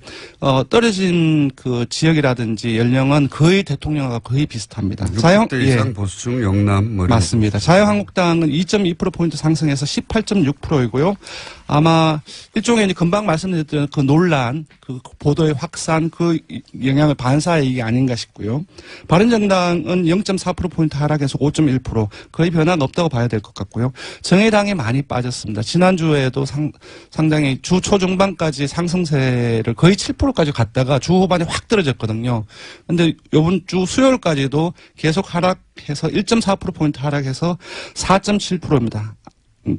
떨어진 지역이라든지 연령은 거의 대통령과 거의 비슷합니다. 60대 이상 보수층 영남 맞습니다. 자유한국당은 2.2%포인트 상승해서 18.6%이고요. 아마 일종의 이제 금방 말씀드렸던 논란, 보도의 확산, 영향을 반사의 이게 아닌가 싶고요. 바른정당은 0.4%포인트 하락해서 5.1%, 거의 변화는 없다고 봐야 될 것 같고요. 정의당이 많이 빠졌습니다. 지난주에도 상당히 주 초중반까지 상승세를 거의 7%까지 갔다가 주 후반에 확 떨어졌거든요. 근데 이번 주 수요일까지도 계속 하락해서 1.4%포인트 하락해서 4.7%입니다.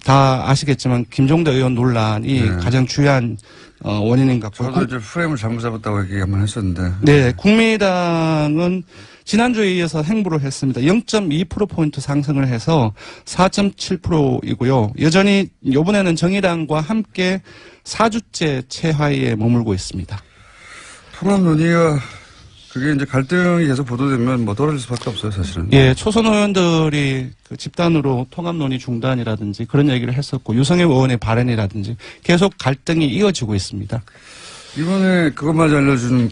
다 아시겠지만 김종대 의원 논란이 가장 중요한 원인인 것 같고. 저도 이제 프레임을 잘못 잡았다고 얘기 한번 했었는데. 네, 국민의당은 지난주에 이어서 행보를 했습니다. 0.2%포인트 상승을 해서 4.7%이고요. 여전히 이번에는 정의당과 함께 4주째 최하위에 머물고 있습니다. 통합 논의가 그게 이제 갈등이 계속 보도되면 떨어질 수밖에 없어요, 사실은. 예, 초선 의원들이 집단으로 통합 논의 중단이라든지 그런 얘기를 했었고, 유성애 의원의 발언이라든지 계속 갈등이 이어지고 있습니다. 이번에 그것마저 알려주는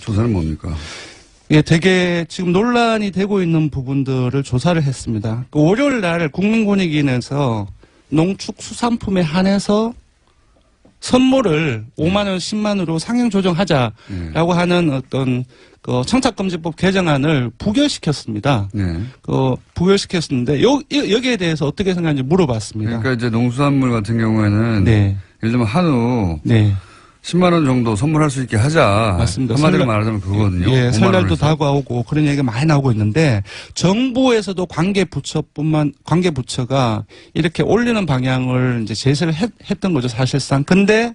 조사는 뭡니까? 예, 되게 지금 논란이 되고 있는 부분들을 조사를 했습니다. 월요일 날 국민권익위원회에서 농축수산품에 한해서 선물을 5만원, 10만원으로 상향 조정하자라고 하는 어떤 청탁금지법 개정안을 부결시켰습니다. 네. 부결시켰는데 여기에 대해서 어떻게 생각하는지 물어봤습니다. 그러니까 이제 농수산물 같은 경우에는 네. 예를 들면 한우 네. 10만 원 정도 선물할 수 있게 하자. 맞습니다. 한마디로 말하자면 그거거든요. 예, 5만 설날도 원에서. 다가오고 그런 얘기가 많이 나오고 있는데 정부에서도 관계부처가 이렇게 올리는 방향을 이제 제시를 했던 거죠, 사실상. 근데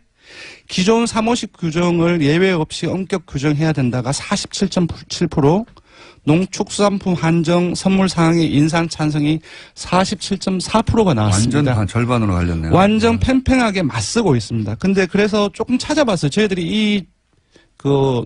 기존 사모식 규정을 예외 없이 엄격 규정해야 된다가 47.7%, 농축수산품 한정 선물 사항의 인상 찬성이 47.4%가 나왔습니다. 완전 절반으로 갈렸네요. 완전 팽팽하게 맞서고 있습니다. 근데 그래서 조금 찾아봤어요. 저희들이 그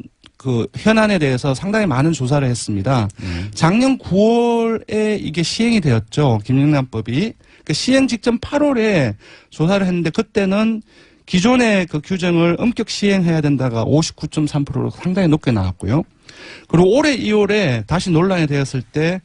현안에 대해서 상당히 많은 조사를 했습니다. 작년 9월에 이게 시행이 되었죠. 김영란법이. 그 시행 직전 8월에 조사를 했는데 그때는 기존의 그 규정을 엄격 시행해야 된다가 59.3%로 상당히 높게 나왔고요. 그리고 올해 2월에 다시 논란이 되었을 때,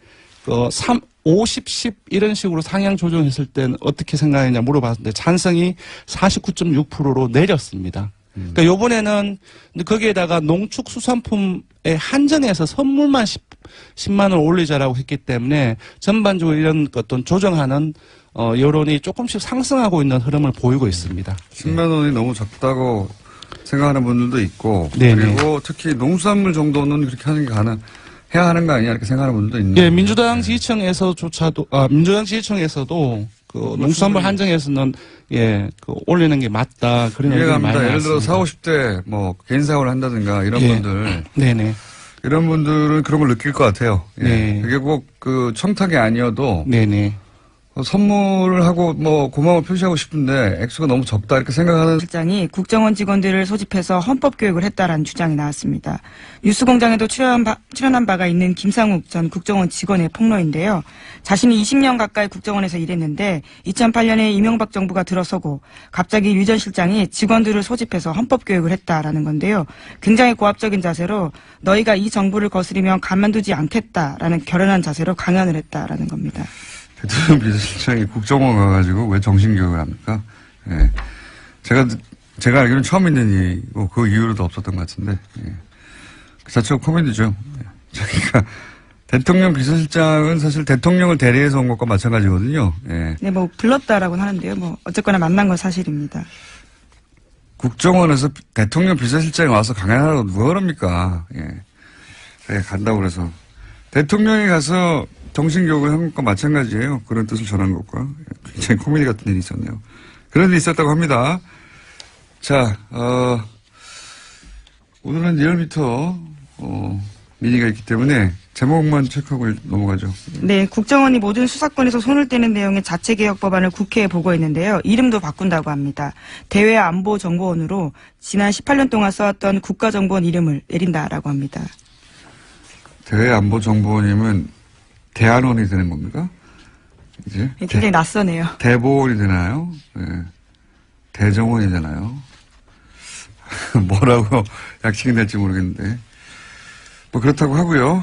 50, 10 이런 식으로 상향 조정했을 때는 어떻게 생각하느냐 물어봤는데 찬성이 49.6%로 내렸습니다. 그러니까 요번에는 거기에다가 농축수산품에 한정해서 선물만 10만 원 올리자라고 했기 때문에 전반적으로 이런 어떤 조정하는 여론이 조금씩 상승하고 있는 흐름을 보이고 있습니다. 10만 원이 너무 적다고 생각하는 분들도 있고 네네. 그리고 특히 농수산물 정도는 그렇게 하는 게 해야 하는 거 아니냐 이렇게 생각하는 분들도 있는데. 예, 민주당 지지층에서도 그 농수산물 한정에서는 올리는 게 맞다 그런 의견이 많이 이해갑니다. 예를 나왔습니다. 들어 40, 50대 뭐 개인 사업을 한다든가 이런 분들 네네. 이런 분들은 그런 걸 느낄 것 같아요. 예. 네. 그게 꼭 그 청탁이 아니어도 네네. 선물을 하고 뭐 고마움을 표시하고 싶은데 액수가 너무 적다 이렇게 생각하는 실장이 국정원 직원들을 소집해서 헌법 교육을 했다라는 주장이 나왔습니다. 뉴스공장에도 출연한 바가 있는 김상욱 전 국정원 직원의 폭로인데요. 자신이 20년 가까이 국정원에서 일했는데 2008년에 이명박 정부가 들어서고 갑자기 유 전 실장이 직원들을 소집해서 헌법 교육을 했다라는 건데요. 굉장히 고압적인 자세로 너희가 이 정부를 거스리면 가만두지 않겠다라는 결연한 자세로 강연을 했다라는 겁니다. 대통령 비서실장이 국정원 가가지고 왜 정신교육을 합니까? 예. 제가 알기로는 처음 있는 일이고 그 이후로도 없었던 것 같은데, 예. 그 자체가 코미디죠. 예. 자기가 대통령 비서실장은 사실 대통령을 대리해서 온 것과 마찬가지거든요. 예. 네, 뭐 불렀다라고는 하는데요. 뭐 어쨌거나 만난 건 사실입니다. 국정원에서 대통령 비서실장이 와서 강연하라고 누가 그럽니까? 예. 네, 간다고 그래서. 대통령이 가서 정신교육을 한 것과 마찬가지예요. 그런 뜻을 전한 것과. 굉장히 코미디 같은 일이 있었네요. 그런 일이 있었다고 합니다. 자, 오늘은 리얼미터, 미니가 있기 때문에 제목만 체크하고 넘어가죠. 네, 국정원이 모든 수사권에서 손을 떼는 내용의 자체개혁 법안을 국회에 보고했는데요. 이름도 바꾼다고 합니다. 대외안보정보원으로 지난 18년 동안 써왔던 국가정보원 이름을 내린다라고 합니다. 대외안보정보원이면 대안원이 되는 겁니까? 이제? 네, 굉장히 낯서네요. 대보원이 되나요? 네. 대정원이 되나요? 뭐라고 약칭이 될지 모르겠는데. 뭐 그렇다고 하고요.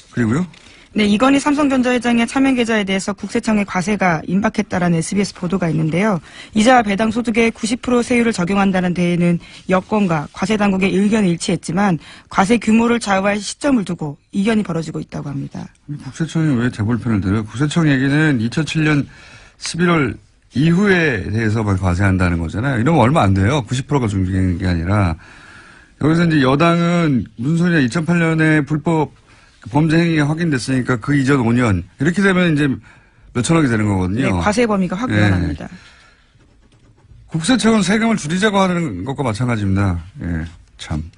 그리고요? 네, 이건희 삼성전자 회장의 차명 계좌에 대해서 국세청의 과세가 임박했다라는 SBS 보도가 있는데요. 이자 배당 소득의 90% 세율을 적용한다는 데에는 여권과 과세 당국의 의견이 일치했지만 과세 규모를 좌우할 시점을 두고 이견이 벌어지고 있다고 합니다. 국세청이 왜 재벌편을 들어요? 국세청 얘기는 2007년 11월 이후에 대해서만 과세한다는 거잖아요. 이러면 얼마 안 돼요. 90%가 중징하는 게 아니라. 여기서 이제 여당은 무슨 소리냐. 2008년에 불법 범죄 행위가 확인됐으니까 그 이전 5년. 이렇게 되면 이제 몇천억이 되는 거거든요. 네, 과세 범위가 확 늘어납니다. 국세청은 세금을 줄이자고 하는 것과 마찬가지입니다. 예, 참.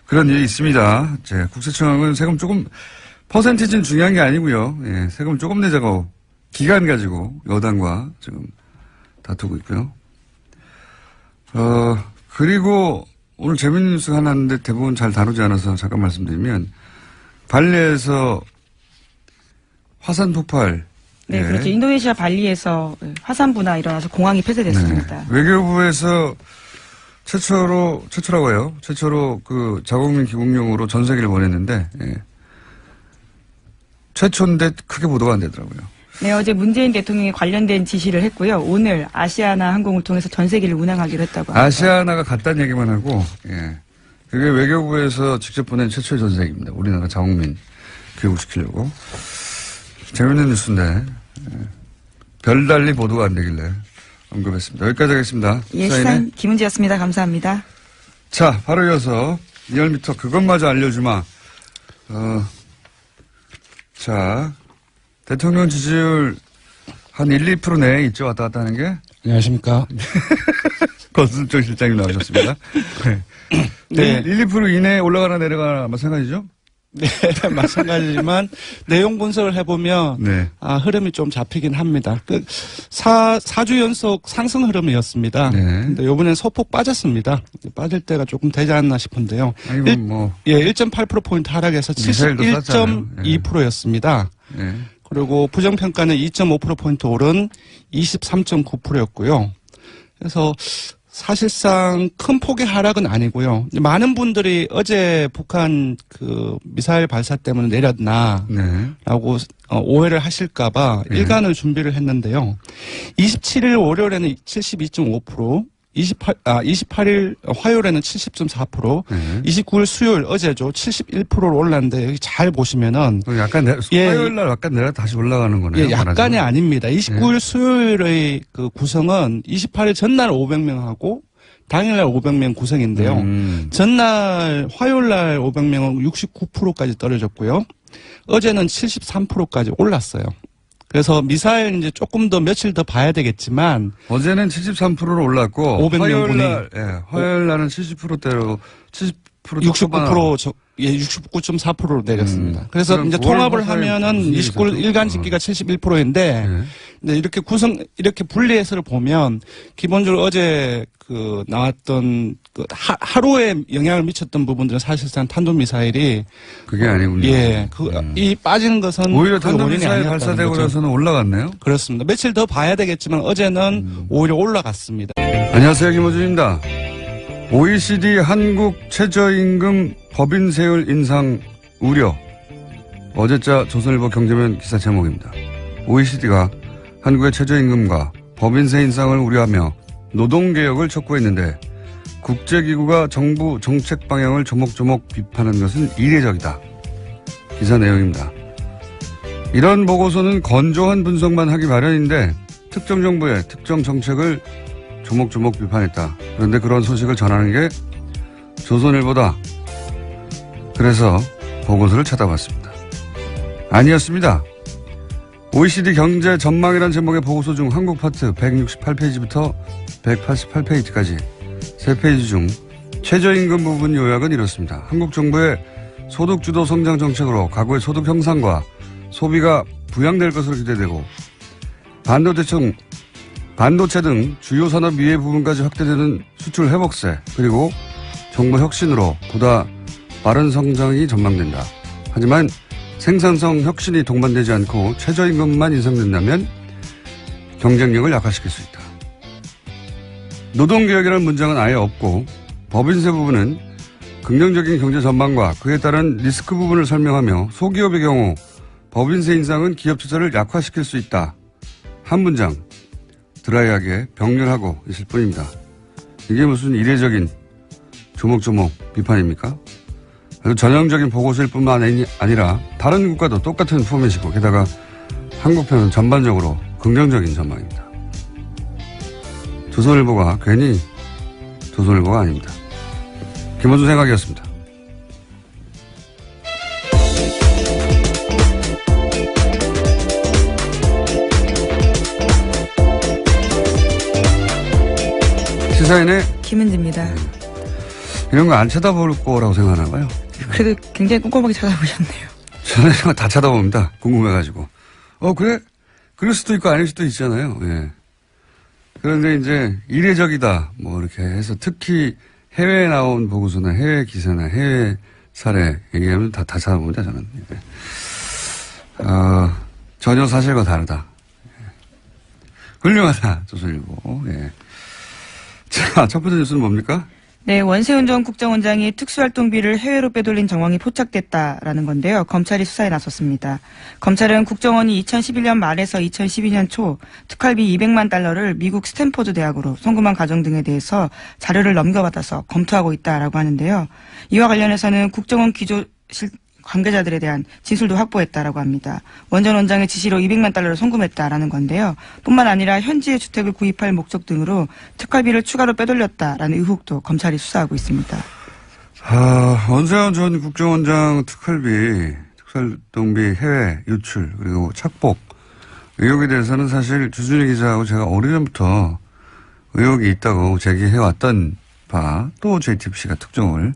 그런 일이 있습니다. 국세청은 세금 조금, 퍼센티지는 중요한 게 아니고요. 예, 세금 조금 내자고 기간 가지고 여당과 지금 다투고 있고요. 그리고 오늘 재밌는 뉴스가 하나 있는데 대부분 잘 다루지 않아서 잠깐 말씀드리면 발리에서 화산 폭발. 네, 예. 그렇죠. 인도네시아 발리에서 화산부나 일어나서 공항이 폐쇄됐습니다. 네. 외교부에서 최초라고 해요. 최초로 그 자국민 귀국용으로 전 세계를 보냈는데, 예. 최초인데 크게 보도가 안 되더라고요. 네, 어제 문재인 대통령이 관련된 지시를 했고요. 오늘 아시아나 항공을 통해서 전 세계를 운항하기로 했다고 합니다. 아시아나가 갔다는 얘기만 하고, 예. 그게 외교부에서 직접 보낸 최초의 전세기입니다. 우리나라 자국민 교육시키려고. 재밌는 뉴스인데, 예. 별달리 보도가 안 되길래 언급했습니다. 여기까지 하겠습니다. 예, 시사인 김은지였습니다. 감사합니다. 자, 바로 이어서 리얼미터 그것마저 알려주마. 자, 대통령 지지율 한 1, 2% 내에 있죠. 왔다 갔다 하는 게. 안녕하십니까. 권순정 실장님 나오셨습니다. 네. 1, 2% 이내에 올라가나 내려가나 마찬가지죠? 네, 마찬가지지만 내용 분석을 해보면 네. 흐름이 좀 잡히긴 합니다. 4주 연속 상승 흐름이었습니다. 네. 근데 이번엔 소폭 빠졌습니다. 빠질 때가 조금 되지 않나 싶은데요. 아니, 뭐. 1.8%포인트 하락해서 미사일도 쐈잖아요. 71.2%였습니다. 네. 그리고 부정평가는 2.5%포인트 오른 23.9%였고요. 그래서 사실상 큰 폭의 하락은 아니고요. 많은 분들이 어제 북한 그 미사일 발사 때문에 내렸나 네. 라고 오해를 하실까봐 네. 일간을 준비를 했는데요. 27일 월요일에는 72.5%, 28일 화요일에는 70.4%, 네. 29일 수요일 어제죠. 71%로 올랐는데 여기 잘 보시면은 약간 화요일 날 약간 내려 다시 올라가는 거네요. 예, 약간이 말하자면. 아닙니다. 29일 수요일의 그 구성은 28일 전날 500명하고 당일날 500명 구성인데요. 전날 화요일날 500명은 69%까지 떨어졌고요. 어제는 73%까지 올랐어요. 그래서 미사일 이제 조금 더 며칠 더 봐야 되겠지만 어제는 73%로 올랐고 500명 화요일 날, 화요일 날은 70%대로 70% 69% 69.4%로 내렸습니다. 그래서 그럼 이제 9월 통합을 화요일 하면은 무슨 일이 29일 있었죠? 일간 집기가 71%인데 네. 네, 이렇게 분리해서를 보면 기본적으로 어제 그 나왔던 그 하루에 영향을 미쳤던 부분들은 사실상 탄도미사일이 그게 아니군요. 이 빠진 것은 오히려 그 원인이 탄도미사일 아니었다는 발사되고 거죠. 나서는 올라갔네요. 그렇습니다. 며칠 더 봐야 되겠지만 어제는 오히려 올라갔습니다. 안녕하세요, 김호준입니다. OECD 한국 최저임금 법인 세율 인상 우려. 어제자 조선일보 경제면 기사 제목입니다. OECD가 한국의 최저임금과 법인세 인상을 우려하며 노동개혁을 촉구했는데 국제기구가 정부 정책 방향을 조목조목 비판한 것은 이례적이다. 기사 내용입니다. 이런 보고서는 건조한 분석만 하기 마련인데 특정 정부의 특정 정책을 조목조목 비판했다. 그런데 그런 소식을 전하는 게 조선일보다. 그래서 보고서를 찾아봤습니다. 아니었습니다. OECD 경제 전망이라는 제목의 보고서 중 한국 파트 168페이지부터 188페이지까지 3페이지 중 최저임금 부분 요약은 이렇습니다. 한국 정부의 소득주도 성장 정책으로 가구의 소득 형상과 소비가 부양될 것으로 기대되고 반도체 등 주요 산업 이해 부분까지 확대되는 수출 회복세 그리고 정부 혁신으로 보다 빠른 성장이 전망된다. 하지만 생산성 혁신이 동반되지 않고 최저임금만 인상된다면 경쟁력을 약화시킬 수 있다. 노동개혁이라는 문장은 아예 없고 법인세 부분은 긍정적인 경제 전망과 그에 따른 리스크 부분을 설명하며 소기업의 경우 법인세 인상은 기업 투자를 약화시킬 수 있다. 한 문장 드라이하게 병렬하고 있을 뿐입니다. 이게 무슨 이례적인 조목조목 비판입니까? 아주 전형적인 보고서일 뿐만 아니라 다른 국가도 똑같은 포맷이고 게다가 한국편은 전반적으로 긍정적인 전망입니다. 조선일보가 괜히 조선일보가 아닙니다. 김원준 생각이었습니다. 시사인의 김은지입니다. 이런 거 안 쳐다볼 거라고 생각하나 봐요. 그래도 굉장히 꼼꼼하게 찾아보셨네요. 저는 다 쳐다봅니다. 궁금해가지고. 그래? 그럴 수도 있고 아닐 수도 있잖아요. 예. 그런데 이제 이례적이다. 뭐 이렇게 해서 특히 해외에 나온 보고서나 해외 기사나 해외 사례 얘기하면 다 찾아봅니다. 저는. 예. 전혀 사실과 다르다. 예. 훌륭하다. 조선일보. 예. 자, 첫 번째 뉴스는 뭡니까? 네, 원세훈 전 국정원장이 특수활동비를 해외로 빼돌린 정황이 포착됐다라는 건데요. 검찰이 수사에 나섰습니다. 검찰은 국정원이 2011년 말에서 2012년 초 특활비 200만 달러를 미국 스탠포드 대학으로 송금한 과정 등에 대해서 자료를 넘겨받아서 검토하고 있다라고 하는데요. 이와 관련해서는 국정원 기조실 관계자들에 대한 진술도 확보했다라고 합니다. 원 전 원장의 지시로 200만 달러를 송금했다라는 건데요. 뿐만 아니라 현지의 주택을 구입할 목적 등으로 특활비를 추가로 빼돌렸다라는 의혹도 검찰이 수사하고 있습니다. 원세훈 전 국정원장 특수활동비 해외 유출 그리고 착복 의혹에 대해서는 사실 주준희 기자하고 제가 오래전부터 의혹이 있다고 제기해왔던 바 또 JTBC가 특종을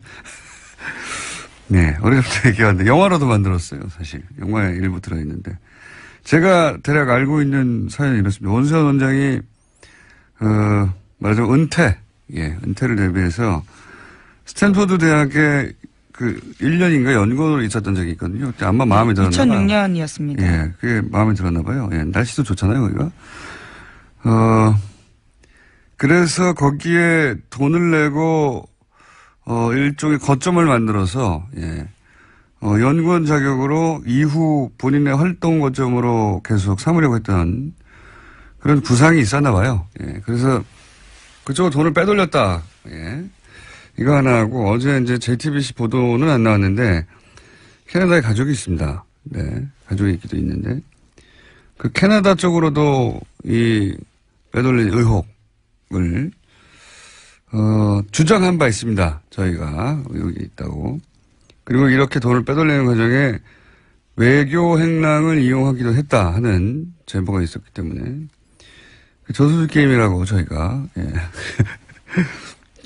네, 어릴 때부터 얘기하는데 영화로도 만들었어요, 사실. 영화에 일부 들어있는데. 제가 대략 알고 있는 사연이 이렇습니다. 원수현 원장이, 말하자면 은퇴를 대비해서 스탠포드 대학에 그 1년인가 연구원으로 있었던 적이 있거든요. 그때 아마 마음에 들었나 봐요. 2006년이었습니다. 예, 그게 마음에 들었나 봐요. 예, 날씨도 좋잖아요, 거기가. 그래서 거기에 돈을 내고, 일종의 거점을 만들어서, 예, 연구원 자격으로 이후 본인의 활동 거점으로 계속 삼으려고 했던 그런 구상이 있었나 봐요. 예, 그래서 그쪽으로 돈을 빼돌렸다. 예. 이거 하나 하고 어제 이제 JTBC 보도는 안 나왔는데 캐나다에 가족이 있습니다. 네. 가족이 있기도 있는데 그 캐나다 쪽으로도 이 빼돌린 의혹을 주장한 바 있습니다. 저희가 의혹이 있다고. 그리고 이렇게 돈을 빼돌리는 과정에 외교 행랑을 이용하기도 했다 하는 제보가 있었기 때문에 저수지 게임이라고 저희가 예.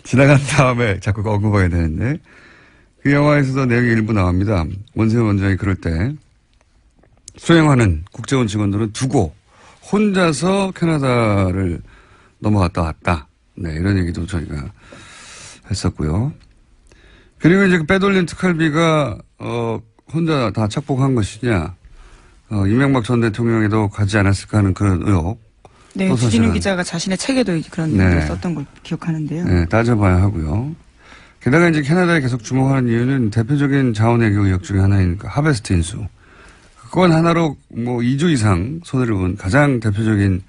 지나간 다음에 자꾸 언급하게 되는데 그 영화에서도 내용이 일부 나옵니다. 원세훈 원장이 그럴 때 수행하는 국제원 직원들은 두고 혼자서 캐나다를 넘어갔다 왔다. 네, 이런 얘기도 저희가 했었고요. 그리고 이제 빼돌린 특활비가 혼자 다 착복한 것이냐, 이명박 전 대통령에도 가지 않았을까 하는 그런 의혹. 네, 또 주진우 사실은- 기자가 자신의 책에도 그런 네. 내용을 썼던 걸 기억하는데요. 네, 따져봐야 하고요. 게다가 이제 캐나다에 계속 주목하는 이유는 대표적인 자원외교 의혹 중에 하나인 그 하베스트 인수. 그건 하나로 뭐 2조 이상 손해를 본 가장 대표적인